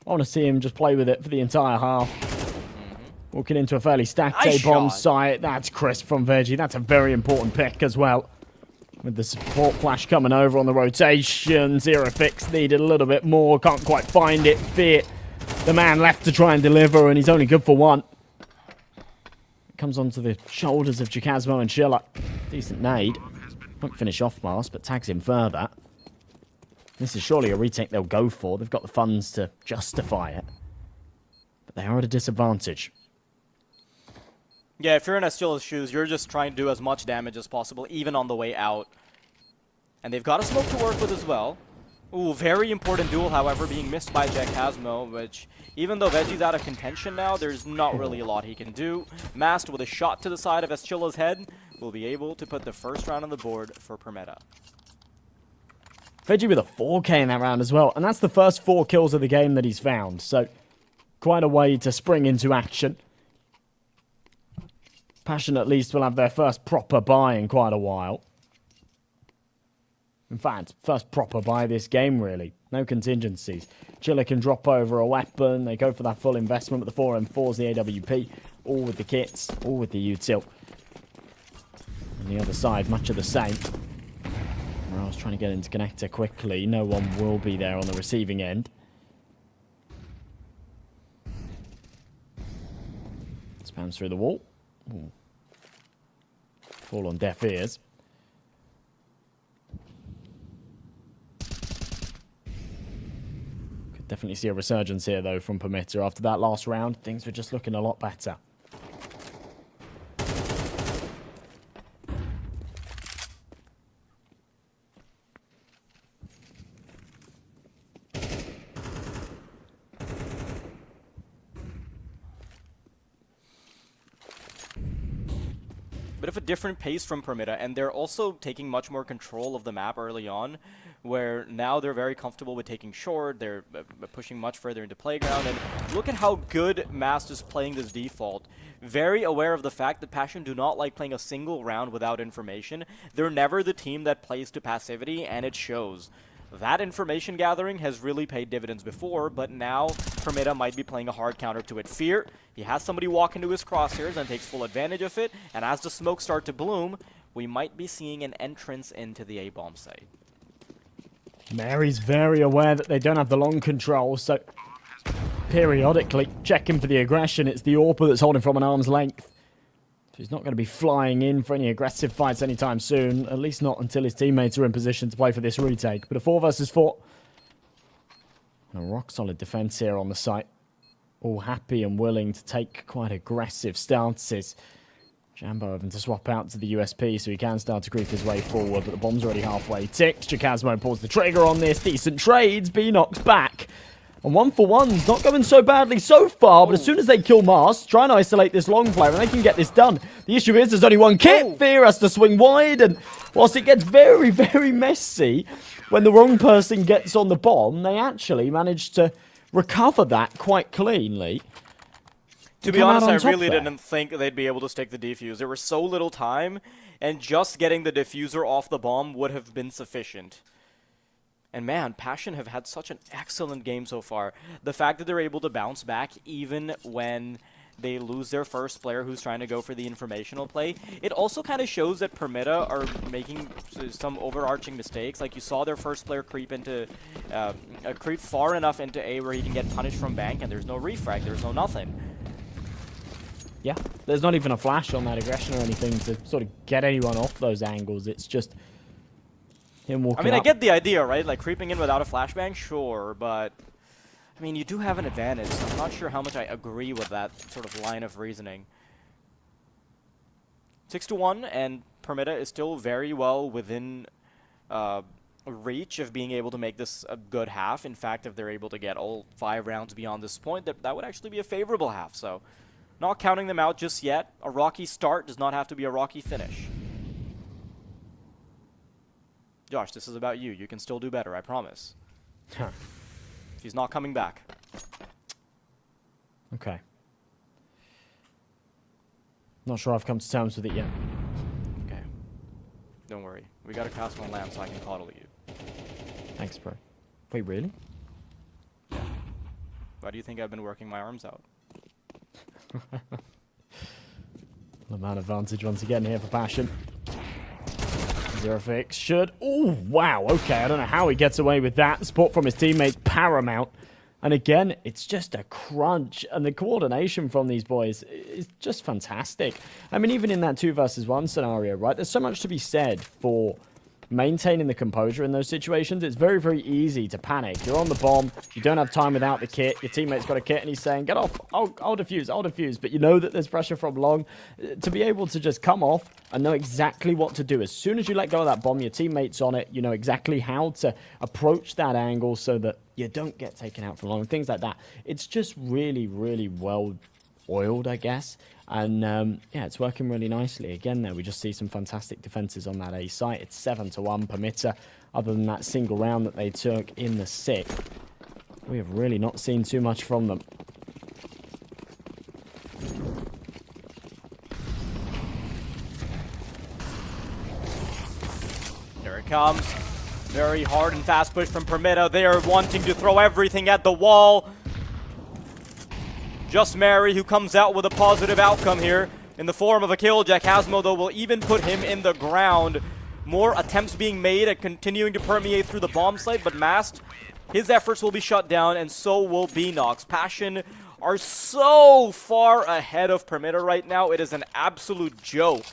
want to see him just play with it for the entire half. Walking into a fairly stacked A-bomb site. That's crisp from Veggie. That's a very important pick as well. With the support flash coming over on the rotation. Zero fix needed a little bit more. Can't quite find it. Fit. The man left to try and deliver, and he's only good for one. Comes onto the shoulders of Jacasmo and Chiller. Decent nade. Won't finish off Mars, but tags him further. This is surely a retake they'll go for. They've got the funds to justify it. But they are at a disadvantage. Yeah, if you're in Estilla's shoes, you're just trying to do as much damage as possible, even on the way out. And they've got a smoke to work with as well. Ooh, very important duel, however, being missed by Jacasmo, which, even though Veggie's out of contention now, there's not really a lot he can do. Mast with a shot to the side of Estilla's head will be able to put the first round on the board for Permetta. Veggie with a 4K in that round as well, and that's the first 4 kills of the game that he's found, so quite a way to spring into action. Passion at least will have their first proper buy in quite a while. In fact, first proper buy this game, really. No contingencies. Chiller can drop over a weapon. They go for that full investment with the 4M4s, the AWP, all with the kits, all with the util. On the other side, much of the same. Morale's trying to get into connector quickly. No one will be there on the receiving end. Spams through the wall. Ooh. Fall on deaf ears. Could definitely see a resurgence here, though, from Permitter. After that last round, things were just looking a lot better. Bit of a different pace from Permetta, and they're also taking much more control of the map early on, where now they're very comfortable with taking short, they're pushing much further into playground, and look at how good Mast is playing this default. Very aware of the fact that Passion do not like playing a single round without information. They're never the team that plays to passivity, and it shows. That information gathering has really paid dividends before, but now Permetta might be playing a hard counter to it. Fear, he has somebody walk into his crosshairs and takes full advantage of it, and as the smoke start to bloom, we might be seeing an entrance into the A-bomb site. Mary's very aware that they don't have the long control, so periodically checking for the aggression. It's the AWPer that's holding from an arm's length. He's not going to be flying in for any aggressive fights anytime soon, at least not until his teammates are in position to play for this retake. But a 4 versus 4. And a rock-solid defense here on the site. All happy and willing to take quite aggressive stances. Jambo having to swap out to the USP so he can start to creep his way forward, but the bomb's already halfway ticked. Jacasmo pulls the trigger on this. Decent trades. B knocks back. And 1-for-1's not going so badly so far, but as soon as they kill Mars, try and isolate this long player, and they can get this done. The issue is there's only one kit. Fear has to swing wide, and whilst it gets very, very messy, when the wrong person gets on the bomb, they actually manage to recover that quite cleanly. To be honest, I really didn't think they'd be able to stick the defuse. There was so little time, and just getting the diffuser off the bomb would have been sufficient. And man, Passion have had such an excellent game so far. The fact that they're able to bounce back even when they lose their first player who's trying to go for the informational play, it also kind of shows that Permetta are making some overarching mistakes. Like you saw their first player creep into, creep far enough into A where he can get punished from bank, and there's no refrag, there's no nothing. Yeah, there's not even a flash on that aggression or anything to sort of get anyone off those angles. It's just him walking up. I get the idea, right? Like creeping in without a flashbang, sure, but I mean, you do have an advantage, so I'm not sure how much I agree with that sort of line of reasoning. 6-1, and Permetta is still very well within reach of being able to make this a good half. In fact, if they're able to get all 5 rounds beyond this point, that would actually be a favorable half, so not counting them out just yet. A rocky start does not have to be a rocky finish. Josh, this is about you. You can still do better, I promise. She's not coming back. Okay. Not sure I've come to terms with it yet. Okay. Don't worry. We got a cast one lamp so I can coddle you. Thanks, bro. Wait, really? Why do you think I've been working my arms out? The man advantage once again here for Passion. Zero Fix should. Oh, wow. Okay, I don't know how he gets away with that. Support from his teammates, paramount. And again, it's just a crunch. And the coordination from these boys is just fantastic. I mean, even in that 2 versus 1 scenario, right? There's so much to be said for maintaining the composure in those situations. It's very, very easy to panic. You're on the bomb. You don't have time without the kit. Your teammate's got a kit and he's saying, get off. I'll defuse. I'll defuse. But you know that there's pressure from long. To be able to just come off and know exactly what to do. As soon as you let go of that bomb, your teammate's on it. You know exactly how to approach that angle so that you don't get taken out from long. Things like that. It's just really, really well oiled, I guess. And yeah, it's working really nicely. Again, there we just see some fantastic defenses on that A site. It's 7-1 per Mitter. Other than that single round that they took in the 6th, we have really not seen too much from them. There it comes. Very hard and fast push from Permitta. They are wanting to throw everything at the wall. Just Mary, who comes out with a positive outcome here in the form of a kill. Jack Hasmo, though, will even put him in the ground. More attempts being made and continuing to permeate through the bomb site, but Mast, his efforts will be shut down, and so will Beenox. Passion are so far ahead of Permitta right now. It is an absolute joke.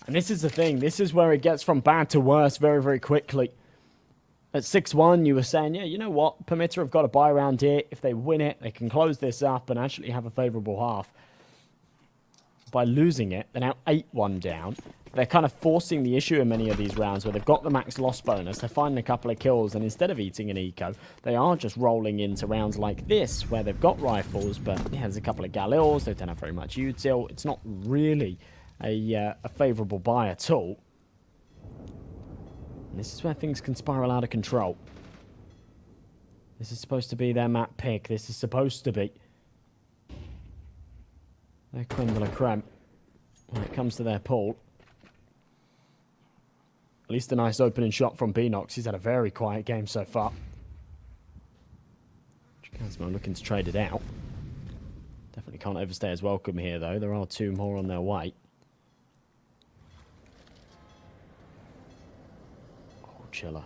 And this is the thing. This is where it gets from bad to worse very, very quickly. At 6-1, you were saying, yeah, you know what? Permitta have got a buy round here. If they win it, they can close this up and actually have a favourable half. By losing it, they're now 8-1 down. They're kind of forcing the issue in many of these rounds where they've got the max loss bonus. They're finding a couple of kills, and instead of eating an eco, they are just rolling into rounds like this where they've got rifles, but yeah, there's a couple of Galils. They don't have very much util. It's not really a favourable buy at all. And this is where things can spiral out of control. This is supposed to be their map pick. This is supposed to be their creme de la creme when it comes to their pool. At least a nice opening shot from Beenox. He's had a very quiet game so far. Chikazmo looking to trade it out. Definitely can't overstay his welcome here, though. There are 2 more on their way. Chiller.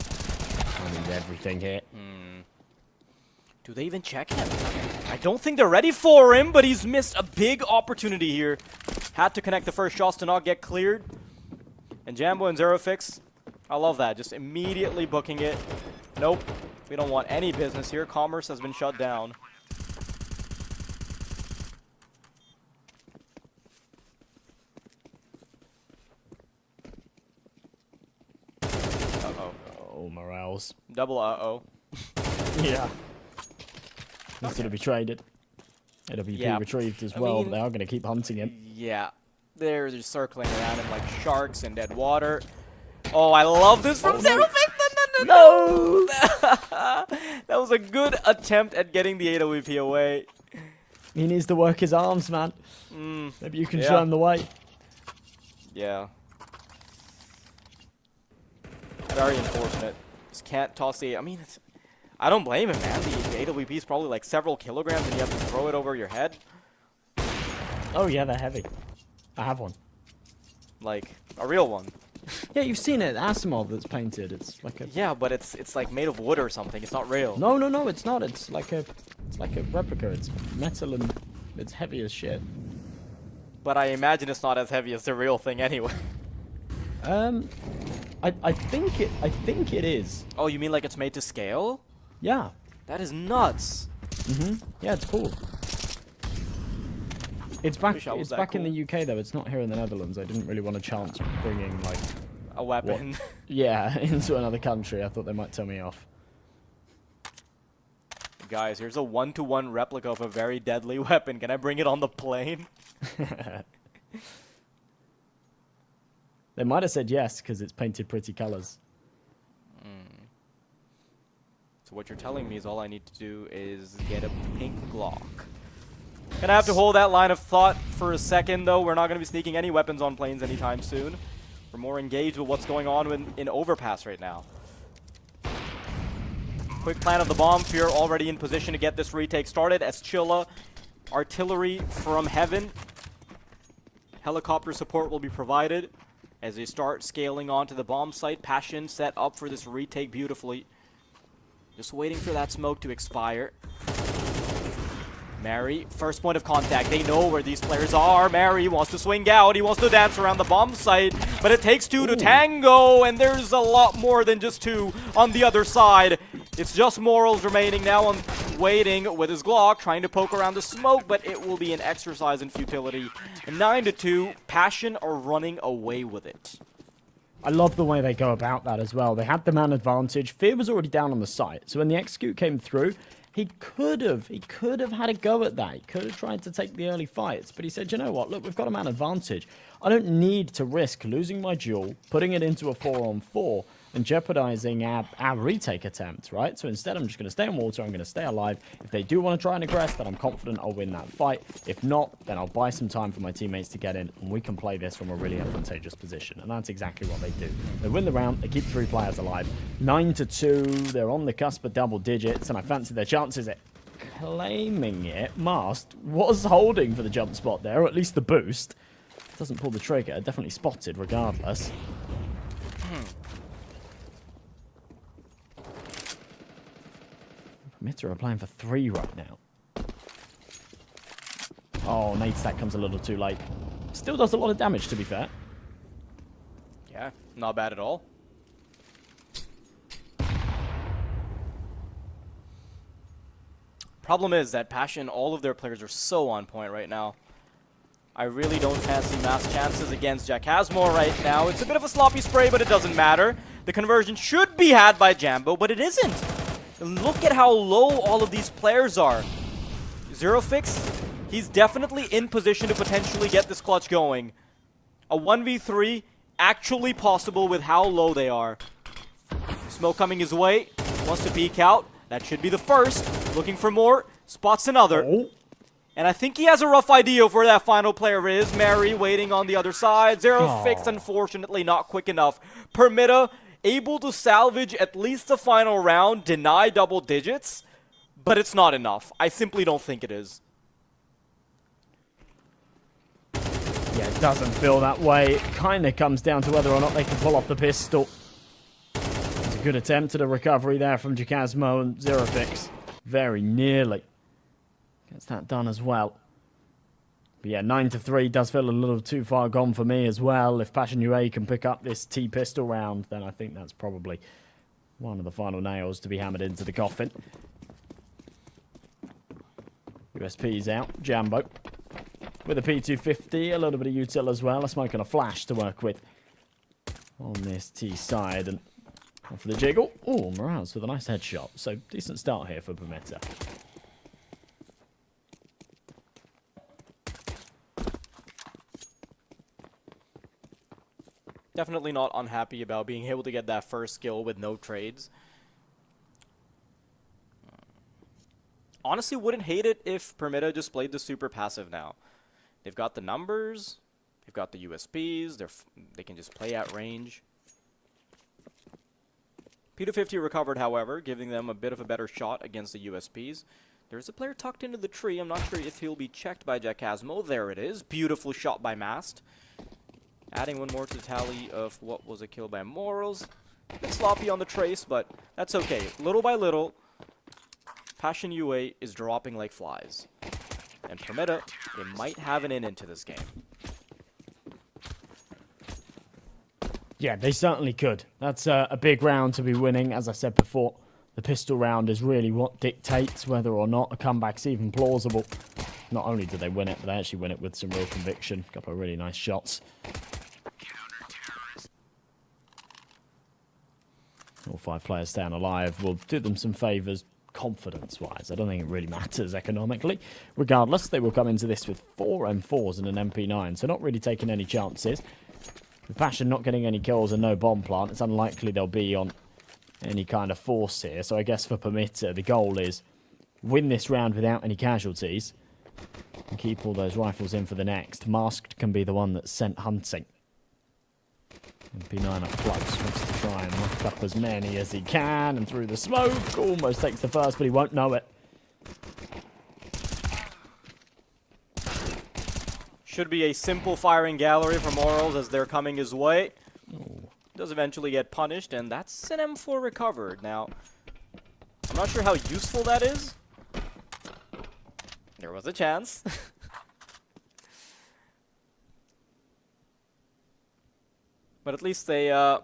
I need everything here. Do they even check him? I don't think they're ready for him, but he's missed a big opportunity here. Had to connect the first shots to not get cleared. And Jambo and Zero Fix, I love that. Just immediately booking it. Nope. We don't want any business here. Commerce has been shut down. Oh, morales. Double uh-oh. Yeah. Needs to be traded. It'll be retrieved as well, but they are going to keep hunting him. Yeah. They're just circling around him like sharks in dead water. Oh, I love this from Zero Fix. No! That was a good attempt at getting the 8 away. He needs to work his arms, man. Maybe you can show him the way. Yeah. Very unfortunate. Just can't toss the... I mean, I don't blame him, man. The AWP is probably like several kilograms and you have to throw it over your head. Oh, yeah, they're heavy. I have one. Like, a real one. Yeah, you've seen it. Asimov that's painted. It's like a... Yeah, but it's like made of wood or something. It's not real. No, it's not. It's like a replica. It's metal and it's heavy as shit. But I imagine it's not as heavy as the real thing anyway. I think it is. Oh, you mean like it's made to scale? Yeah. That is nuts. Yeah, it's cool. It's back. Wish I was It's that back in cool. the UK though. It's not here in the Netherlands. I didn't really want a chance bringing like A weapon. yeah into another country. I thought they might tell me off. Guys, here's a 1-to-1 replica of a very deadly weapon. Can I bring it on the plane? They might have said yes because it's painted pretty colors. So what you're telling me is all I need to do is get a pink Glock. Gonna have to hold that line of thought for a second, though. We're not gonna be sneaking any weapons on planes anytime soon. We're more engaged with what's going on in Overpass right now. Quick plan of the bomb. Fear already in position to get this retake started as Chilla, artillery from heaven. Helicopter support will be provided as they start scaling onto the bomb site. Passion set up for this retake beautifully. Just waiting for that smoke to expire. Mary, first point of contact. They know where these players are. Mary wants to swing out. He wants to dance around the bomb site, but it takes two to tango, and there's a lot more than just two on the other side. It's just Morals remaining now on waiting with his Glock, trying to poke around the smoke, but it will be an exercise in futility. 9-2, Passion are running away with it. I love the way they go about that as well. They had the man advantage. Fear was already down on the site, so when the execute came through, he could have had a go at that. He could have tried to take the early fights, but he said, you know what, look, we've got a man advantage. I don't need to risk losing my duel, putting it into a 4-on-4, and jeopardizing our retake attempt, right? So instead, I'm just going to stay on water, I'm going to stay alive. If they do want to try and aggress, then I'm confident I'll win that fight. If not, then I'll buy some time for my teammates to get in, and we can play this from a really advantageous position. And that's exactly what they do. They win the round, they keep 3 players alive. 9-2, they're on the cusp of double digits, and I fancy their chances at claiming it. Mast was holding for the jump spot there, or at least the boost. Doesn't pull the trigger, definitely spotted regardless. Mitter are playing for 3 right now. Oh, nade stack comes a little too late. Still does a lot of damage, to be fair. Yeah, not bad at all. Problem is that Passion, all of their players are so on point right now. I really don't fancy mass chances against Jack Hasmore right now. It's a bit of a sloppy spray, but it doesn't matter. The conversion should be had by Jambo, but it isn't. Look at how low all of these players are. Zero Fix, he's definitely in position to potentially get this clutch going. A 1v3 actually possible with how low they are. Smoke coming his way, wants to peek out. That should be the first. Looking for more, spots another. Oh. And I think he has a rough idea of where that final player is. Mary waiting on the other side. Zero Fix, unfortunately, not quick enough. Permitta able to salvage at least the final round, deny double digits, but it's not enough. I simply don't think it is. Yeah, it doesn't feel that way. It kind of comes down to whether or not they can pull off the pistol. It's a good attempt at a recovery there from Jacasmo, and Zero Fix very nearly gets that done as well. But yeah, 9-3 does feel a little too far gone for me as well. If Passion UA can pick up this T-pistol round, then I think that's probably one of the final nails to be hammered into the coffin. USP's out. Jambo with a P250, a little bit of util as well. A smoke and a flash to work with on this T side. And off for the jiggle. Oh, Morales with a nice headshot. So decent start here for Permitta. Definitely not unhappy about being able to get that first kill with no trades. Honestly, wouldn't hate it if Permitta just played the super passive now. They've got the numbers, they've got the USPs, they can just play at range. P250 recovered, however, giving them a bit of a better shot against the USPs. There's a player tucked into the tree. I'm not sure if he'll be checked by Jacasmo. There it is. Beautiful shot by Mast. Adding one more to the tally of what was a kill by Morals. A bit sloppy on the trace, but that's okay. Little by little, Passion UA is dropping like flies. And Permitta, they might have an in into this game. Yeah, they certainly could. That's a big round to be winning. As I said before, the pistol round is really what dictates whether or not a comeback's even plausible. Not only did they win it, but they actually win it with some real conviction. A couple of really nice shots. All 5 players staying alive will do them some favours confidence-wise. I don't think it really matters economically. Regardless, they will come into this with 4 M4s and an MP9, so not really taking any chances. With Passion not getting any kills and no bomb plant, it's unlikely they'll be on any kind of force here. So I guess for Permitta, the goal is win this round without any casualties and keep all those rifles in for the next. Masked can be the one that's sent hunting. MP9 up close, wants to try and knock up as many as he can, and through the smoke, almost takes the first, but he won't know it. Should be a simple firing gallery for Morals as they're coming his way. Ooh. Does eventually get punished, and that's an M4 recovered. Now, I'm not sure how useful that is. There was a chance. But at least they are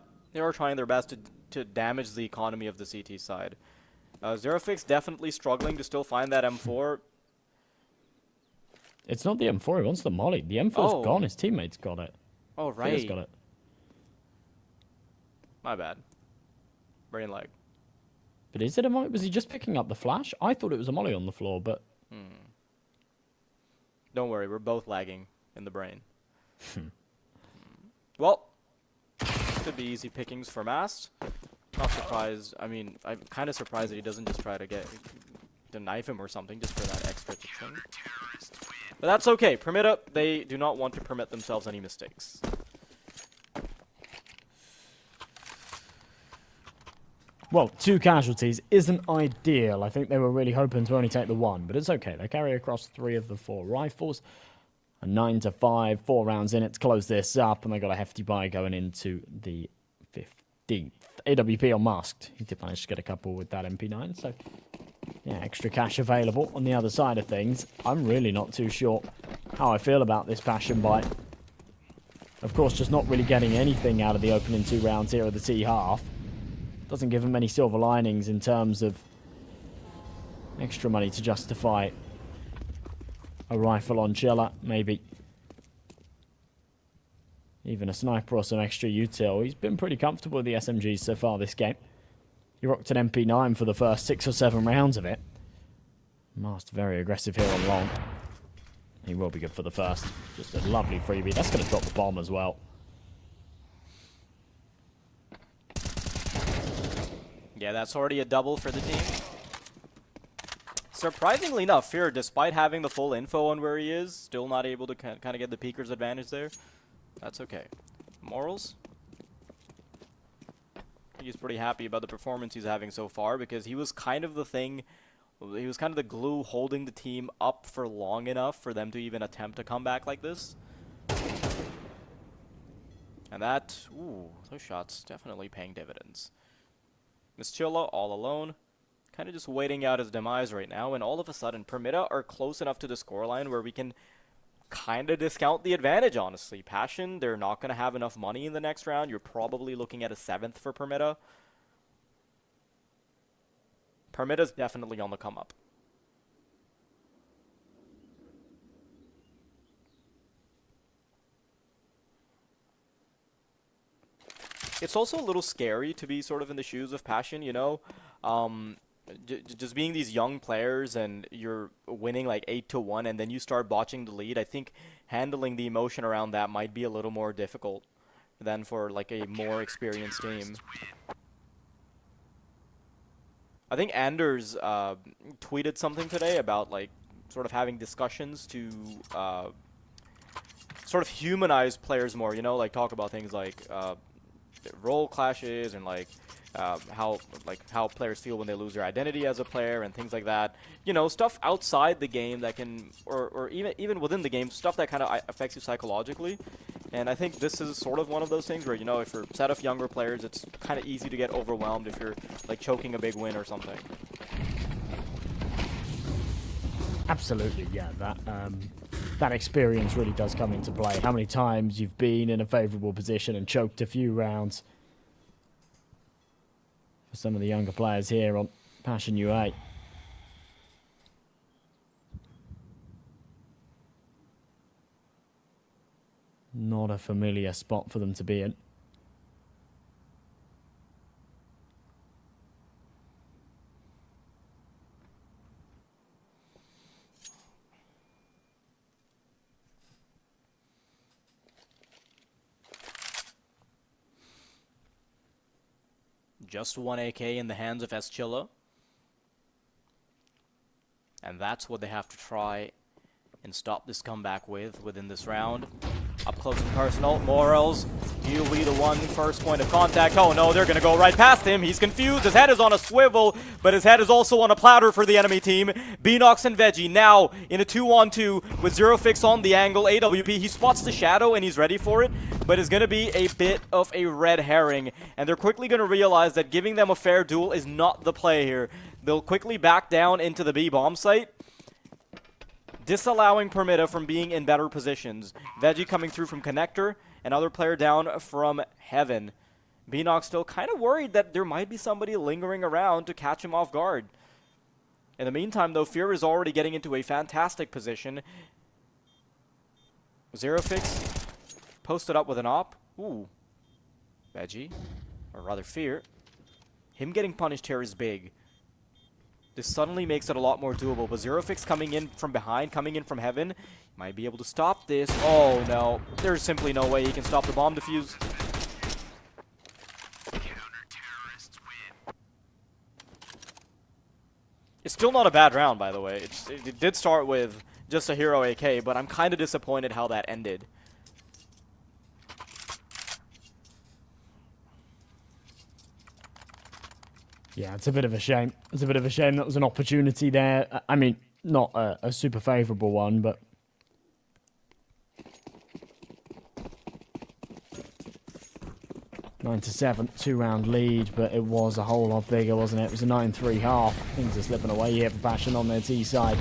trying their best to damage the economy of the CT side. Zerofix definitely struggling to still find that M4. It's not the M4, he wants the molly. The M4's Oh. gone, his teammate's got it. Oh, Fear's right. got it. My bad. Brain lag. But is it a molly? Was he just picking up the flash? I thought it was a molly on the floor, but... Don't worry, we're both lagging in the brain. Well, could be easy pickings for Mast. Not surprised. I mean, I'm kind of surprised that he doesn't just try to knife him or something just for that extra thing. But that's okay. Permita, they do not want to permit themselves any mistakes. Well, 2 casualties isn't ideal. I think they were really hoping to only take the 1, but it's okay. They carry across 3 of the 4 rifles. A 9-5, 4 rounds in it to close this up, and they got a hefty buy going into the 15th. AWP on Masked. He did manage to get a couple with that MP9, so yeah, extra cash available. On the other side of things, I'm really not too sure how I feel about this Passion buy. Of course, just not really getting anything out of the opening 2 rounds here of the T half. Doesn't give him any silver linings in terms of extra money to justify a rifle on Chiller, maybe even a sniper or some extra util. He's been pretty comfortable with the SMGs so far this game. He rocked an MP9 for the first 6 or 7 rounds of it. Mast very aggressive here on long. He will be good for the first. Just a lovely freebie. That's going to drop the bomb as well. Yeah, that's already a double for the team. Surprisingly enough, Fear, despite having the full info on where he is, still not able to kind of get the peeker's advantage there. That's okay. Morals? I think he's pretty happy about the performance he's having so far because he was kind of the thing, he was kind of the glue holding the team up for long enough for them to even attempt a comeback like this. And that, ooh, those shots definitely paying dividends. Chilla all alone, kind of just waiting out his demise right now, and all of a sudden, Permita are close enough to the scoreline where we can kind of discount the advantage, honestly. Passion, they're not going to have enough money in the next round. You're probably looking at a 7th for Permita. Permita's definitely on the come up. It's also a little scary to be sort of in the shoes of Passion, you know? Just being these young players and you're winning like 8-1 and then you start botching the lead, I think handling the emotion around that might be a little more difficult than for like a more experienced team. I think Anders tweeted something today about like sort of having discussions to sort of humanize players more, you know, like talk about things like role clashes and like how players feel when they lose their identity as a player and things like that. You know, stuff outside the game that can, or even within the game, stuff that kind of affects you psychologically. And I think this is sort of one of those things where, you know, if you're a set of younger players, it's kind of easy to get overwhelmed if you're like choking a big win or something. Absolutely, yeah. That experience really does come into play. How many times you've been in a favourable position and choked a few rounds. For some of the younger players here on Passion UA. Not a familiar spot for them to be in. Just 1 AK in the hands of Chilla. And that's what they have to try and stop this comeback with within this round. Up close and personal, Morels, he'll be the one first point of contact. Oh no, they're gonna go right past him. He's confused, his head is on a swivel, but his head is also on a platter for the enemy team. Beanox and Veggie now in a 2-on-2 with Zero Fix on the angle. AWP, he spots the shadow and he's ready for it, but it's gonna be a bit of a red herring, and they're quickly gonna realize that giving them a fair duel is not the play here. They'll quickly back down into the B bomb site, disallowing Permita from being in better positions. Veggie coming through from connector, another player down from heaven. Beanox still kind of worried that there might be somebody lingering around to catch him off guard. In the meantime, though, Fear is already getting into a fantastic position. Zero Fix posted up with an op. Ooh. Veggie, or rather Fear. Him getting punished here is big. This suddenly makes it a lot more doable, but Zero Fix coming in from behind, coming in from heaven, might be able to stop this. Oh no, there's simply no way he can stop the bomb defuse. It's still not a bad round, by the way. It did start with just a hero AK, but I'm kind of disappointed how that ended. Yeah, it's a bit of a shame. It's a bit of a shame that was an opportunity there. I mean, not a super favourable one, but... 9-7, 2-round lead, but it was a whole lot bigger, wasn't it? It was a 9-3 half. Things are slipping away here for Passion on their T side.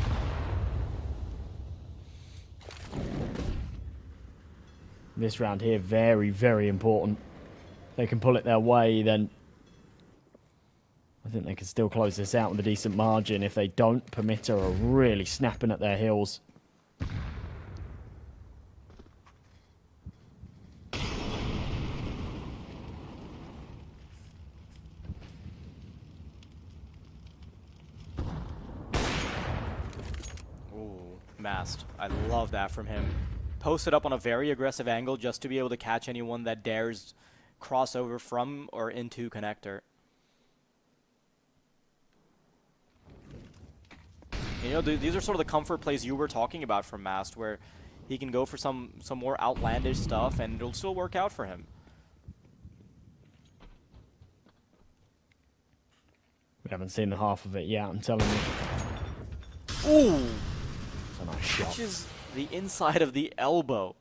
This round here, very, very important. If they can pull it their way, then I think they can still close this out with a decent margin. If they don't, Permita are really snapping at their heels. Ooh, Mast. I love that from him. Posted up on a very aggressive angle just to be able to catch anyone that dares cross over from or into connector. You know, these are sort of the comfort plays you were talking about from Mast, where he can go for some more outlandish stuff and it'll still work out for him. We haven't seen the half of it yet, I'm telling you. Ooh! It's a nice shot. Touches the inside of the elbow.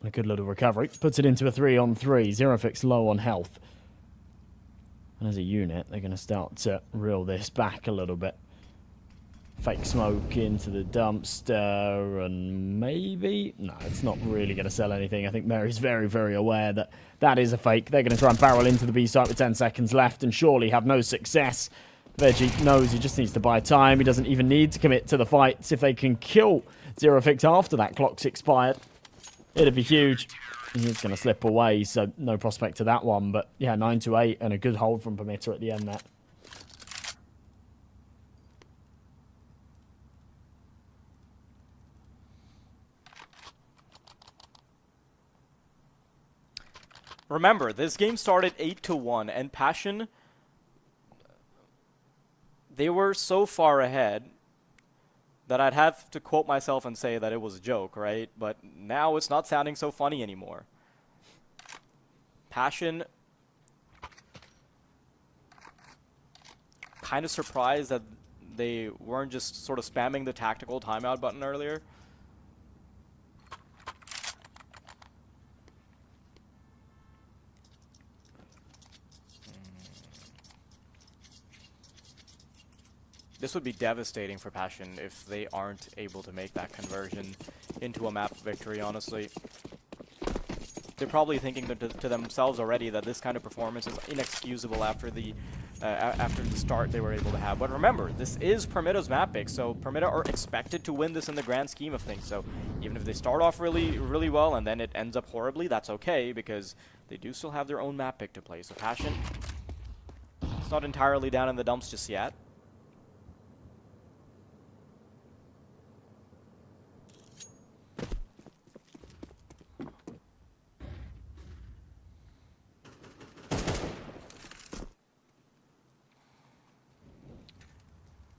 A good little recovery. Puts it into a 3-on-3. Zero Fix low on health. And as a unit, they're going to start to reel this back a little bit. Fake smoke into the dumpster, and maybe... No, it's not really going to sell anything. I think Mary's very, very aware that that is a fake. They're going to try and barrel into the B site with 10 seconds left and surely have no success. Veggie knows he just needs to buy time. He doesn't even need to commit to the fights. If they can kill Zero Fix after that clock's expired, it'd be huge. He's going to slip away, so no prospect to that one. But yeah, 9-8 and a good hold from Permita at the end there. Remember, this game started 8-1, and Passion, they were so far ahead that I'd have to quote myself and say that it was a joke, right? But now it's not sounding so funny anymore. Passion, kind of surprised that they weren't just sort of spamming the tactical timeout button earlier. This would be devastating for Passion if they aren't able to make that conversion into a map victory, honestly. They're probably thinking to themselves already that this kind of performance is inexcusable after the start they were able to have. But remember, this is Permita's map pick, so Permita are expected to win this in the grand scheme of things. So even if they start off really, really well and then it ends up horribly, that's okay, because they do still have their own map pick to play. So Passion, it's not entirely down in the dumps just yet.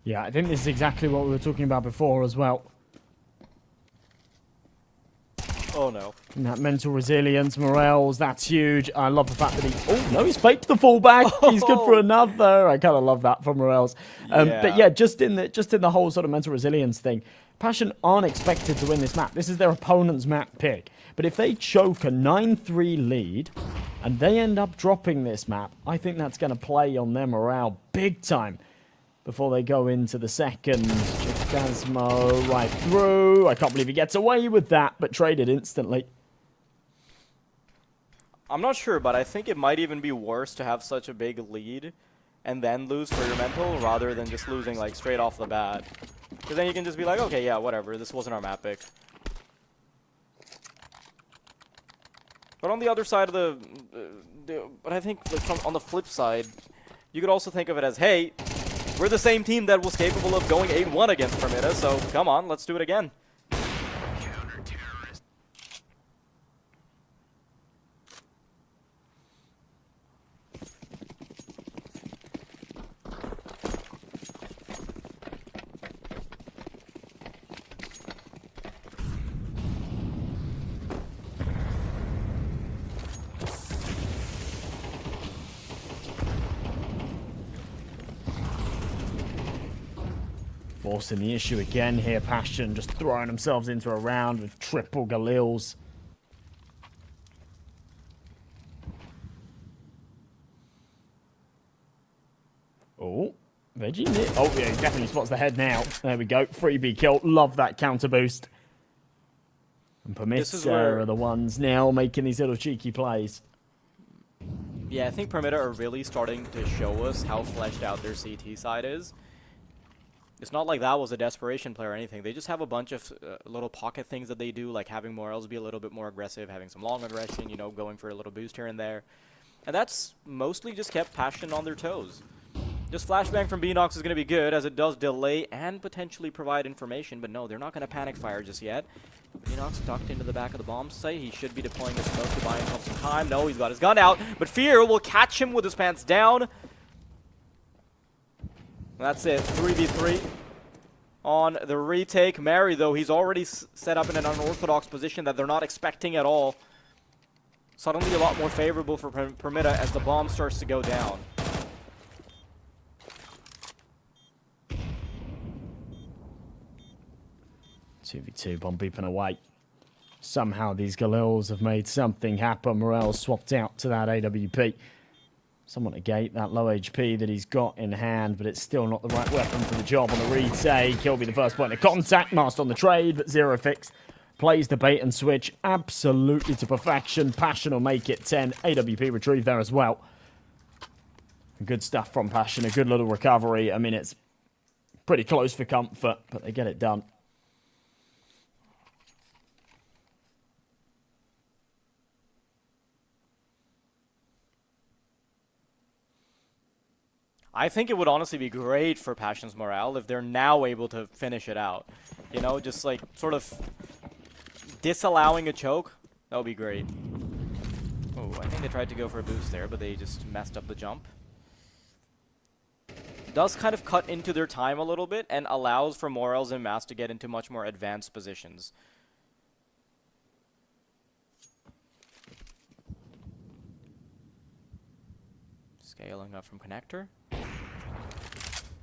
Yeah, I think this is exactly what we were talking about before as well. Oh no. And that mental resilience, Morels, that's huge. I love the fact that he... Oh, no, he's faked the fallback. He's good for another. I kind of love that from Morels. But yeah, just in the whole sort of mental resilience thing, Passion aren't expected to win this map. This is their opponent's map pick. But if they choke a 9-3 lead and they end up dropping this map, I think that's going to play on their morale big time before they go into the second. Chikasmo right through. I can't believe he gets away with that, but traded instantly. I'm not sure, but I think it might even be worse to have such a big lead and then lose for your mental rather than just losing like straight off the bat. Because then you can just be like, okay, yeah, whatever, this wasn't our map pick. But on the other side of but I think like, on the flip side, you could also think of it as, hey, we're the same team that was capable of going 8-1 against Permita, so come on, let's do it again. Forcing the issue again here, Passion just throwing themselves into a round with triple Galils. Oh, Veggie. Oh, yeah, he definitely spots the head now. There we go. Freebie kill. Love that counter boost. And Permita are the ones now making these little cheeky plays. Yeah, I think Permita are really starting to show us how fleshed out their CT side is. It's not like that was a desperation play or anything. They just have a bunch of little pocket things that they do, like having Morels be a little bit more aggressive, having some long aggression, you know, going for a little boost here and there. And that's mostly just kept Passion on their toes. Just flashbang from Beanox is going to be good, as it does delay and potentially provide information, but no, they're not going to panic fire just yet. Beanox tucked into the back of the bomb site. He should be deploying his smoke to buy himself some time. No, he's got his gun out, but Fear will catch him with his pants down. That's it, 3v3 on the retake. Mary, though, he's already set up in an unorthodox position that they're not expecting at all. Suddenly a lot more favorable for Permita as the bomb starts to go down. Two v two, bomb beeping away. Somehow these Galils have made something happen. Morel swapped out to that AWP. Someone to gate that low HP that he's got in hand, but it's still not the right weapon for the job on the retake. He'll be the first point of contact. Masked on the trade, but Zero Fix plays the bait and switch absolutely to perfection. Passion will make it 10. AWP retrieve there as well. Good stuff from Passion. A good little recovery. I mean, it's pretty close for comfort, but they get it done. I think it would honestly be great for Passion's morale if they're now able to finish it out. You know, just like sort of disallowing a choke. That would be great. Oh, I think they tried to go for a boost there, but they just messed up the jump. Does kind of cut into their time a little bit and allows for Morels and Mass to get into much more advanced positions. Scaling up from connector.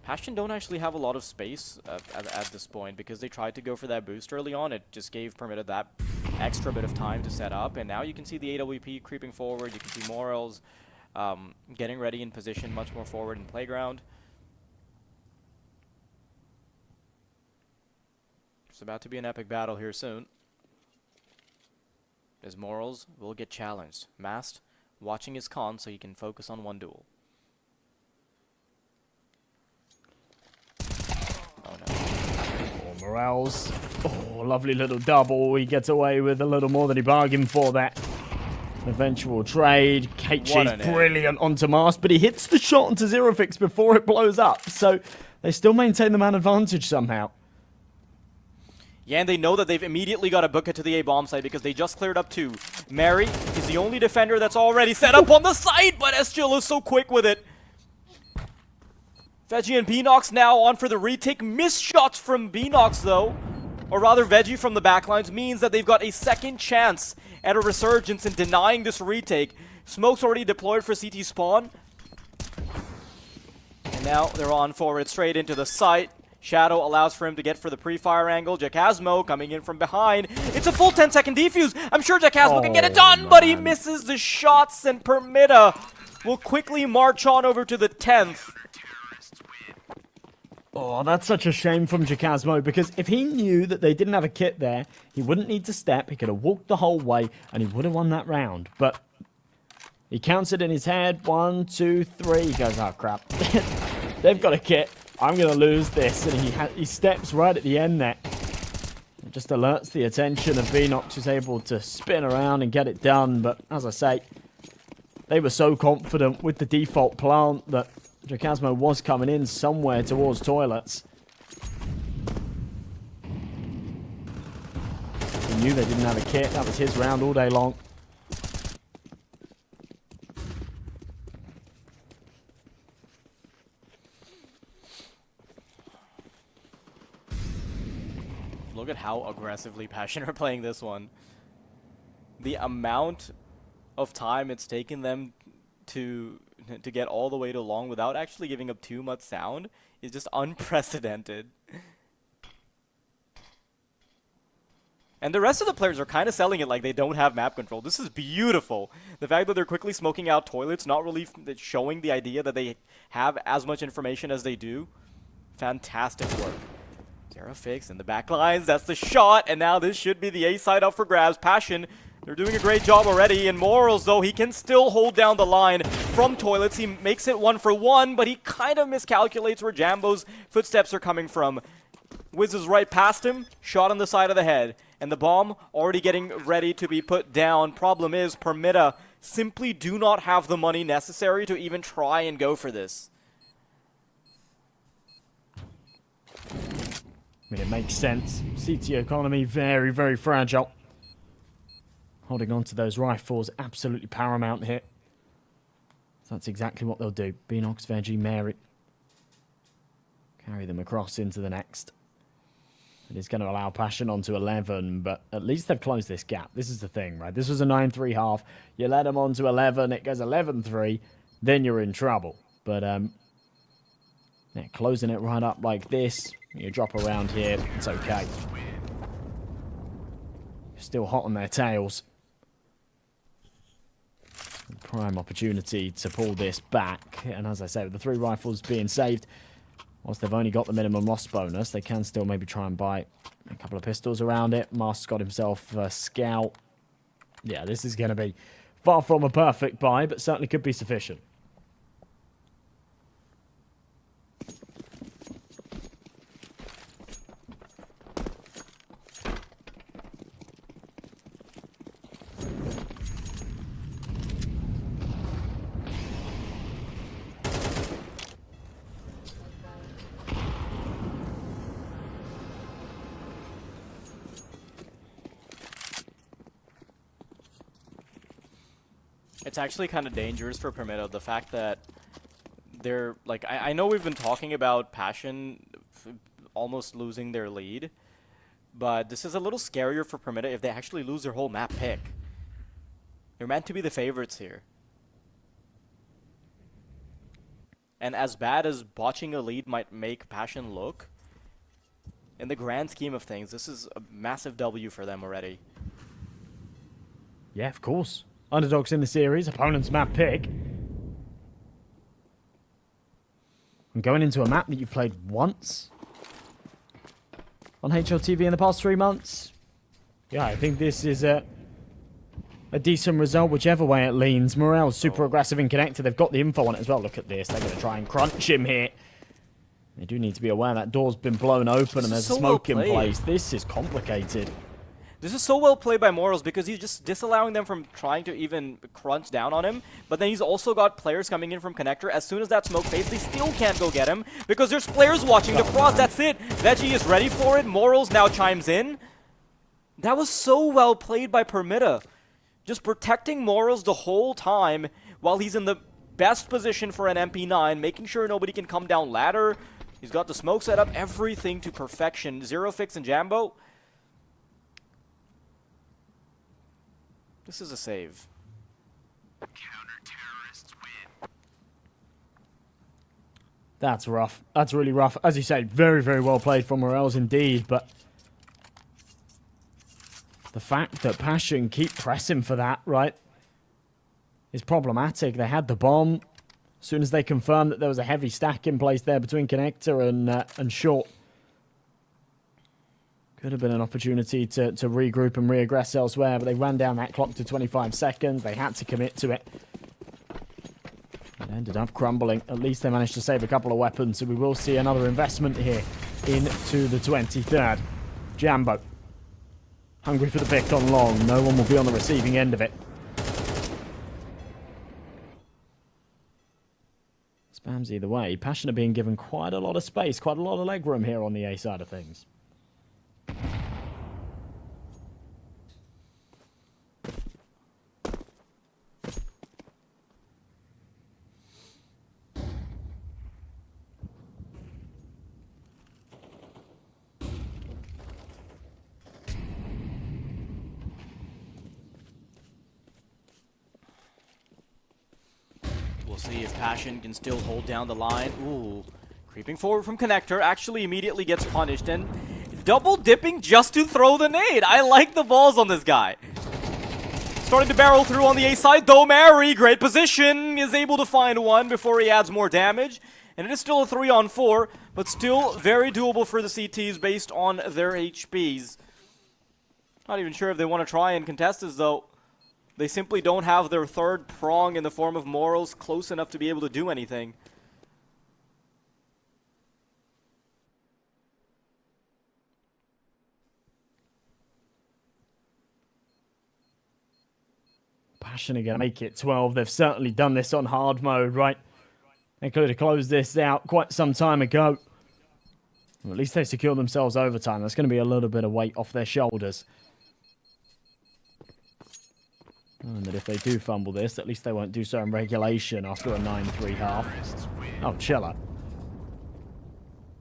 Passion don't actually have a lot of space at this point because they tried to go for that boost early on. It just gave Permita that extra bit of time to set up, and now you can see the AWP creeping forward. You can see Morels getting ready in position much more forward in playground. It's about to be an epic battle here soon, as Morels will get challenged. Mast watching his con so he can focus on one duel. Oh no. Oh, Morels. Oh, lovely little double. He gets away with a little more than he bargained for that. An eventual trade. KG's brilliant onto Mast, but he hits the shot onto Zero Fix before it blows up. So they still maintain the man advantage somehow. Yeah, and they know that they've immediately got to book it to the A bomb site because they just cleared up 2. Mary is the only defender that's already set up on the site, but Estiel is so quick with it. Veggie and Beanox now on for the retake. Missed shots from Beanox though, or rather Veggie from the backlines, means that they've got a second chance at a resurgence in denying this retake. Smoke's already deployed for CT spawn. And now they're on forward straight into the site. Shadow allows for him to get for the pre-fire angle. Jackasmo coming in from behind. It's a full 10-second defuse. I'm sure Jackasmo can get it done, man. but he misses the shots, and Permita will quickly march on over to the 10th. Oh, that's such a shame from Jackasmo, because if he knew that they didn't have a kit there, he wouldn't need to step, he could have walked the whole way, and he would have won that round. But he counts it in his head. 1, 2, 3. He goes, oh crap. They've got a kit. I'm going to lose this. And he steps right at the end there. It just alerts the attention of Beanox, who's able to spin around and get it done. But as I say, they were so confident with the default plant that Jackasmo was coming in somewhere towards toilets. He knew they didn't have a kit. That was his round all day long. Look at how aggressively Passion are playing this one. The amount of time it's taken them to get all the way to long without actually giving up too much sound is just unprecedented. And the rest of the players are kind of selling it like they don't have map control. This is beautiful. The fact that they're quickly smoking out toilets, not really showing the idea that they have as much information as they do. Fantastic work. Zero fix in the back lines. That's the shot. And now this should be the A side up for grabs. Passion, they're doing a great job already. And Morals, though, he can still hold down the line from toilets. He makes it 1-for-1, but he kind of miscalculates where Jambo's footsteps are coming from. Whizzes right past him, shot on the side of the head. And the bomb already getting ready to be put down. Problem is, Permita simply do not have the money necessary to even try and go for this. I mean, it makes sense. CT economy, very, very fragile. Holding on to those rifles, absolutely paramount here. So that's exactly what they'll do. Beanox, Veggie, Mary. Carry them across into the next. It is going to allow Passion onto 11, but at least they've closed this gap. This is the thing, right? This was a 9-3 half. You let them onto 11, it goes 11-3, then you're in trouble. But yeah, closing it right up like this. You drop around here, it's okay. Still hot on their tails. Prime opportunity to pull this back. And as I say, with the 3 rifles being saved, whilst they've only got the minimum loss bonus, they can still maybe try and buy a couple of pistols around it. Mask's got himself a scout. Yeah, this is going to be far from a perfect buy, but certainly could be sufficient. It's actually kind of dangerous for Permita, the fact that they're, like, I know we've been talking about Passion almost losing their lead, but this is a little scarier for Permita if they actually lose their whole map pick. They're meant to be the favorites here. And as bad as botching a lead might make Passion look, in the grand scheme of things, this is a massive W for them already. Yeah, of course. Underdogs in the series, opponent's map pick. And going into a map that you've played once on HLTV in the past 3 months. Yeah, I think this is a decent result, whichever way it leans. Morel's super aggressive in connector. They've got the info on it as well. Look at this. They're going to try and crunch him here. They do need to be aware that door's been blown open and there's smoke in place. This is complicated. This is so well played by Morals because he's just disallowing them from trying to even crunch down on him. But then he's also got players coming in from connector. As soon as that smoke fades, they still can't go get him because there's players watching the cross. That's it. Veggie is ready for it. Morals now chimes in. That was so well played by Permita. Just protecting Morals the whole time while he's in the best position for an MP9, making sure nobody can come down ladder. He's got the smoke set up, everything to perfection. Zero Fix and Jambo. This is a save. That's rough. That's really rough. As you said, very, very well played from Morels indeed, but the fact that Passion keep pressing for that, right, is problematic. They had the bomb. As soon as they confirmed that there was a heavy stack in place there between Connector and Short, could have been an opportunity to regroup and reaggress elsewhere, but they ran down that clock to 25 seconds. They had to commit to it. It ended up crumbling. At least they managed to save a couple of weapons, so we will see another investment here into the 23rd. Jambo, hungry for the pick on long. No one will be on the receiving end of it. Spams either way. Passion are being given quite a lot of space, quite a lot of leg room here on the A side of things. We'll see if Passion can still hold down the line. Ooh, creeping forward from Connector, actually immediately gets punished, and double dipping just to throw the nade. I like the balls on this guy. Starting to barrel through on the A side, though Mary, great position, is able to find one before he adds more damage. And it is still a 3-on-4, but still very doable for the CTs based on their HPs. Not even sure if they want to try and contest this, though. They simply don't have their third prong in the form of Morals close enough to be able to do anything. Passion are going to make it 12. They've certainly done this on hard mode, right? They could have closed this out quite some time ago. Well, at least they secured themselves overtime. That's going to be a little bit of weight off their shoulders. And that if they do fumble this, at least they won't do so in regulation after a 9-3 half. Oh, chiller.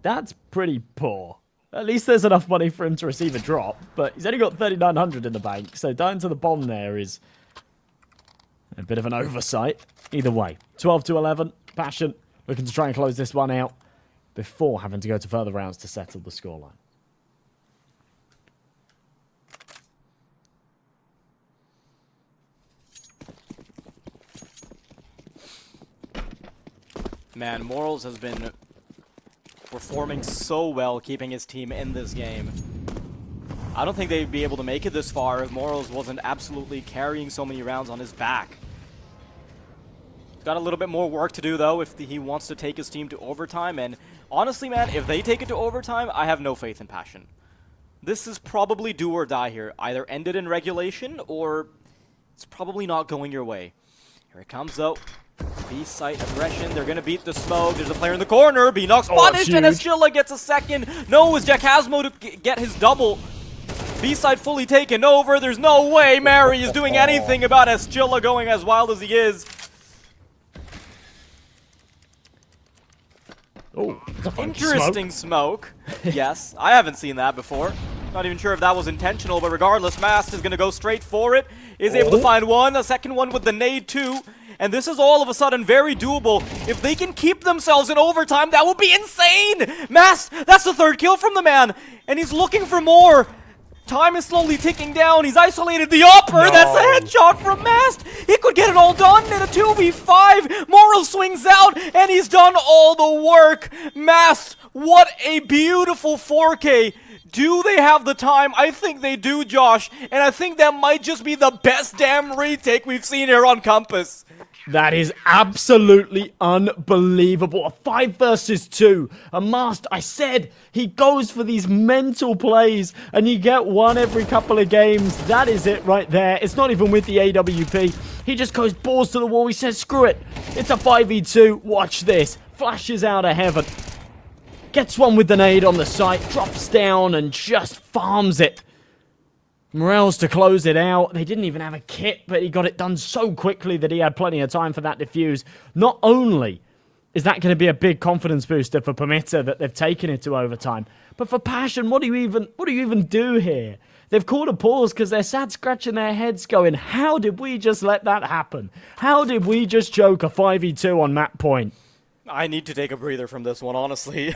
That's pretty poor. At least there's enough money for him to receive a drop, but he's only got 3,900 in the bank, so dying to the bomb there is a bit of an oversight. Either way, 12-11, Passion looking to try and close this one out before having to go to further rounds to settle the scoreline. Man, Morals has been performing so well keeping his team in this game. I don't think they'd be able to make it this far if Morals wasn't absolutely carrying so many rounds on his back. He's got a little bit more work to do, though, if he wants to take his team to overtime. And honestly, man, if they take it to overtime, I have no faith in Passion. This is probably do or die here. Either end it in regulation, or it's probably not going your way. Here it comes, though. B-site aggression, they're gonna beat the smoke, there's a player in the corner, B-Nox punished, and Eschilla gets a second. No, is Jackasmo to get his double. B-side fully taken over, there's no way Mary is doing anything about Eschilla going as wild as he is. Oh, interesting smoke. Yes, I haven't seen that before. Not even sure if that was intentional, but regardless, Mast is gonna go straight for it. Is able to find one, a second one with the nade too. And this is all of a sudden very doable. If they can keep themselves in overtime, that would be insane! Mast, that's the third kill from the man! And he's looking for more! Time is slowly ticking down, he's isolated the upper, that's a headshot from Mast! He could get it all done in a 2v5! Moral swings out, and he's done all the work! Mast, what a beautiful 4K! Do they have the time? I think they do, Josh. And I think that might just be the best damn retake we've seen here on Compass. That is absolutely unbelievable. A 5 versus 2. A Mast, I said, he goes for these mental plays, and you get one every couple of games. That is it right there. It's not even with the AWP. He just goes balls to the wall. He says, screw it. It's a 5v2. Watch this. Flashes out of heaven. Gets one with the nade on the site, drops down and just farms it. Morels to close it out. They didn't even have a kit, but he got it done so quickly that he had plenty of time for that defuse. Not only is that going to be a big confidence booster for Permitter that they've taken it to overtime, but for Passion, what do you even do here? They've called a pause because they're sad scratching their heads going, how did we just let that happen? How did we just choke a 5v2 on map point? I need to take a breather from this one, honestly.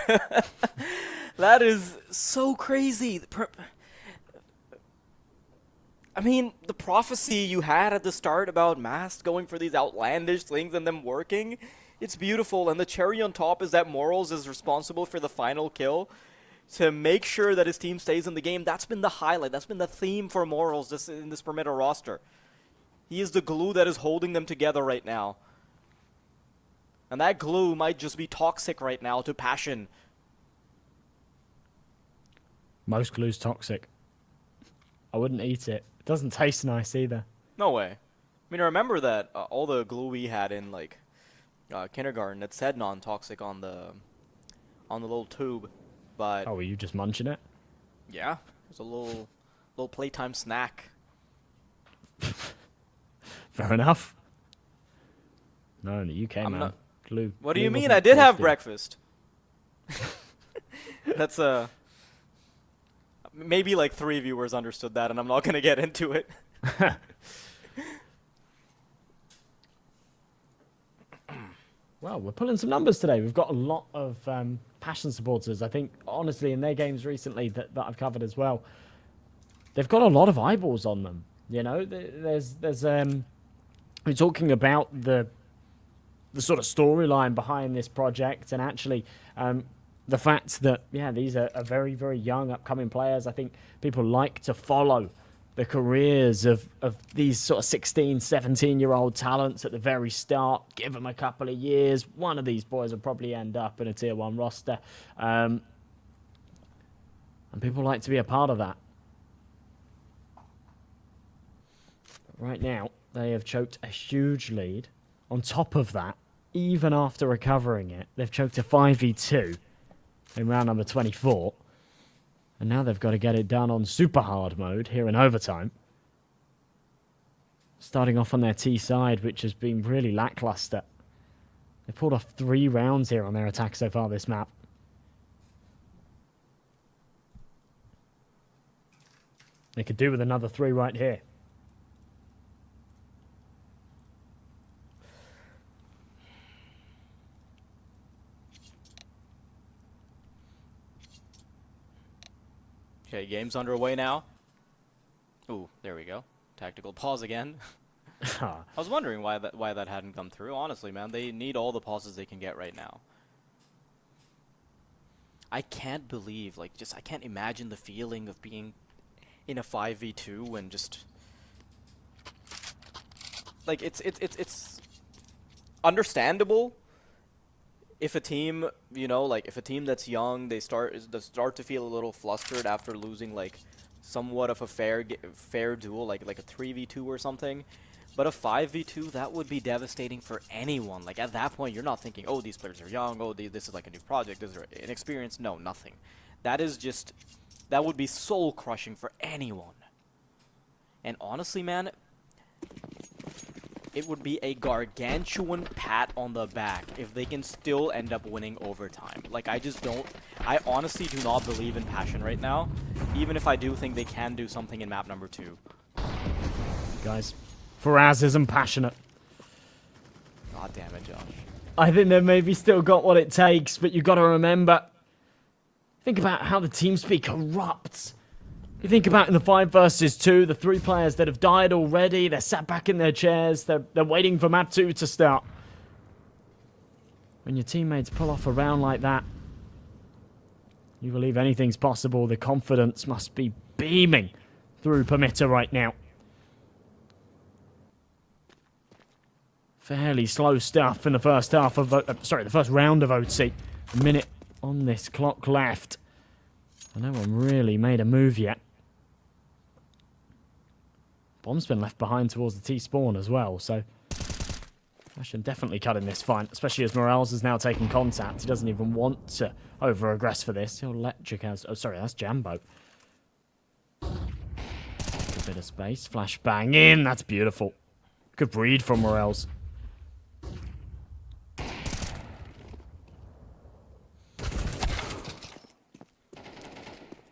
That is so crazy. I mean, the prophecy you had at the start about Mast going for these outlandish things and them working, it's beautiful. And the cherry on top is that Morals is responsible for the final kill to make sure that his team stays in the game. That's been the highlight. That's been the theme for Morals in this Permitter roster. He is the glue that is holding them together right now. And that glue might just be toxic right now to Passion. Most glue's toxic. I wouldn't eat it. It doesn't taste nice either. No way. I mean, I remember that all the glue we had in like kindergarten, it said non-toxic on the little tube, but oh, were you just munching it? yeah, it's a little playtime snack. Fair enough. No, in the UK, I'm man. not- Glue. What do glue you mean? wasn't I did have tasty. breakfast. That's maybe like 3 viewers understood that, and I'm not gonna get into it. Well, we're pulling some numbers today. We've got a lot of Passion supporters. I think, honestly, in their games recently that I've covered as well, they've got a lot of eyeballs on them. You know, there's we're talking about the sort of storyline behind this project, and actually the fact that, yeah, these are very, very young upcoming players. I think people like to follow the careers of these sort of 16, 17-year-old talents at the very start. Give them a couple of years. One of these boys will probably end up in a Tier 1 roster. And people like to be a part of that. But right now, they have choked a huge lead. On top of that, even after recovering it, they've choked a 5v2 in round number 24. And now they've got to get it done on super hard mode here in overtime. Starting off on their T side, which has been really lackluster. They've pulled off 3 rounds here on their attack so far this map. They could do with another 3 right here. Okay, game's underway now. Ooh, there we go. Tactical pause again. I was wondering why that hadn't come through. Honestly, man, they need all the pauses they can get right now. I can't believe, like, I can't imagine the feeling of being in a 5v2 and just, like, it's understandable if a team, you know, like, if a team that's young, they start to feel a little flustered after losing, like, somewhat of a fair duel, like a 3v2 or something. But a 5v2, that would be devastating for anyone. Like, at that point, you're not thinking, oh, these players are young, oh, this is like a new project, this is inexperienced. No, nothing. That is just, that would be soul-crushing for anyone. And honestly, man, it would be a gargantuan pat on the back if they can still end up winning overtime. Like, I honestly do not believe in Passion right now, even if I do think they can do something in map number 2. Guys, Faraz isn't passionate. God damn it, Josh. I think they've maybe still got what it takes, but you've got to remember, think about how the TeamSpeak corrupts. You think about in the 5 versus 2, the 3 players that have died already, they're sat back in their chairs, they're waiting for map 2 to start. When your teammates pull off a round like that, you believe anything's possible. The confidence must be beaming through Permitter right now. Fairly slow stuff in the first half of, the first round of OT. A minute on this clock left. And no one really made a move yet. Bomb's been left behind towards the T-spawn as well, so Passion definitely cutting this fight, especially as Morales is now taking contact. He doesn't even want to over-aggress for this. He'll let Electric has... Oh, sorry, that's Jambo. Bit of space. Flashbang in. That's beautiful. Good read from Morels.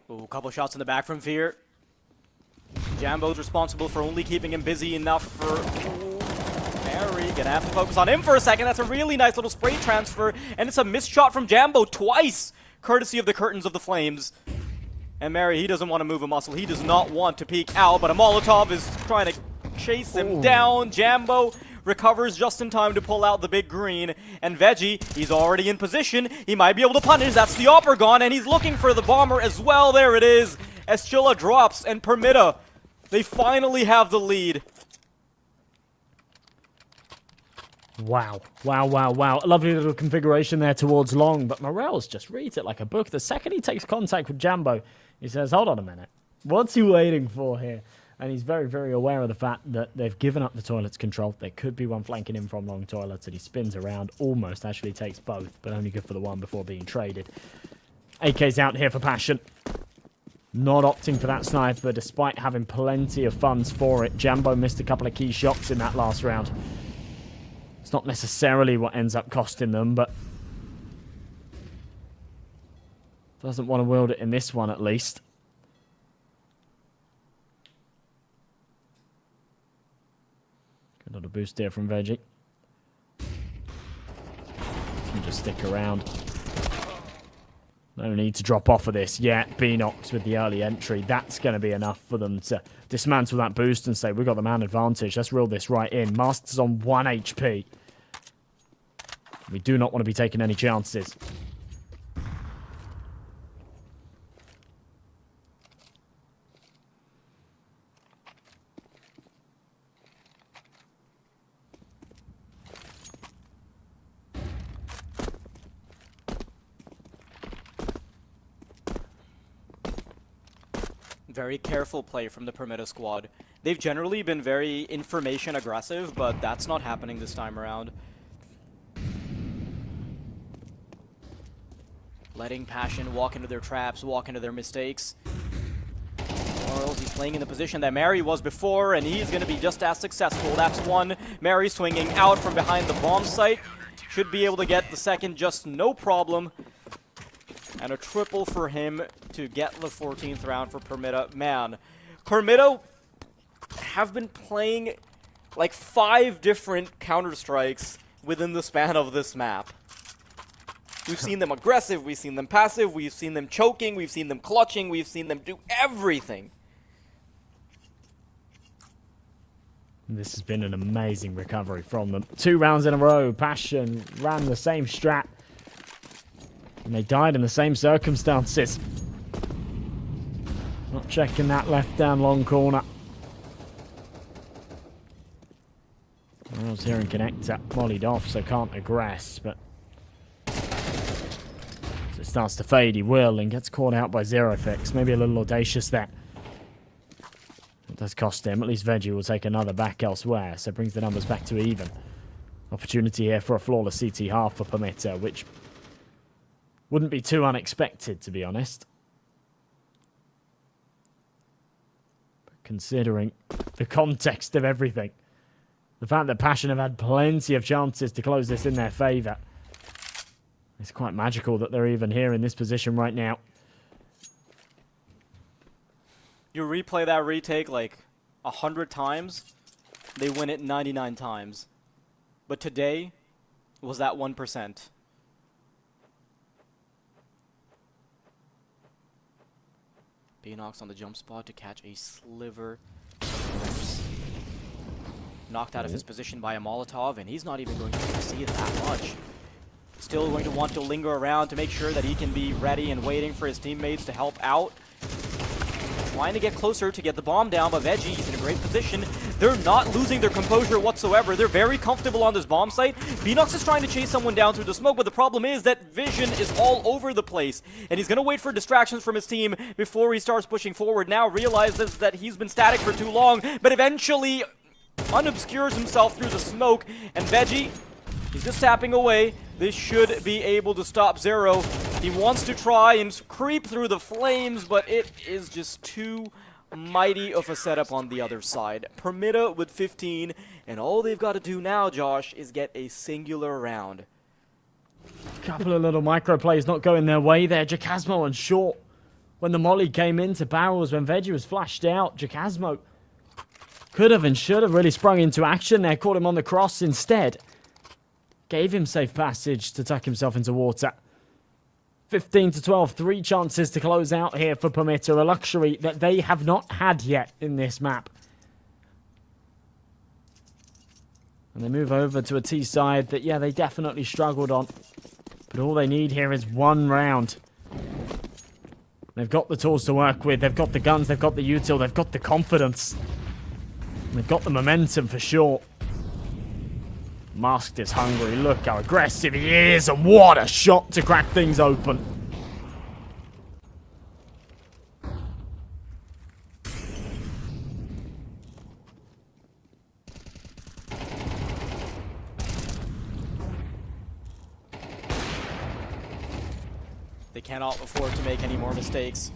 Ooh, couple shots in the back from Fear. Jambo's responsible for only keeping him busy enough for... Ooh, Mary gonna have to focus on him for a second. That's a really nice little spray transfer, and it's a missed shot from Jambo twice, courtesy of the curtains of the flames. And Mary, he doesn't want to move a muscle. He does not want to peek out, but a Molotov is trying to chase him down. Jambo recovers just in time to pull out the big green. And Veggie, he's already in position. He might be able to punish. That's the Opper gone, and he's looking for the bomber as well. There it is. Eschilla drops, and Permita, they finally have the lead. Wow. Wow, wow, wow. A lovely little configuration there towards long, but Morels just reads it like a book. The second he takes contact with Jambo, he says, hold on a minute. What's he waiting for here? And he's very, very aware of the fact that they've given up the toilets control. There could be one flanking him from long toilets, and he spins around, almost actually takes both, but only good for the one before being traded. AK's out here for Passion. Not opting for that sniper, despite having plenty of funds for it. Jambo missed a couple of key shots in that last round. It's not necessarily what ends up costing them, but doesn't want to wield it in this one, at least. Good little boost here from Veggie. And just stick around. No need to drop off of this yet. Beanox with the early entry. That's going to be enough for them to dismantle that boost and say, we've got the man advantage. Let's reel this right in. Master's on 1 HP. We do not want to be taking any chances. Very careful play from the Permita squad. They've generally been very information aggressive, but that's not happening this time around. Letting Passion walk into their traps, walk into their mistakes. Morels, he's playing in the position that Mary was before, and he's going to be just as successful. That's one. Mary swinging out from behind the bomb site. Should be able to get the second just no problem. And a triple for him to get the 14th round for Permita. Man, Permita have been playing like 5 different Counter-Strikes within the span of this map. We've seen them aggressive, we've seen them passive, we've seen them choking, we've seen them clutching, we've seen them do everything. This has been an amazing recovery from them. 2 rounds in a row. Passion ran the same strat. And they died in the same circumstances. Not checking that left down long corner. I was hearing connector mollied off, so can't aggress, but as it starts to fade, he will, and gets caught out by Zerofix. Maybe a little audacious there. It does cost him. At least Veggie will take another back elsewhere, so it brings the numbers back to even. Opportunity here for a flawless CT half for Permita, which wouldn't be too unexpected, to be honest. But considering the context of everything, the fact that Passion have had plenty of chances to close this in their favour, it's quite magical that they're even here in this position right now. You replay that retake like 100 times, they win it 99 times. But today was that 1%. Beanox on the jump spot to catch a sliver. Knocked out of his position by a Molotov, and he's not even going to see it that much. Still going to want to linger around to make sure that he can be ready and waiting for his teammates to help out. Trying to get closer to get the bomb down, but Veggie is in a great position. They're not losing their composure whatsoever. They're very comfortable on this bomb site. Beanox is trying to chase someone down through the smoke, but the problem is that vision is all over the place. And he's going to wait for distractions from his team before he starts pushing forward. Now realizes that he's been static for too long, but eventually unobscures himself through the smoke. And Veggie, he's just tapping away. This should be able to stop Zero. He wants to try and creep through the flames, but it is just too mighty of a setup on the other side. Permita with 15, and all they've got to do now, Josh, is get a singular round. Couple of little micro plays not going their way there. Jacasmo and Short. When the molly came into barrels, when Veggie was flashed out, Jacasmo could have and should have really sprung into action there. Caught him on the cross instead. Gave him safe passage to tuck himself into water. 15 to 12, 3 chances to close out here for Permita, a luxury that they have not had yet in this map. And they move over to a T side that, yeah, they definitely struggled on. But all they need here is one round. They've got the tools to work with, they've got the guns, they've got the util, they've got the confidence. And they've got the momentum for sure. Masked is hungry. Look how aggressive he is. And what a shot to crack things open. They cannot afford to make any more mistakes.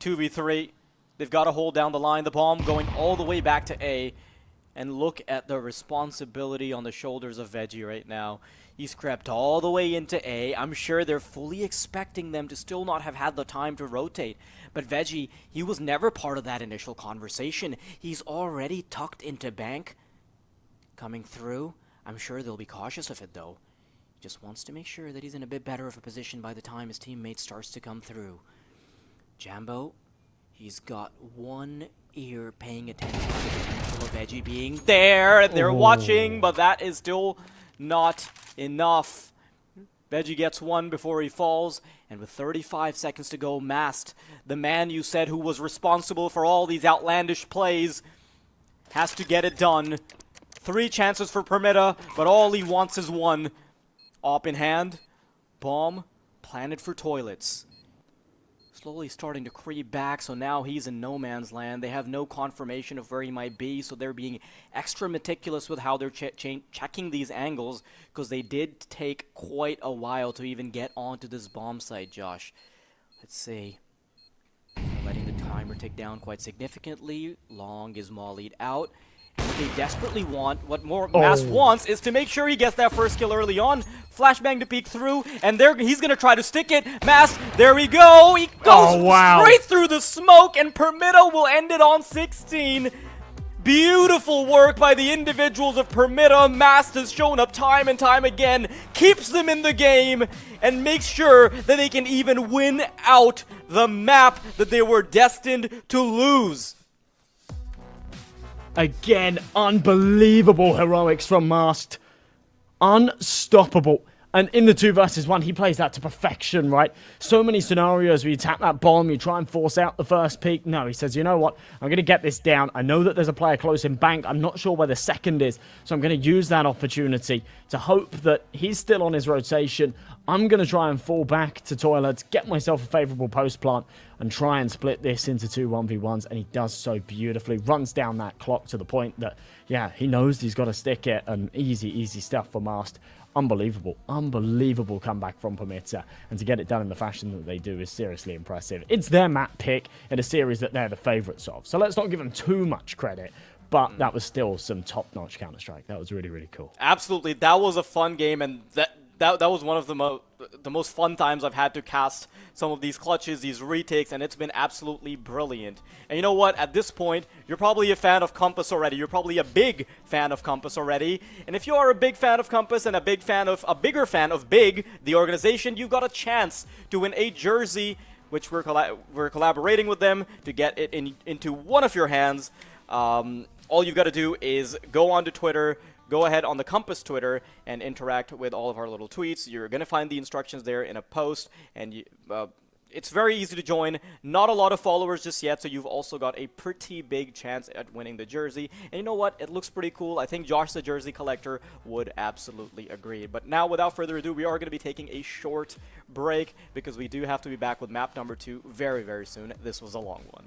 2v3. They've got to hold down the line. The bomb going all the way back to A. And look at the responsibility on the shoulders of Veggie right now. He's crept all the way into A. I'm sure they're fully expecting them to still not have had the time to rotate. But Veggie, he was never part of that initial conversation. He's already tucked into bank. Coming through. I'm sure they'll be cautious of it though. He just wants to make sure that he's in a bit better of a position by the time his teammate starts to come through. Jambo, he's got one ear paying attention to the potential of Veggie being there. They're watching, but that is still not enough. Veggie gets one before he falls, and with 35 seconds to go, Mast, the man you said who was responsible for all these outlandish plays, has to get it done. 3 chances for Permita, but all he wants is one. Op in hand, bomb planted for toilets. Slowly starting to creep back, so now he's in no man's land. They have no confirmation of where he might be, so they're being extra meticulous with how they're checking these angles, because they did take quite a while to even get onto this bomb site, Josh. Let's see. Letting the timer tick down quite significantly. Long is mollied out. What they desperately want, what Mast wants, is to make sure he gets that first kill early on. Flashbang to peek through, and he's going to try to stick it. Mast, there we go. He goes straight through the smoke, and Permita will end it on 16. Beautiful work by the individuals of Permita. Mast has shown up time and time again, keeps them in the game, and makes sure that they can even win out the map that they were destined to lose. Again, unbelievable heroics from Masked. Unstoppable. And in the 2 versus 1, he plays that to perfection, right? So many scenarios where you tap that bomb, you try and force out the first peak. No, he says, you know what? I'm going to get this down. I know that there's a player close in bank. I'm not sure where the second is. So I'm going to use that opportunity to hope that he's still on his rotation. I'm going to try and fall back to toilets, get myself a favorable post plant, and try and split this into 2 1v1s. And he does so beautifully. Runs down that clock to the point that, yeah, he knows he's got to stick it. And easy stuff for Mast. Unbelievable comeback from Permita. And to get it done in the fashion that they do is seriously impressive. It's their map pick in a series that they're the favourites of. So let's not give them too much credit. But that was still some top-notch Counter-Strike. That was really cool. Absolutely. That was a fun game, and that was one of the most fun times I've had to cast some of these clutches, these retakes, and it's been absolutely brilliant. And you know what? At this point, you're probably a fan of Compass already. You're probably a big fan of Compass already. And if you are a big fan of Compass and a bigger fan of Big, the organization, you've got a chance to win a jersey, which we're collaborating with them to get it into one of your hands. All you've got to do is go onto Twitter, go ahead on the Compass Twitter and interact with all of our little tweets. You're going to find the instructions there in a post, and it's very easy to join. Not a lot of followers just yet, so you've also got a pretty big chance at winning the jersey. And you know what? It looks pretty cool. I think Josh, the jersey collector, would absolutely agree. But now, without further ado, we are going to be taking a short break because we do have to be back with map number 2 very soon. This was a long one.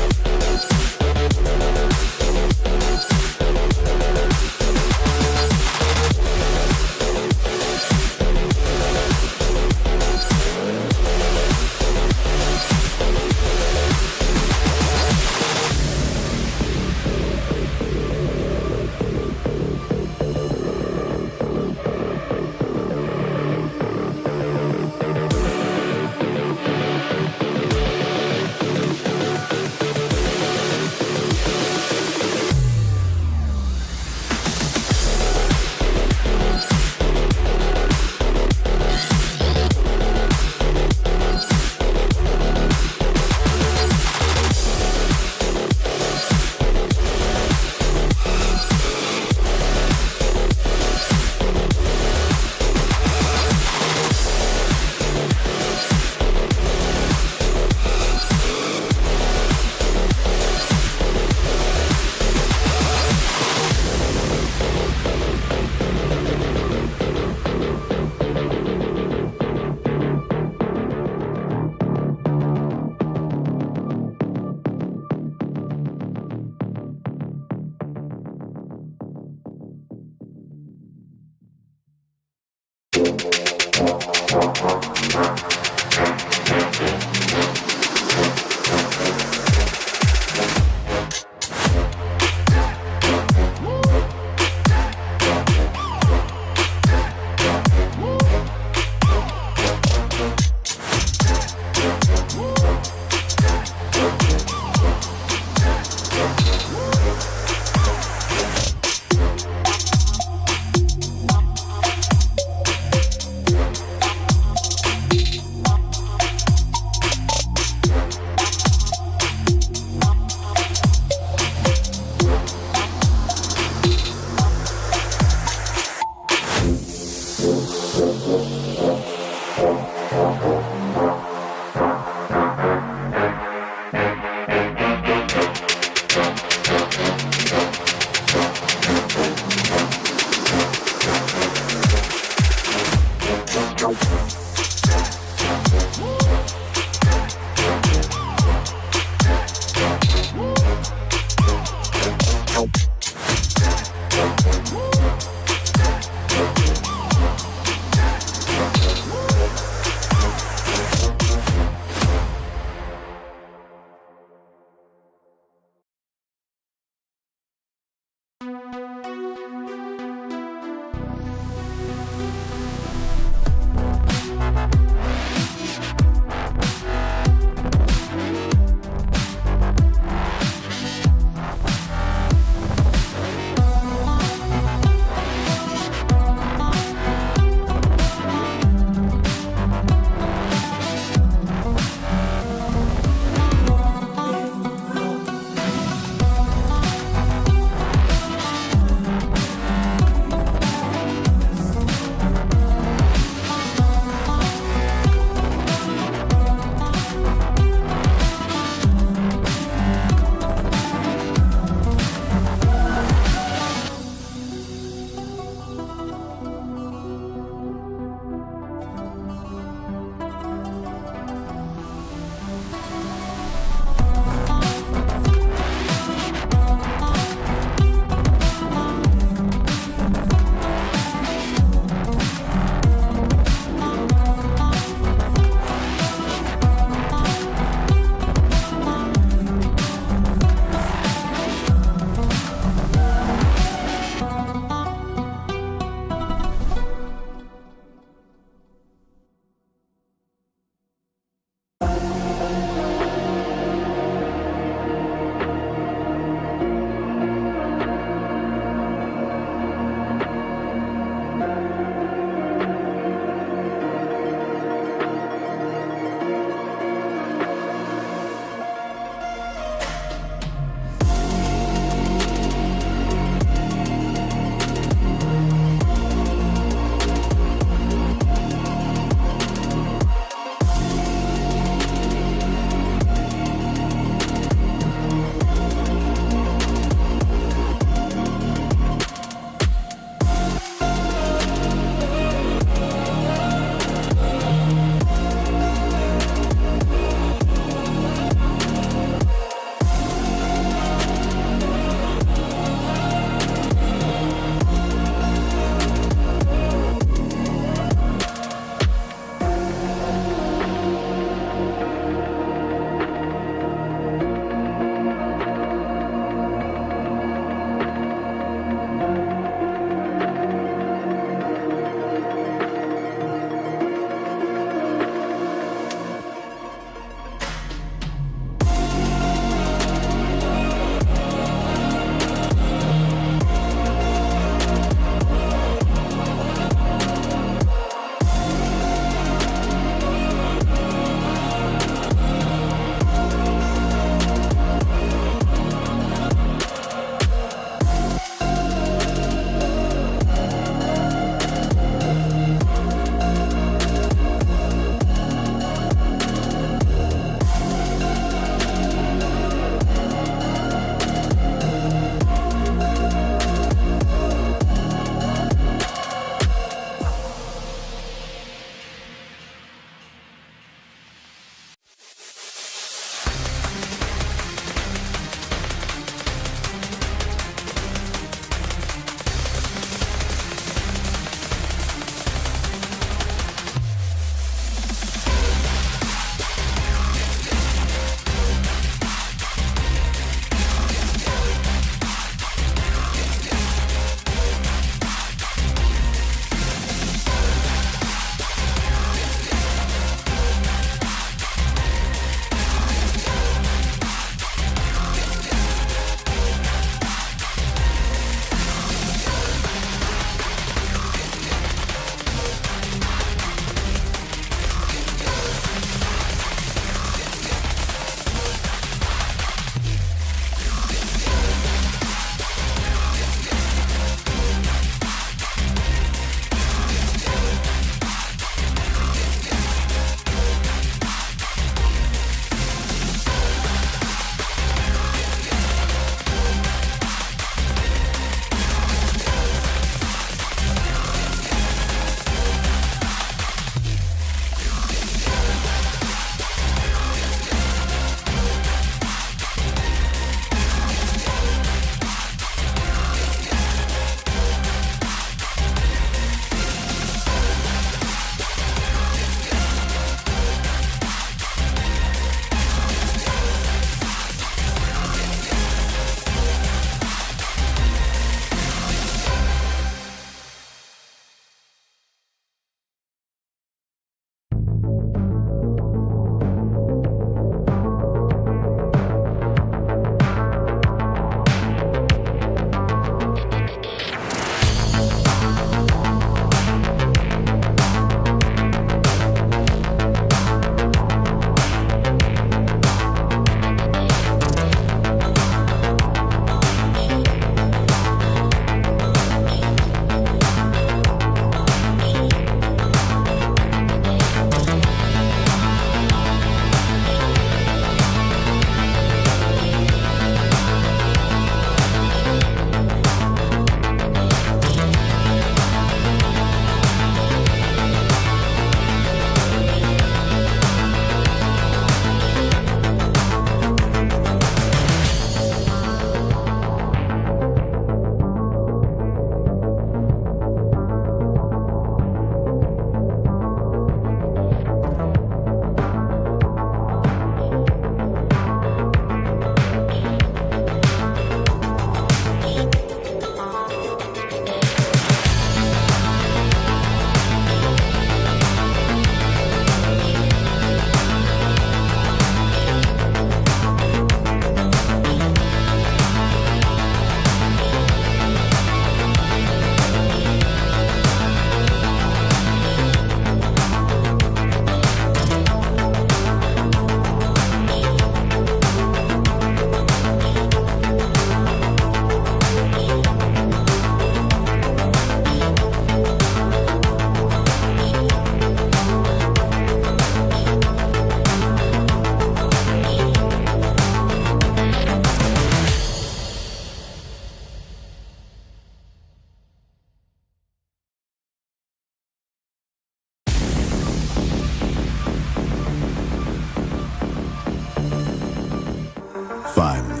Finally,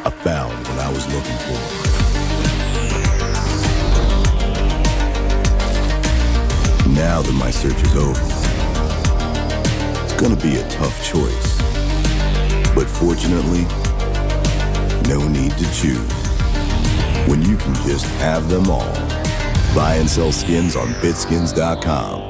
I found what I was looking for. Now that my search is over, it's gonna be a tough choice. But fortunately, no need to choose. When you can just have them all. Buy and sell skins on bitskins.com.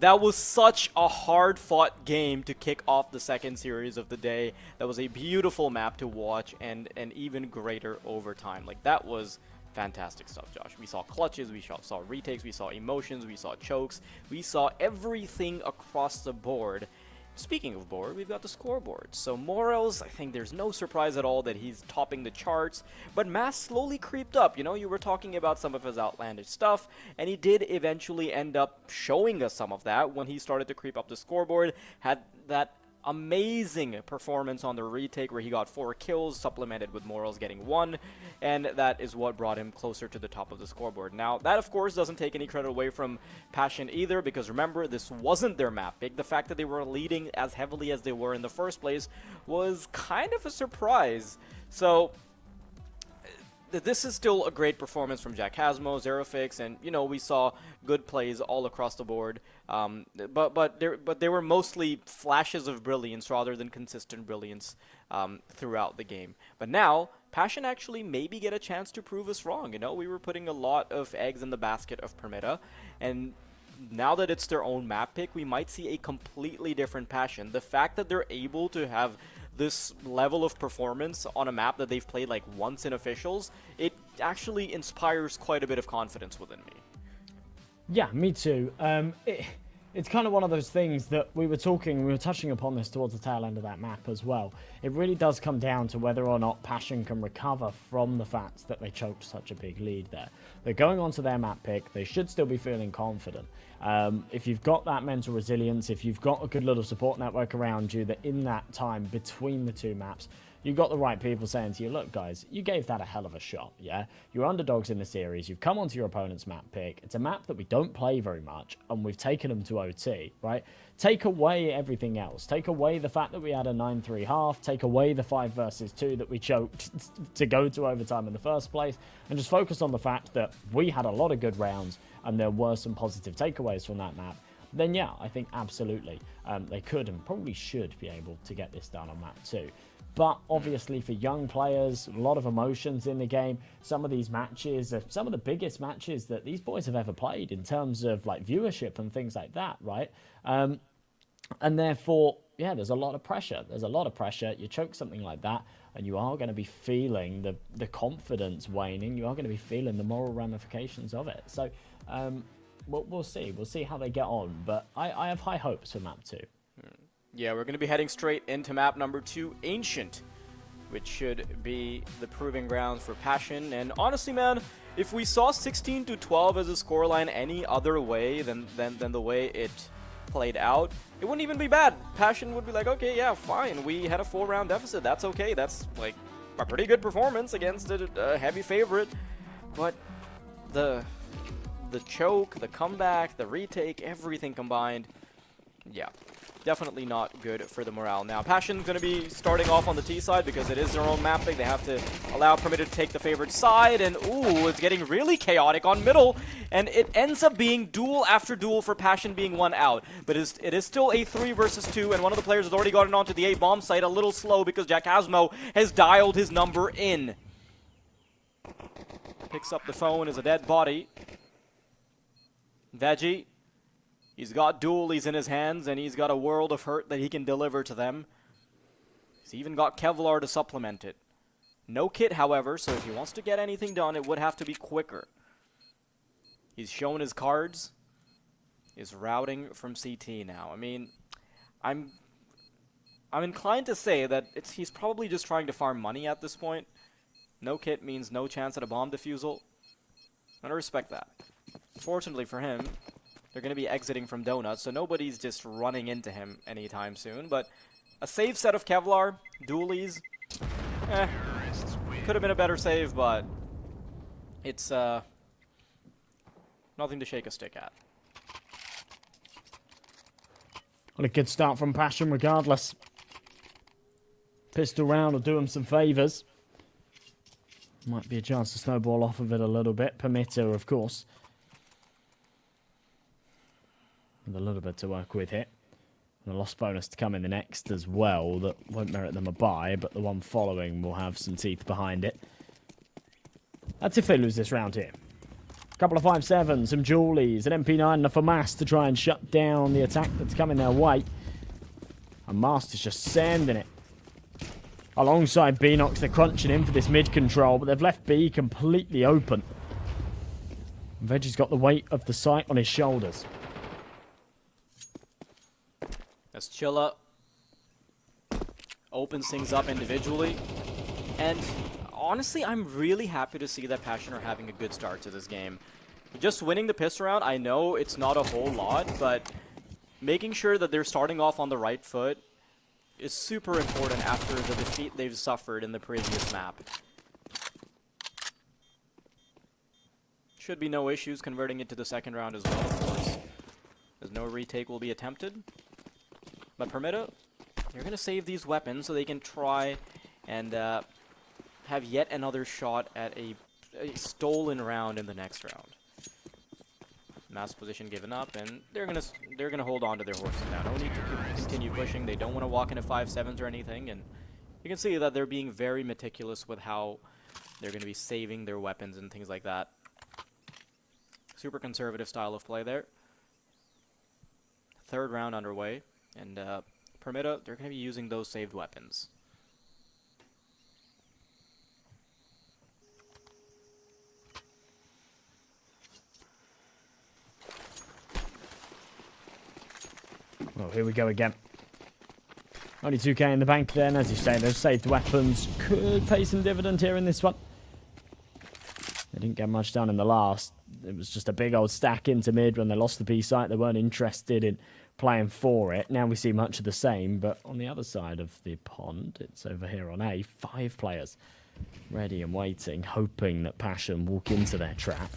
That was such a hard-fought game to kick off the second series of the day. That was a beautiful map to watch and an even greater overtime. Like, that was fantastic stuff, Josh. We saw clutches, we saw retakes, we saw emotions, we saw chokes. We saw everything across the board. Speaking of board, we've got the scoreboard. So Morels, I think there's no surprise at all that he's topping the charts, but Mass slowly creeped up. You know, you were talking about some of his outlandish stuff, and he did eventually end up showing us some of that when he started to creep up the scoreboard. Had that amazing performance on the retake where he got 4 kills, supplemented with Morels getting 1, and that is what brought him closer to the top of the scoreboard. Now, that of course doesn't take any credit away from Passion either, because remember, this wasn't their map pick. The fact that they were leading as heavily as they were in the first place was kind of a surprise. So this is still a great performance from Jack Hasmo, Zerofix, and you know, we saw good plays all across the board. But they were mostly flashes of brilliance rather than consistent brilliance throughout the game. But now Passion actually maybe get a chance to prove us wrong. You know, we were putting a lot of eggs in the basket of Permita, and now that it's their own map pick, we might see a completely different Passion. The fact that they're able to have this level of performance on a map that they've played like once in officials, it actually inspires quite a bit of confidence within me. Yeah, me too. It's kind of one of those things that we were touching upon this towards the tail end of that map as well. It really does come down to whether or not Passion can recover from the fact that they choked such a big lead there. They're going on to their map pick. They should still be feeling confident. If you've got that mental resilience, if you've got a good little support network around you, that in that time between the two maps, you've got the right people saying to you, look guys, you gave that a hell of a shot, yeah? You're underdogs in the series, you've come onto your opponent's map pick, it's a map that we don't play very much, and we've taken them to OT, right? Take away everything else. Take away the fact that we had a 9-3 half, take away the 5 versus 2 that we choked to go to overtime in the first place, and just focus on the fact that we had a lot of good rounds, and there were some positive takeaways from that map. Then yeah, I think absolutely they could and probably should be able to get this done on map 2. But obviously for young players, a lot of emotions in the game. Some of these matches are some of the biggest matches that these boys have ever played in terms of like viewership and things like that, right? And therefore, yeah, there's a lot of pressure. There's a lot of pressure. You choke something like that, and you are going to be feeling the confidence waning. You are going to be feeling the moral ramifications of it. So we'll see. We'll see how they get on. But I have high hopes for map 2. Yeah, we're going to be heading straight into map number 2, Ancient, which should be the proving grounds for Passion. And honestly, man, if we saw 16-12 as a scoreline any other way than the way it played out, it wouldn't even be bad. Passion would be like, okay, yeah, fine. We had a 4-round deficit. That's okay. That's like a pretty good performance against a heavy favorite. But the choke, the comeback, the retake, everything combined, yeah, definitely not good for the morale. Now, Passion's going to be starting off on the T side because it is their own map pick. They have to allow Permitted to take the favorite side, and ooh, it's getting really chaotic on middle, and it ends up being duel after duel for Passion being 1 out. But it is still a 3 versus 2, and one of the players has already gotten onto the A-bomb site a little slow because Jack Hasmo has dialed his number in. Picks up the phone as a dead body. Veggie. He's got dualies in his hands, and he's got a world of hurt that he can deliver to them. He's even got Kevlar to supplement it. No kit, however, so if he wants to get anything done, it would have to be quicker. He's shown his cards. He's routing from CT now. I mean, I'm inclined to say that he's probably just trying to farm money at this point. No kit means no chance at a bomb defusal. I respect that. Fortunately for him, they're going to be exiting from Donut, so nobody's just running into him anytime soon. But a save set of Kevlar, dualies, could have been a better save, but it's Nothing to shake a stick at. Well, a good start from Passion regardless. Pistol round will do him some favours. Might be a chance to snowball off of it a little bit. Permitter, of course. With a little bit to work with here. And a loss bonus to come in the next as well. That won't merit them a bye, but the one following will have some teeth behind it. That's if they lose this round here. A couple of 5.7s, some Julies, an MP9 and a FAMAS to try and shut down the attack that's coming their way. And Master's just sending it. Alongside Beanox, they're crunching in for this mid control, but they've left B completely open. Veggie's got the weight of the site on his shoulders. As Chilla opens things up individually. And honestly, I'm really happy to see that Passion are having a good start to this game. Just winning the pistol round, I know it's not a whole lot, but making sure that they're starting off on the right foot is super important after the defeat they've suffered in the previous map. Should be no issues converting it to the second round as well, of course. As no retake will be attempted. But Permitta, you're going to save these weapons so they can try and have yet another shot at a stolen round in the next round. Mass position given up, and they're gonna hold on to their horses now. No need to continue pushing. They don't want to walk into 5.7s or anything, and you can see that they're being very meticulous with how they're going to be saving their weapons and things like that. Super conservative style of play there. Third round underway, and Permitta, they're going to be using those saved weapons. Well, here we go again. Only 2k in the bank then, as you say, those saved weapons could pay some dividend here in this one. They didn't get much done in the last. It was just a big old stack into mid when they lost the B site. They weren't interested in playing for it. Now we see much of the same, but on the other side of the pond, it's over here on A, 5 players ready and waiting, hoping that Passion walk into their trap.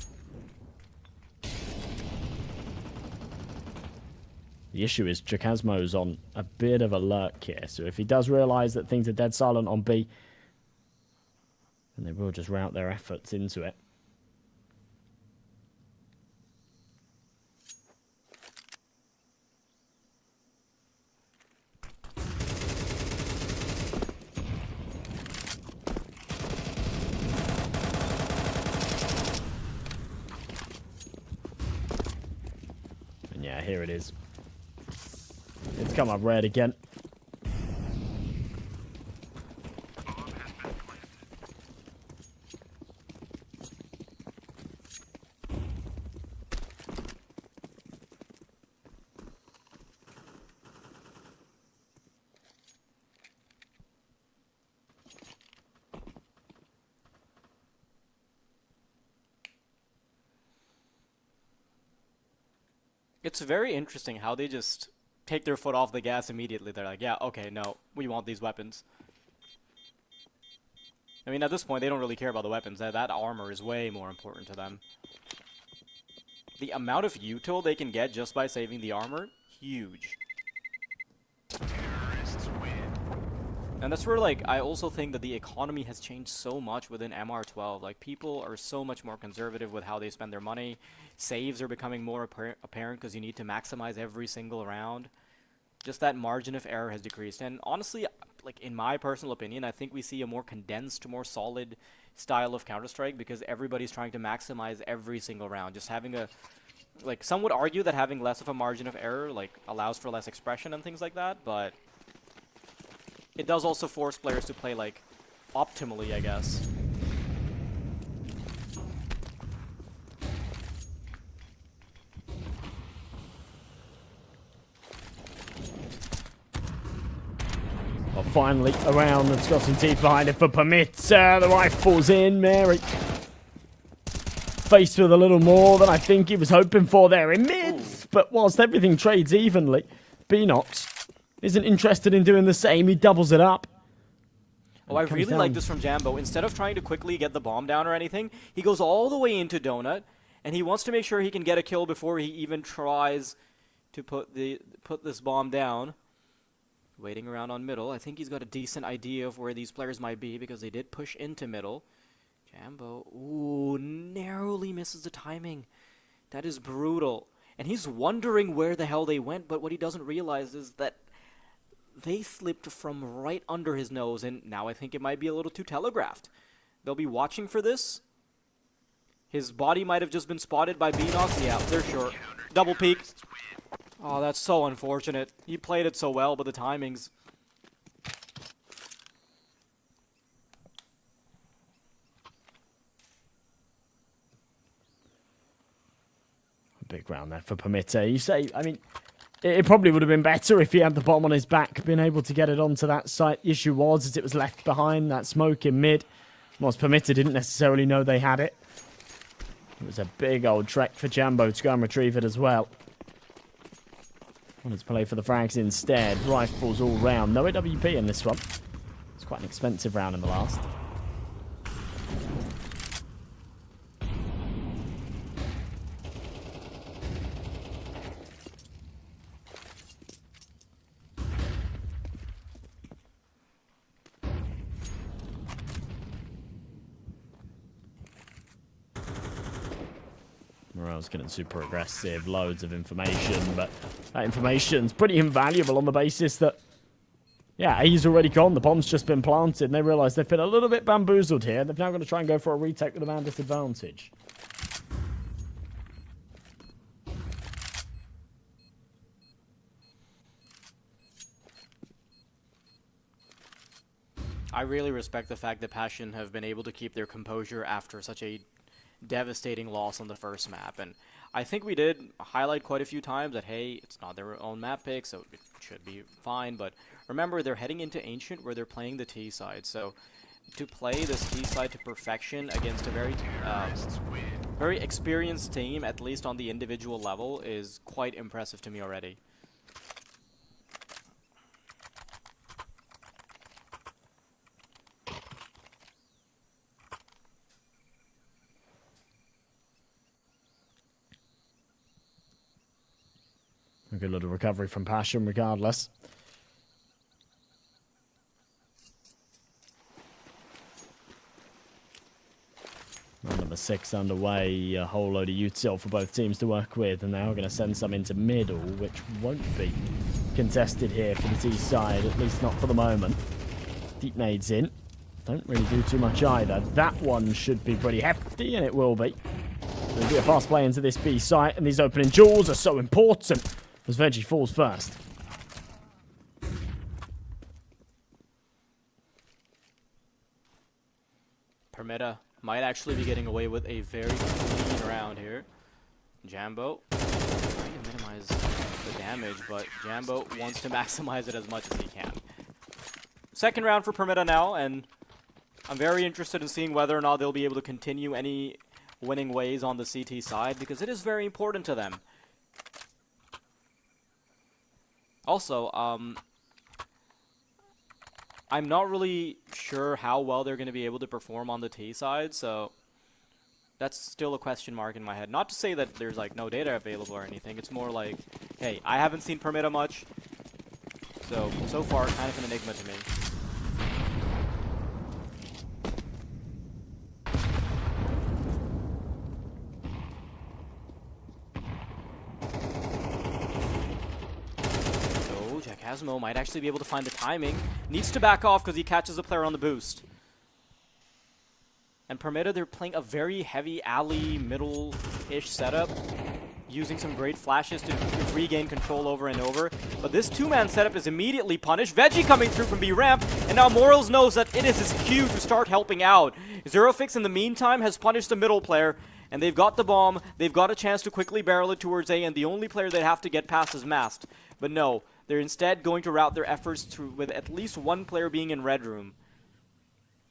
The issue is Chakasmo's on a bit of a lurk here, so if he does realise that things are dead silent on B, then they will just route their efforts into it. And yeah, here it is. It's come up red again. It's very interesting how they just take their foot off the gas immediately. They're like, yeah, okay, no, we want these weapons. I mean, at this point, they don't really care about the weapons. That armor is way more important to them. The amount of util they can get just by saving the armor, huge. And that's where, like, I also think that the economy has changed so much within MR12. Like, people are so much more conservative with how they spend their money. Saves are becoming more apparent because you need to maximize every single round. Just that margin of error has decreased. And honestly, like, in my personal opinion, I think we see a more condensed, more solid style of Counter-Strike because everybody's trying to maximize every single round. Just having a... Like, some would argue that having less of a margin of error, like, allows for less expression and things like that, but... It does also force players to play, like, optimally, I guess. Well, finally, a round that's got some teeth behind it for Permitta. The rifle's in, Mary. Faced with a little more than I think he was hoping for there in mid. But whilst everything trades evenly, Beanox isn't interested in doing the same. He doubles it up. Oh, I really like this from Jambo. Instead of trying to quickly get the bomb down or anything, he goes all the way into Donut, and he wants to make sure he can get a kill before he even tries to put this bomb down. Waiting around on middle. I think he's got a decent idea of where these players might be because they did push into middle. Jambo, ooh, narrowly misses the timing. That is brutal. And he's wondering where the hell they went, but what he doesn't realize is that they slipped from right under his nose, and now I think it might be a little too telegraphed. They'll be watching for this. His body might have just been spotted by B-Nox. Yeah, they're short. Double peek. Oh, that's so unfortunate. He played it so well, but the timings. Big round there for Permitter. You say, I mean, it probably would have been better if he had the bomb on his back, been able to get it onto that site. The issue was, as it was left behind, that smoke in mid. Whilst Permitter didn't necessarily know they had it. It was a big old trek for Jambo to go and retrieve it as well. Wanted to play for the frags instead. Rifles all round. No AWP in this one. It's quite an expensive round in the last. Morale's getting super aggressive, loads of information, but that information's pretty invaluable on the basis that, yeah, A's already gone, the bomb's just been planted, and they realise they've been a little bit bamboozled here. They've now got to try and go for a retake with a man disadvantage. I really respect the fact that Passion have been able to keep their composure after such a devastating loss on the first map, and I think we did highlight quite a few times that, hey, it's not their own map pick, so it should be fine, but remember, they're heading into Ancient where they're playing the T side, so to play this T side to perfection against a very experienced team, at least on the individual level, is quite impressive to me already. A good little recovery from Passion regardless. Round number 6 underway. A whole load of util for both teams to work with, and now we're going to send some into middle, which won't be contested here for the T side, at least not for the moment. Deep nades in. Don't really do too much either. That one should be pretty hefty, and it will be. There'll be a fast play into this B site, and these opening jewels are so important as Veggie falls first. Permitta might actually be getting away with a very clean round here. Jambo trying to minimize the damage, but Jambo wants to maximize it as much as he can. Second round for Permitta now, and I'm very interested in seeing whether or not they'll be able to continue any winning ways on the CT side, because it is very important to them. Also, I'm not really sure how well they're going to be able to perform on the T side, so that's still a question mark in my head. Not to say that there's like no data available or anything, it's more like, hey, I haven't seen Permitta much, so far kind of an enigma to me. Asmo might actually be able to find the timing. Needs to back off because he catches a player on the boost. And Permitta, they're playing a very heavy alley, middle-ish setup, using some great flashes to regain control over and over. But this two-man setup is immediately punished. Veggie coming through from B ramp, and now Morals knows that it is his cue to start helping out. Zerofix, in the meantime, has punished the middle player, and they've got the bomb. They've got a chance to quickly barrel it towards A, and the only player they have to get past is Mast. But no. They're instead going to route their efforts with at least one player being in Red Room.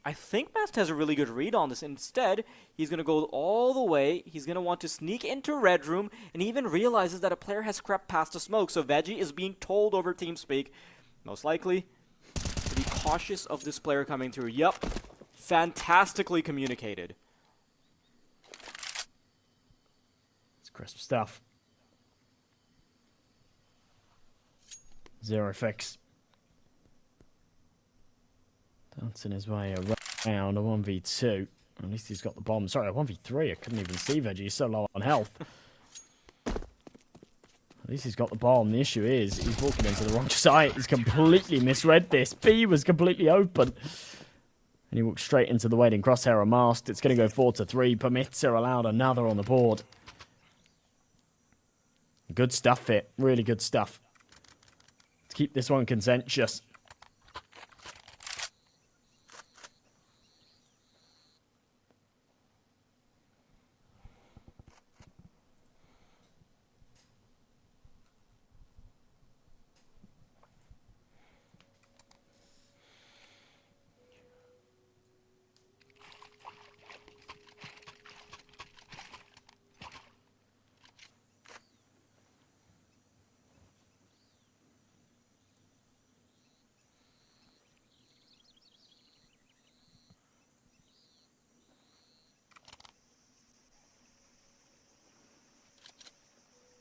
I think Mast has a really good read on this. Instead, he's going to go all the way. He's going to want to sneak into Red Room, and he even realizes that a player has crept past the smoke. So Veggie is being told over TeamSpeak, most likely, to be cautious of this player coming through. Yup, fantastically communicated. crisp stuff. Zero fix. Dancing his way around a 1v2. At least he's got the bomb. Sorry, a 1v3. I couldn't even see Veggie. He's so low on health. At least he's got the bomb. The issue is he's walking into the wrong site. He's completely misread this. B was completely open. And he walked straight into the waiting crosshair unmasked. It's going to go 4-3. Permits are allowed another on the board. Good stuff here. Really good stuff. Let's keep this one contentious.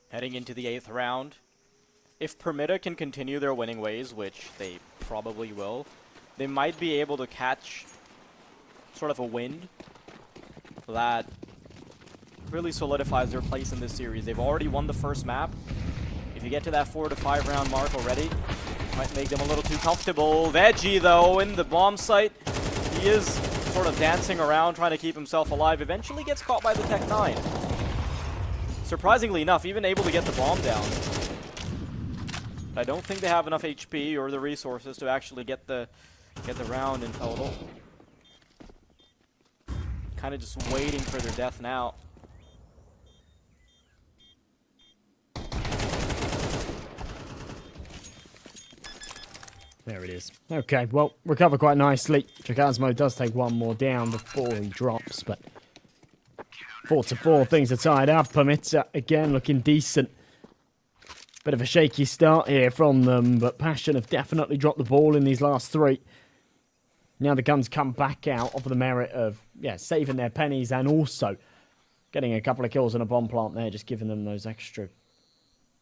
Heading into the 8th round, if Permita can continue their winning ways, which they probably will, they might be able to catch sort of a win that really solidifies their place in this series. They've already won the first map. If you get to that 4 to 5 round mark already, might make them a little too comfortable. Veggie, though, in the bomb site, he is sort of dancing around trying to keep himself alive. Eventually gets caught by the Tech 9. Surprisingly enough, even able to get the bomb down. I don't think they have enough HP or the resources to actually get the round in total. Kind of just waiting for their death now. There it is. Okay, well, recover quite nicely. Chakazmo does take one more down before he drops, but 4-4, things are tied up. Permita again looking decent. Bit of a shaky start here from them, but Passion have definitely dropped the ball in these last 3. Now the guns come back out of the merit of, saving their pennies and also getting a couple of kills on a bomb plant there, just giving them those extra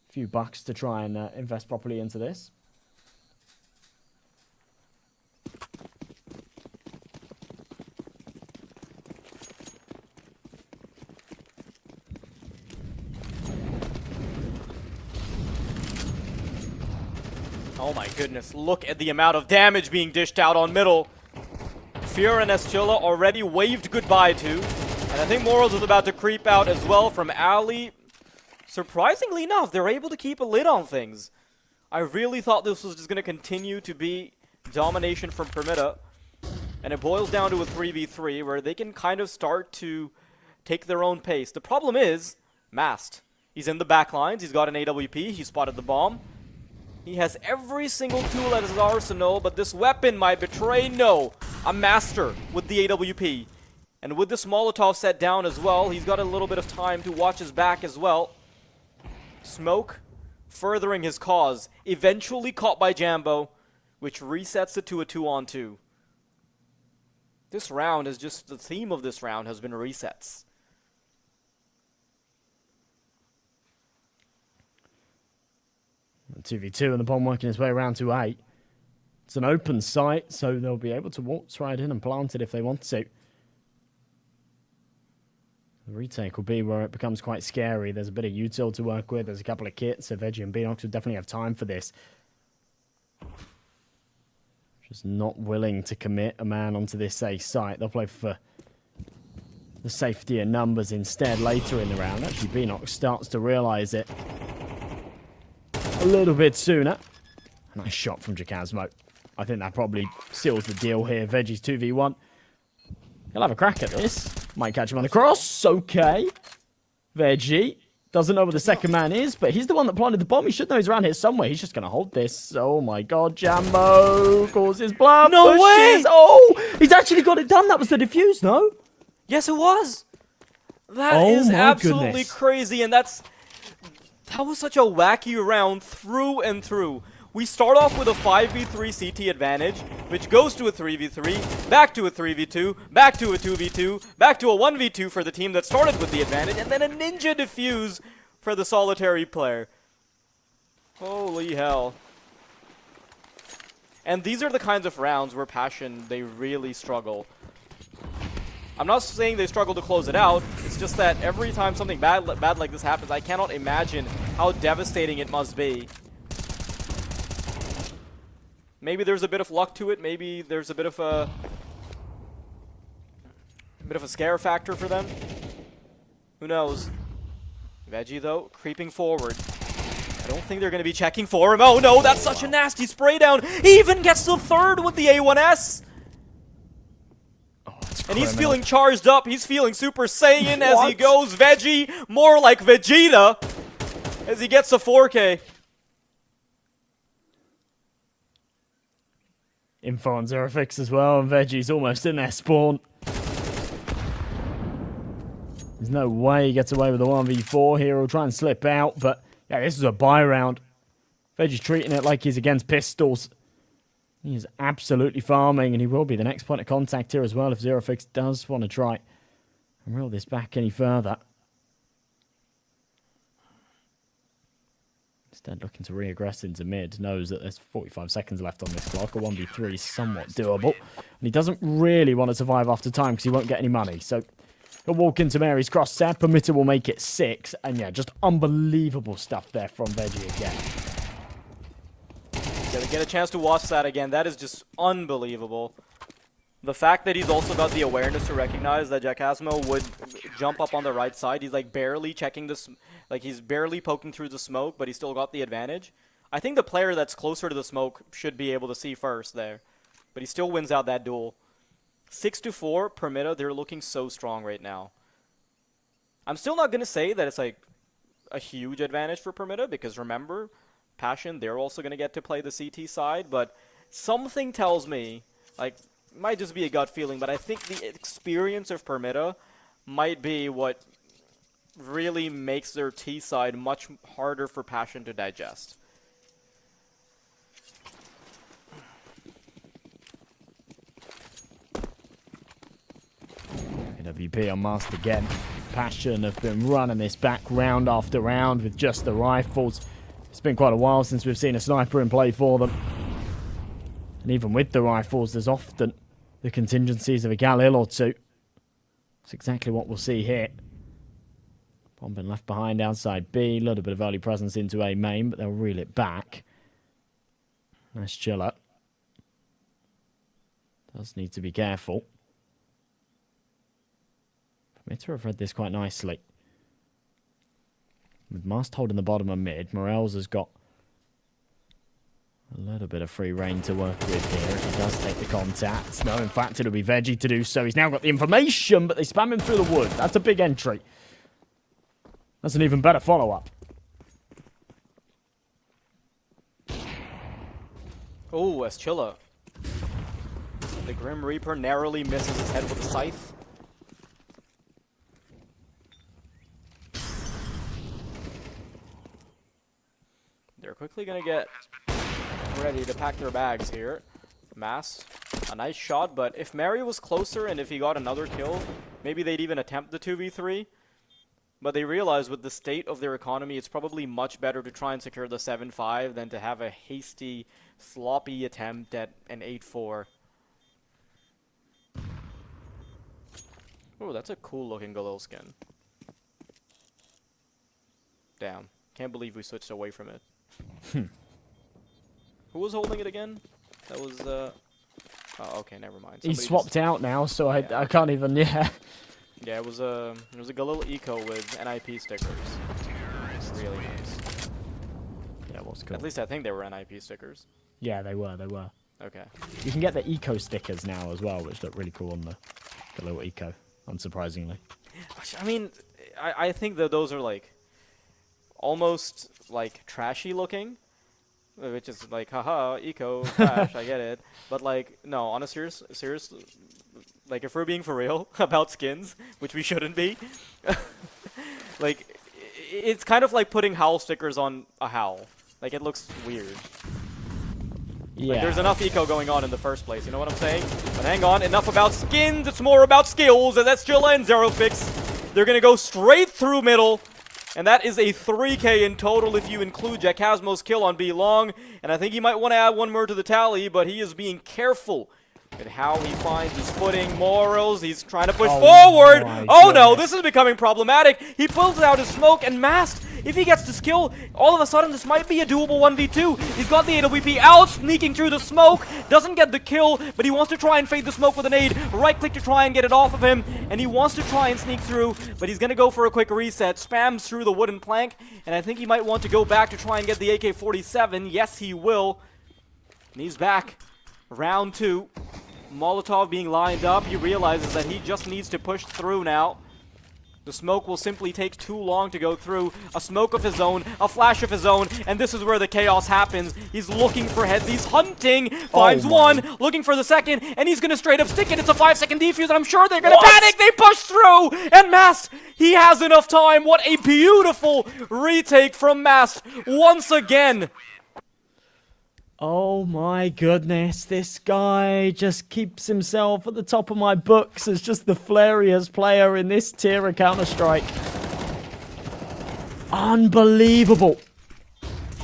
few bucks to try and invest properly into this. Oh my goodness, look at the amount of damage being dished out on middle. Fear and Eschilla already waved goodbye to. And I think Morals is about to creep out as well from Ali. Surprisingly enough, they're able to keep a lid on things. I really thought this was just going to continue to be domination from Permita. And it boils down to a 3v3 where they can kind of start to take their own pace. The problem is, Mast. He's in the back lines, he's got an AWP, he spotted the bomb. He has every single tool at his arsenal, but this weapon might betray. No, a master with the AWP. And with this Molotov set down as well, he's got a little bit of time to watch his back as well. Smoke, furthering his cause. Eventually caught by Jambo, which resets it to a 2-on-2. This round is just, the theme of this round has been resets. 2v2 and the bomb working his way around to 8. It's an open site, so they'll be able to waltz right in and plant it if they want to. The retake will be where it becomes quite scary. There's a bit of util to work with. There's a couple of kits, so Veggie and Beanox will definitely have time for this. Just not willing to commit a man onto this A site. They'll play for the safety and numbers instead later in the round. Actually, Beanox starts to realise it a little bit sooner. A nice shot from Jacazmo. I think that probably seals the deal here. Veggie's 2v1. He'll have a crack at this. Might catch him on the cross. Okay. Veggie doesn't know where the second man is, but he's the one that planted the bomb. He should know he's around here somewhere. He's just going to hold this. Oh my god, Jambo causes bluff. No way! Oh, he's actually got it done. That was the defuse, no? Yes, it was. That is absolutely crazy, and that was such a wacky round through and through. We start off with a 5v3 CT advantage, which goes to a 3v3, back to a 3v2, back to a 2v2, back to a 1v2 for the team that started with the advantage, and then a ninja defuse for the solitary player. Holy hell. And these are the kinds of rounds where Passion, they really struggle. I'm not saying they struggle to close it out, it's just that every time something bad like this happens, I cannot imagine how devastating it must be. Maybe there's a bit of luck to it, maybe there's a bit of a scare factor for them. Who knows? Veggie, though, creeping forward. I don't think they're going to be checking for him. Oh no, that's such a nasty spray down. He even gets the third with the A1S. And he's feeling charged up. He's feeling Super Saiyan as he goes. Veggie, more like Vegeta, as he gets a 4K. Info on Zerafix as well, and Veggie's almost in their spawn. There's no way he gets away with a 1v4 here. He'll try and slip out, but yeah, this is a buy round. Veggie's treating it like he's against pistols. He is absolutely farming, and he will be the next point of contact here as well if Zerafix does want to try and reel this back any further. Instead, looking to re-aggress into mid, knows that there's 45 seconds left on this clock. A 1v3 is somewhat doable. And he doesn't really want to survive after time because he won't get any money. So he'll walk into Mary's cross set. Permitter will make it 6. And yeah, just unbelievable stuff there from Veggie again. Yeah, we get a chance to watch that again. That is just unbelievable. The fact that he's also got the awareness to recognize that Jackasmo would jump up on the right side. He's like barely checking this, like he's barely poking through the smoke, but he still got the advantage. I think the player that's closer to the smoke should be able to see first there, but he still wins out that duel. 6-4 Permitta, they're looking so strong right now. I'm still not gonna say that it's like a huge advantage for Permitta because remember, Passion, they're also gonna get to play the CT side, but something tells me, like, might just be a gut feeling, but I think the experience of Permitta might be what really makes their T side much harder for Passion to digest. AWP unmasked again. Passion have been running this back round after round with just the rifles. It's been quite a while since we've seen a sniper in play for them. And even with the rifles, there's often the contingencies of a Galil or two. That's exactly what we'll see here. Bomb been left behind outside B. A little bit of early presence into A main, but they'll reel it back. Nice chiller. Does need to be careful. Mitter have read this quite nicely. With Mast holding the bottom of mid, Morels has got a little bit of free reign to work with here. He does take the contact. No, in fact, it'll be Veggie to do so. He's now got the information, but they spam him through the wood. That's a big entry. That's an even better follow-up. Oh, Eschilla. The Grim Reaper narrowly misses his head with a scythe. They're quickly going to get ready to pack their bags here. Mass, a nice shot, but if Mary was closer and if he got another kill, maybe they'd even attempt the 2v3. But they realize with the state of their economy, it's probably much better to try and secure the 7-5 than to have a hasty, sloppy attempt at an 8-4. Oh, that's a cool looking Galil skin. Damn, can't believe we switched away from it. Who was holding it again? That was, oh, okay, never mind. He's swapped out now, so I can't even, yeah. Yeah, it was a Galil Eco with NIP stickers. Really nice. Yeah, what's cool. At least I think they were NIP stickers. Yeah, they were. Okay. You can get the Eco stickers now as well, which look really cool on the Galil Eco, unsurprisingly. I mean, I think that those are like almost like trashy looking, which is like, haha, eco, trash, I get it. But like, no, on a serious, like if we're being for real about skins, which we shouldn't be, like, it's kind of like putting Howl stickers on a Howl. Like, it looks weird. Yeah. Like, there's enough eco going on in the first place, you know what I'm saying? But hang on, enough about skins, it's more about skills, and that's Jilla and Zerofix. They're gonna go straight through middle, and that is a 3K in total if you include Jackasmo's kill on B Long. And I think he might want to add one more to the tally, but he is being careful at how he finds his footing. Morals, he's trying to push forward. Oh no, this is becoming problematic. He pulls out his smoke and Mast. If he gets this kill, all of a sudden this might be a doable 1v2. He's got the AWP out, sneaking through the smoke. Doesn't get the kill, but he wants to try and fade the smoke with a nade. Right click to try and get it off of him. And he wants to try and sneak through, but he's going to go for a quick reset. Spams through the wooden plank, and I think he might want to go back to try and get the AK-47. Yes, he will. And he's back. Round 2. Molotov being lined up. He realizes that he just needs to push through now. The smoke will simply take too long to go through. A smoke of his own, a flash of his own, and this is where the chaos happens. He's looking for heads, he's hunting, finds one, looking for the second, and he's gonna straight up stick it. It's a 5-second defuse, and I'm sure they're gonna panic. They push through, and Mast, he has enough time. What a beautiful retake from Mast once again. Oh my goodness, this guy just keeps himself at the top of my books as just the flariest player in this tier of Counter-Strike. Unbelievable.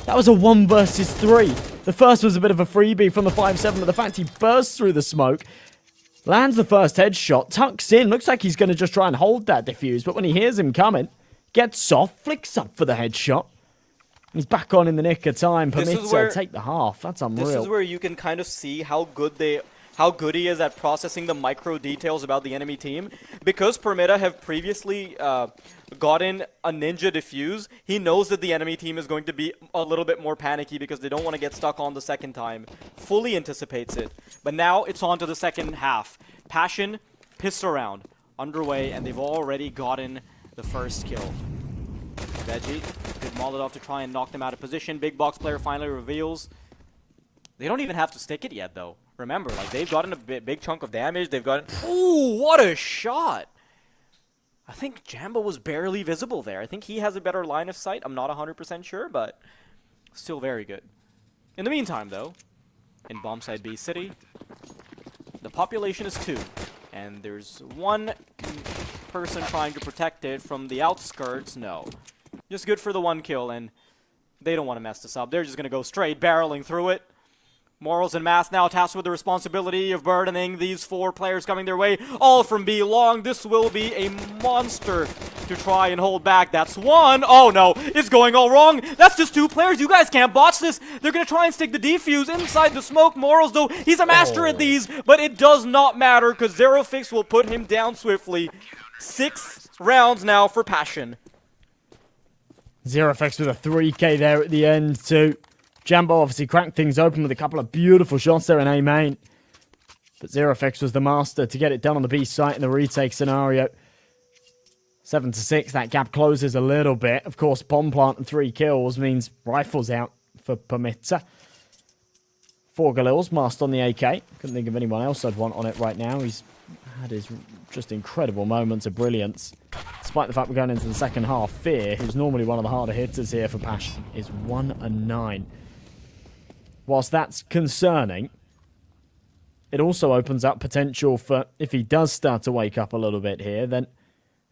That was a 1 versus 3. The first was a bit of a freebie from the 5-7, but the fact he bursts through the smoke, lands the first headshot, tucks in, looks like he's going to just try and hold that defuse, but when he hears him coming, gets soft, flicks up for the headshot. He's back on in the nick of time. Permita take the half. That's unreal. This is where you can kind of see how good he is at processing the micro details about the enemy team. Because Permita have previously gotten a ninja defuse, he knows that the enemy team is going to be a little bit more panicky because they don't want to get stuck on the second time. Fully anticipates it. But now it's on to the second half. Passion, piss around, underway, and they've already gotten the first kill. Veggie, good Molotov to try and knock them out of position. Big box player finally reveals. They don't even have to stick it yet, though. Remember, like, they've gotten a big chunk of damage. They've gotten... Ooh, what a shot! I think Jambo was barely visible there. I think he has a better line of sight. I'm not 100% sure, but still very good. In the meantime, though, in Bombsite B City, the population is 2. And there's one person trying to protect it from the outskirts. No. Just good for the 1 kill, and they don't want to mess this up. They're just going to go straight, barreling through it. Morals and Mass now tasked with the responsibility of burdening these 4 players coming their way, all from B Long. This will be a monster to try and hold back. That's 1. Oh no, it's going all wrong. That's just 2 players. You guys can't botch this. They're going to try and stick the defuse inside the smoke. Morals, though, he's a master at these, but it does not matter because Zerofix will put him down swiftly. 6 rounds now for Passion. Zerofix with a 3K there at the end too. Jambo obviously cracked things open with a couple of beautiful shots there in A main. But Zerofix was the master to get it done on the B site in the retake scenario. 7-6, that gap closes a little bit. Of course, bomb plant and 3 kills means rifles out for Permita. 4 Galils, masked on the AK. Couldn't think of anyone else I'd want on it right now. He's had his just incredible moments of brilliance. Despite the fact we're going into the second half, Fear, who's normally one of the harder hitters here for Passion, is 1-9. Whilst that's concerning, it also opens up potential for, if he does start to wake up a little bit here, then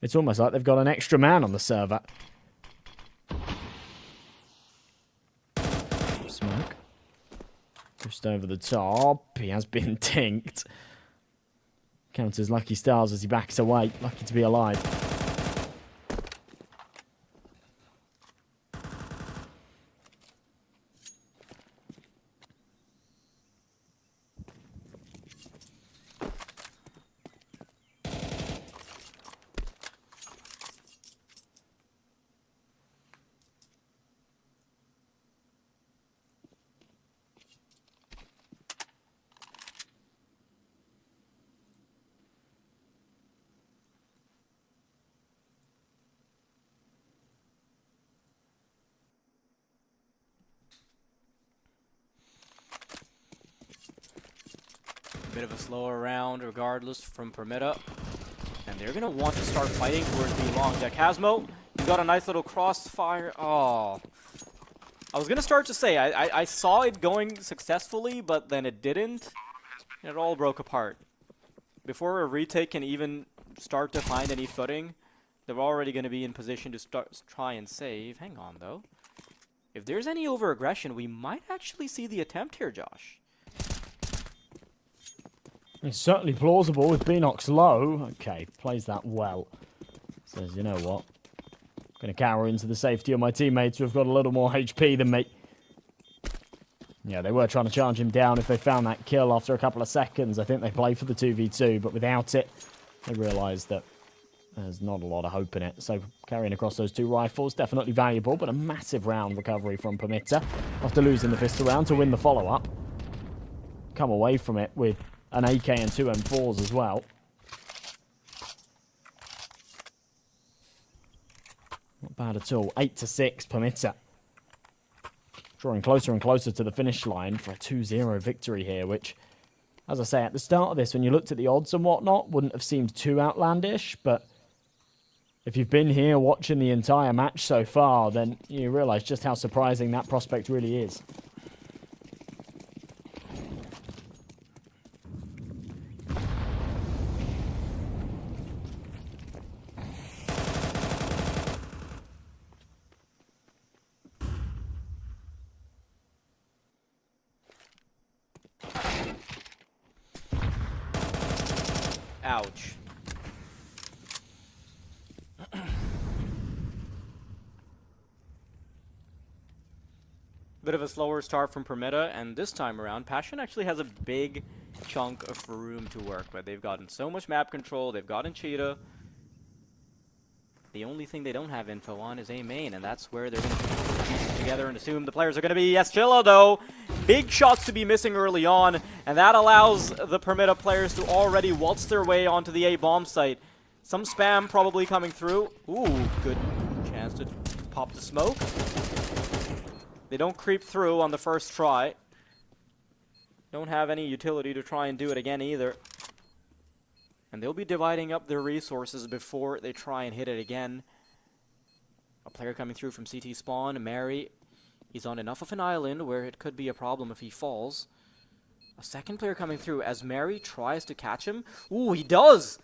it's almost like they've got an extra man on the server. Smoke. Just over the top. He has been tinked. Counts his lucky stars as he backs away. Lucky to be alive. Bit of a slower round regardless from Permita. And they're going to want to start fighting towards B Long. Jackasmo, you got a nice little crossfire. Oh. I was gonna start to say, I saw it going successfully, but then it didn't. And it all broke apart. Before a retake can even start to find any footing, they're already gonna be in position to try and save. Hang on, though. If there's any over-aggression, we might actually see the attempt here, Josh. It's certainly plausible with Beanox low. Okay, plays that well. Says, you know what? Going to cower into the safety of my teammates who have got a little more HP than me. Yeah, they were trying to charge him down if they found that kill after a couple of seconds. I think they play for the 2v2, but without it, they realised that there's not a lot of hope in it. So carrying across those two rifles, definitely valuable, but a massive round recovery from Permitter after losing the pistol round to win the follow-up. Come away from it with an AK and two M4s as well. Not bad at all. 8-6, Permitter. Drawing closer and closer to the finish line for a 2-0 victory here, which, as I say, at the start of this, when you looked at the odds and whatnot, wouldn't have seemed too outlandish, but if you've been here watching the entire match so far, then you realise just how surprising that prospect really is. Ouch. Bit of a slower start from Permitta, and this time around, Passion actually has a big chunk of room to work with. They've gotten so much map control, they've gotten Cheetah. The only thing they don't have info on is A main, and that's where they're going to put pieces together and assume the players are going to be H2e, though. Big shots to be missing early on, and that allows the Permitta players to already waltz their way onto the A bomb site. Some spam probably coming through. Ooh, good chance to pop the smoke. They don't creep through on the first try. Don't have any utility to try and do it again either. And they'll be dividing up their resources before they try and hit it again. A player coming through from CT spawn, Mary. He's on enough of an island where it could be a problem if he falls. A second player coming through as Mary tries to catch him. Ooh, he does!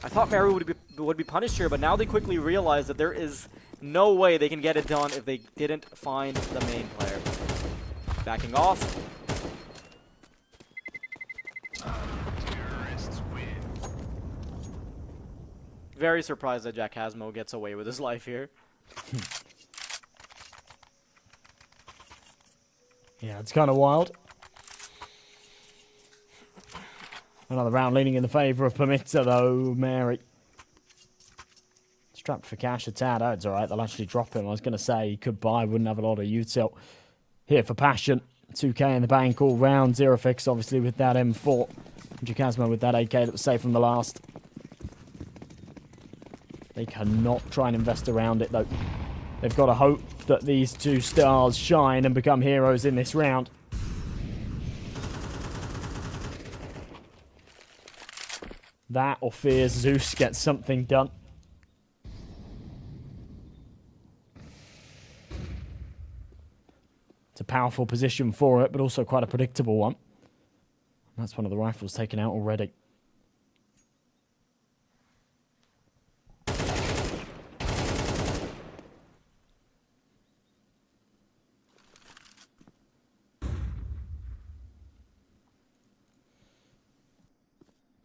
I thought Mary would be punished here, but now they quickly realize that there is no way they can get it done if they didn't find the main player. Backing off. Very surprised that Jack Hasmo gets away with his life here. Yeah, it's kind of wild. Another round leaning in the favour of Permitta, though. Mary. Strapped for cash a tad. Oh, it's alright. They'll actually drop him. I was going to say he could buy. Wouldn't have a lot of util. Here for Passion. 2k in the bank all round. Zero fix, obviously, with that M4. Jacasmo with that AK that was safe from the last. They cannot try and invest around it, though. They've got to hope that these two stars shine and become heroes in this round. That or fear Zeus gets something done. It's a powerful position for it, but also quite a predictable one. That's one of the rifles taken out already.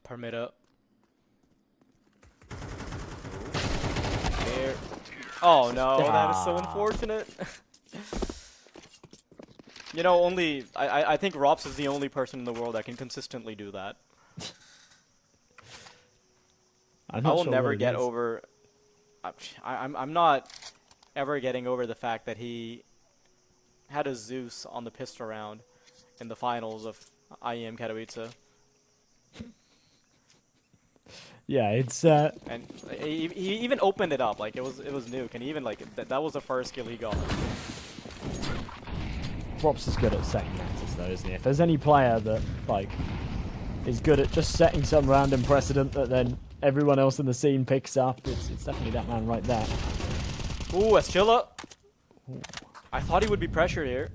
Permitta. There. Oh no, that is so unfortunate. You know, I think Rops is the only person in the world that can consistently do that. I will never get over. I'm not ever getting over the fact that he had a Zeus on the pistol round in the finals of IEM Katowice. Yeah, it's and he even opened it up like it was nuke, and even like that was the first kill he got. Props is good at setting matters, though, isn't he? If there's any player that like is good at just setting some random precedent that then everyone else in the scene picks up, it's definitely that man right there. Ooh, H2e. I thought he would be pressured here.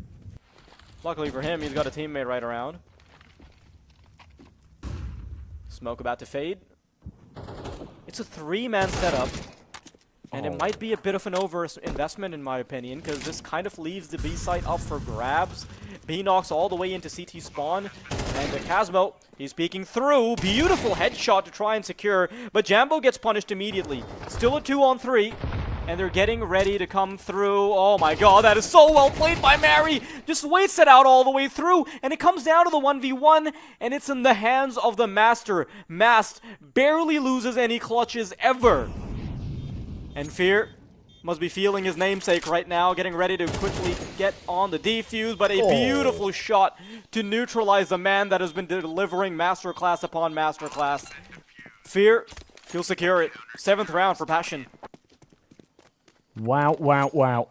Luckily for him, he's got a teammate right around. Smoke about to fade. It's a 3-man setup. And it might be a bit of an over-investment in my opinion, because this kind of leaves the B site up for grabs. B knocks all the way into CT spawn, and the Casmo, he's peeking through. Beautiful headshot to try and secure, but Jambo gets punished immediately. Still a 2-on-3, and they're getting ready to come through. Oh my god, that is so well played by Mary! Just waits it out all the way through, and it comes down to the 1v1, and it's in the hands of the Master. Mast barely loses any clutches ever. And Fear must be feeling his namesake right now, getting ready to quickly get on the defuse, but a beautiful shot to neutralize the man that has been delivering masterclass upon masterclass. Fear, he'll secure it. 7th round for Passion. Wow, wow, wow.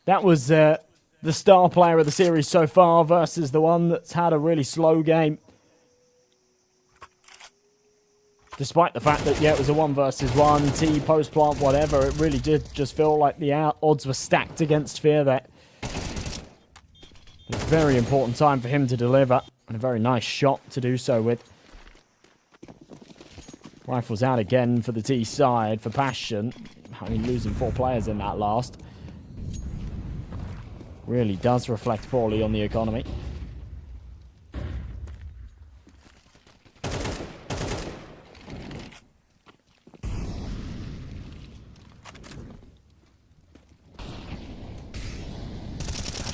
That was the star player of the series so far versus the one that's had a really slow game. Despite the fact that, yeah, it was a 1 versus 1, T, post plant, whatever, it really did just feel like the odds were stacked against Fear there. It's a very important time for him to deliver, and a very nice shot to do so with. Rifles out again for the T side, for Passion. I mean, losing 4 players in that last really does reflect poorly on the economy.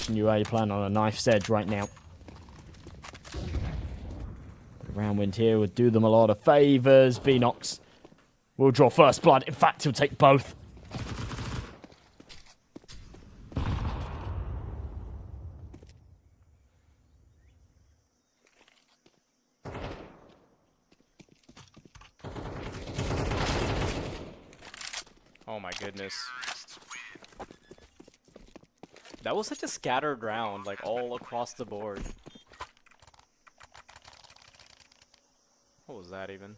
UA playing on a knife's edge right now. The round wind here would do them a lot of favours. Beanox will draw first blood. In fact, he'll take both. Oh my goodness. That was such a scattered round, like all across the board. What was that even?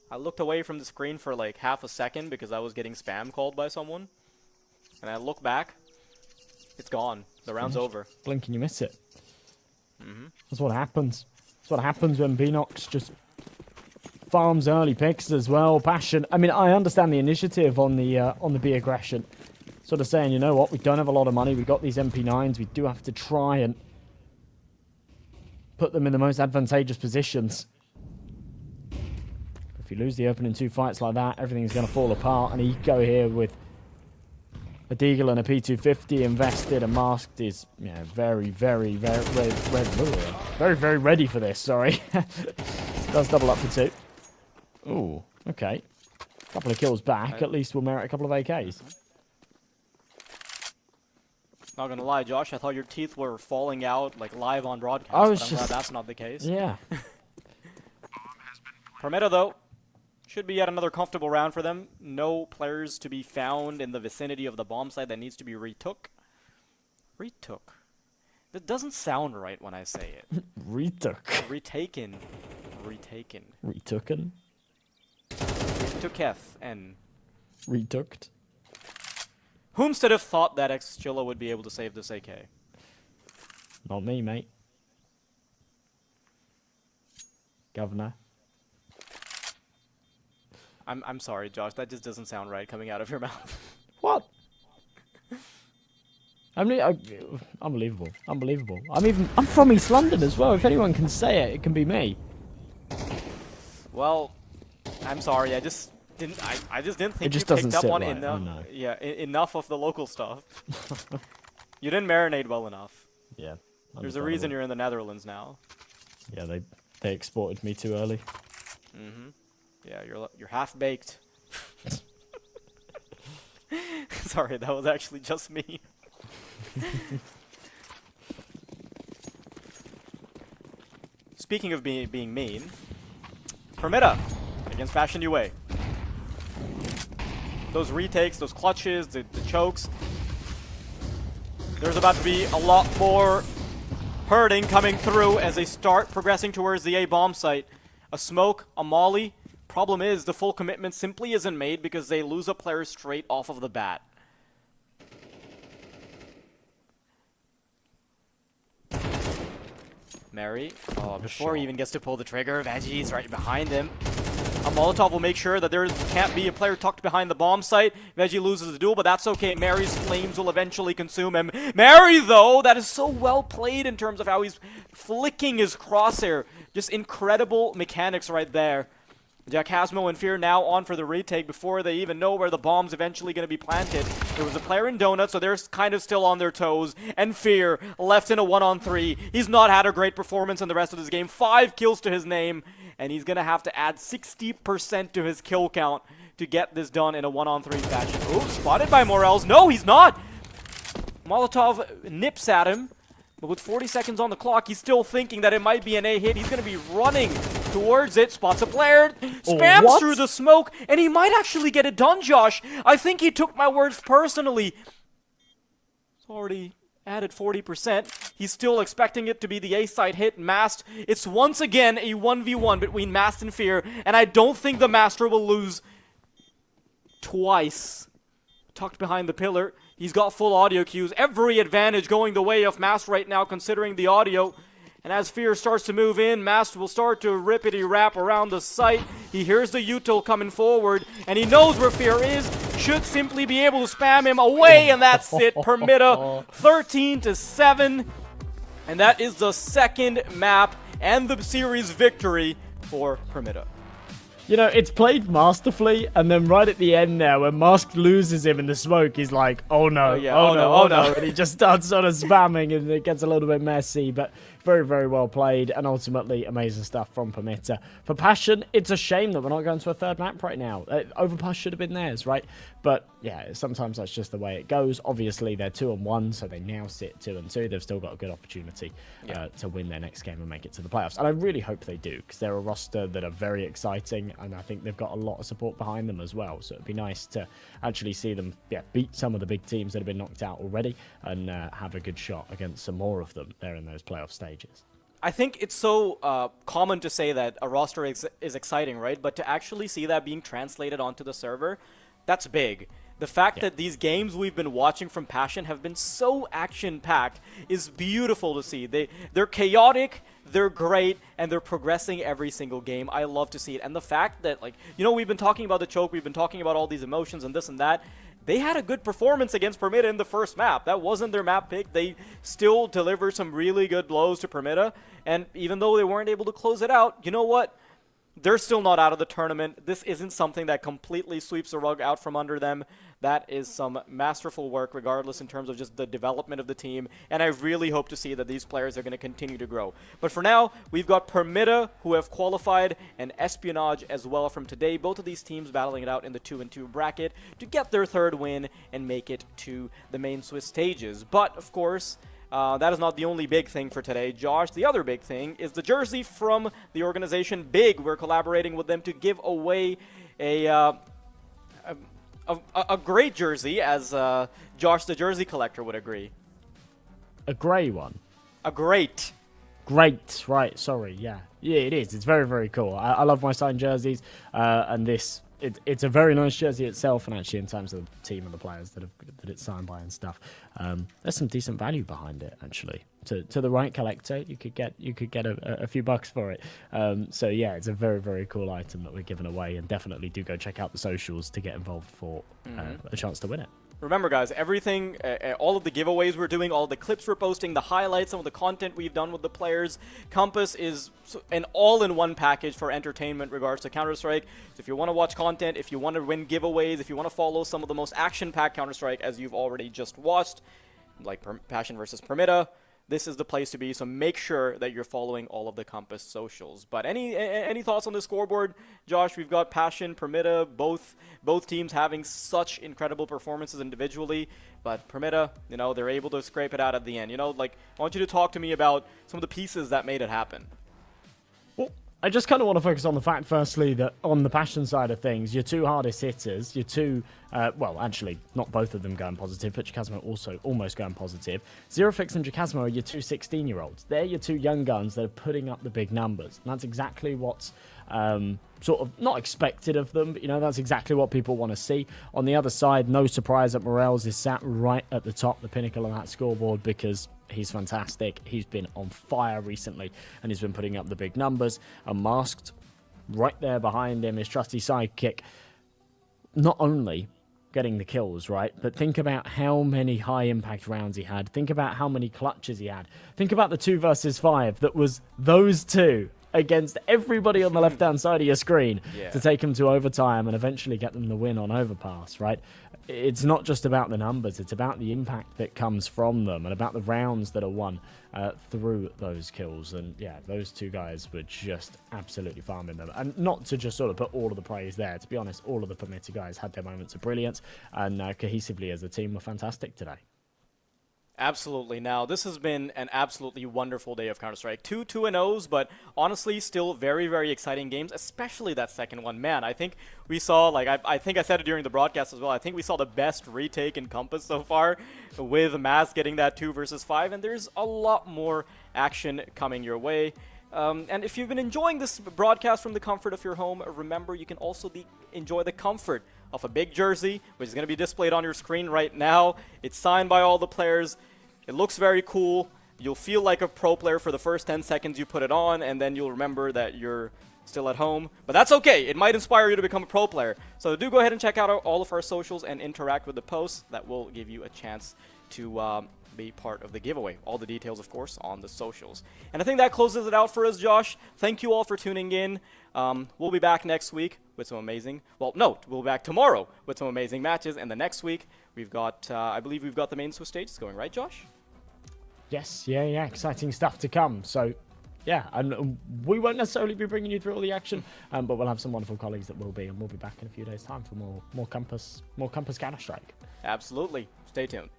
I looked away from the screen for like half a second because I was getting spam called by someone. And I look back, it's gone. The round's over. Blink and you miss it. That's what happens. That's what happens when Beanox just farms early picks as well. Passion. I mean, I understand the initiative on the B aggression. Sort of saying, you know what, we don't have a lot of money. We got these MP9s. We do have to try and put them in the most advantageous positions. If you lose the opening 2 fights like that, everything's going to fall apart. And Eco here with a Deagle and a P250 invested and masked is, yeah, very, very, very ready for this. Sorry, does double up for 2. Ooh, okay. Couple of kills back. At least we'll merit a couple of AKs. Not gonna lie, Josh, I thought your teeth were falling out like live on broadcast. I was but I'm glad that's not the case. Yeah. Permetta, though, should be yet another comfortable round for them. No players to be found in the vicinity of the bomb site that needs to be retook. Retook? That doesn't sound right when I say it. Retook. Retaken. Retaken. Retooken. Retooketh and Retooked. Whomstead have thought that Xchilla would be able to save this AK? Not me, mate. Governor. I'm sorry, Josh. That just doesn't sound right coming out of your mouth. What? I mean, unbelievable. Unbelievable. I'm from East London as well. If anyone can say it, it can be me. Well, I'm sorry. I just didn't think It just you doesn't picked up sit on right, enough. Yeah, enough of the local stuff. You didn't marinate well enough. Yeah. There's a reason you're in the Netherlands now. Yeah, they exported me too early. Yeah, you're half baked. Sorry, that was actually just me. Speaking of being mean, Permetta against Fashion UA. Those retakes, those clutches, the chokes. There's about to be a lot more hurting coming through as they start progressing towards the A bomb site. A smoke, a molly, Problem is, the full commitment simply isn't made because they lose a player straight off of the bat. Mary, before he even gets to pull the trigger, Veggie's right behind him. A Molotov will make sure that there can't be a player tucked behind the bomb site. Veggie loses the duel, but that's okay. Mary's flames will eventually consume him. Mary, though, that is so well played in terms of how he's flicking his crosshair. Just incredible mechanics right there. Jackasmo and Fear now on for the retake before they even know where the bomb's eventually going to be planted. There was a player in Donut, so they're kind of still on their toes. And Fear left in a 1-on-3. He's not had a great performance in the rest of this game. 5 kills to his name, and he's going to have to add 60% to his kill count to get this done in a 1-on-3 fashion. Ooh, spotted by Morels. No, he's not! Molotov nips at him, but with 40 seconds on the clock, he's still thinking that it might be an A hit. He's going to be running towards it, spots a player, spams through the smoke, and he might actually get it done, Josh. I think he took my words personally. It's already added 40%. He's still expecting it to be the A-side hit. Mast, it's once again a 1v1 between Mast and Fear, and I don't think the Master will lose twice. Tucked behind the pillar. He's got full audio cues. Every advantage going the way of Mast right now, considering the audio. And as Fear starts to move in, Mast will start to rippity-rap around the site. He hears the util coming forward, and he knows where Fear is. Should simply be able to spam him away, and that's it. Permita, 13-7. And that is the second map and the series victory for Permita. You know, it's played masterfully, and then right at the end now, when Mask loses him in the smoke, he's like, oh no, oh no. And he just starts sort of spamming, and it gets a little bit messy, but very, very well played, and ultimately amazing stuff from Permita. For Passion, it's a shame that we're not going to a third map right now. Overpass should have been theirs, right? But yeah, sometimes that's just the way it goes. Obviously, they're 2-1, so they now sit 2-2. They've still got a good opportunity to win their next game and make it to the playoffs. And I really hope they do, because they're a roster that are very exciting, and I think they've got a lot of support behind them as well. So it'd be nice to actually see them beat some of the big teams that have been knocked out already and have a good shot against some more of them there in those playoff stages. I think it's so common to say that a roster is exciting, right? But to actually see that being translated onto the server, that's big. The fact that these games we've been watching from Passion have been so action-packed is beautiful to see. They're chaotic, they're great, and they're progressing every single game. I love to see it. And the fact that, like, you know, we've been talking about the choke, we've been talking about all these emotions and this and that. They had a good performance against Permita in the first map. That wasn't their map pick. They still delivered some really good blows to Permita. And even though they weren't able to close it out, you know what? They're still not out of the tournament. This isn't something that completely sweeps the rug out from under them. That is some masterful work, regardless in terms of just the development of the team. And I really hope to see that these players are going to continue to grow. But for now, we've got Permita, who have qualified, and Espionage as well from today. Both of these teams battling it out in the 2-2 bracket to get their third win and make it to the main Swiss stages. But, of course, that is not the only big thing for today. Josh, the other big thing is the jersey from the organization Big. We're collaborating with them to give away a great jersey, as Josh, the jersey collector, would agree. A grey one? A great. Great, right, sorry, yeah. Yeah, it is. It's very, very cool. I love my signed jerseys, and this... It's a very nice jersey itself, and actually in terms of the team and the players that it's signed by and stuff, there's some decent value behind it. Actually, to the right collector, you could get a few bucks for it. So yeah, it's a very, very cool item that we're giving away, and definitely do go check out the socials to get involved for a chance to win it. Remember, guys, everything, all of the giveaways we're doing, all the clips we're posting, the highlights, some of the content we've done with the players, Compass is an all-in-one package for entertainment regards to Counter-Strike. So if you want to watch content, if you want to win giveaways, if you want to follow some of the most action-packed Counter-Strike as you've already just watched, like Passion versus Permita, this is the place to be, so make sure that you're following all of the Compass socials. But any thoughts on the scoreboard, Josh? We've got Passion, Permita, both teams having such incredible performances individually, but Permita, you know, they're able to scrape it out at the end. You know, like, I want you to talk to me about some of the pieces that made it happen. Well, I just kind of want to focus on the fact, firstly, that on the passion side of things, your two hardest hitters, your two, well, actually, not both of them going positive, but Jacasmo also almost going positive. Zerofix and Jacasmo are your two 16-year-olds. They're your two young guns that are putting up the big numbers. And that's exactly what's sort of not expected of them, but, you know, that's exactly what people want to see. On the other side, no surprise that Morels is sat right at the top, the pinnacle of that scoreboard, because he's fantastic. He's been on fire recently, and he's been putting up the big numbers. And Masked, right there behind him, his trusty sidekick, not only getting the kills, right, but think about how many high-impact rounds he had. Think about how many clutches he had. Think about the 2 versus 5 that was those two against everybody on the left-hand side of your screen to take them to overtime and eventually get them the win on overpass, right? It's not just about the numbers, it's about the impact that comes from them and about the rounds that are won through those kills. And yeah, those two guys were just absolutely farming them. And not to just sort of put all of the praise there, to be honest, all of the permitted guys had their moments of brilliance, and cohesively as a team were fantastic today. Absolutely. Now, this has been an absolutely wonderful day of Counter-Strike. 2 2-0s, but honestly, still very, very exciting games, especially that second one. Man, I think we saw, like, I think I said it during the broadcast as well, I think we saw the best retake in Compass so far, with Maz getting that 2 versus 5, and there's a lot more action coming your way. And if you've been enjoying this broadcast from the comfort of your home, remember you can also enjoy the comfort of a big jersey, which is going to be displayed on your screen right now. It's signed by all the players. It looks very cool. You'll feel like a pro player for the first 10 seconds you put it on, and then you'll remember that you're still at home. But that's okay. It might inspire you to become a pro player. So do go ahead and check out all of our socials and interact with the posts. That will give you a chance to be part of the giveaway. All the details, of course, on the socials. And I think that closes it out for us, Josh. Thank you all for tuning in. We'll be back next week with some amazing, well, no, we'll be back tomorrow with some amazing matches. And the next week, we've got, I believe we've got the main Swiss stages going, right, Josh? Yes, yeah, exciting stuff to come. So, yeah, and we won't necessarily be bringing you through all the action, but we'll have some wonderful colleagues that will be, and we'll be back in a few days' time for more Compass Counter-Strike. Absolutely. Stay tuned.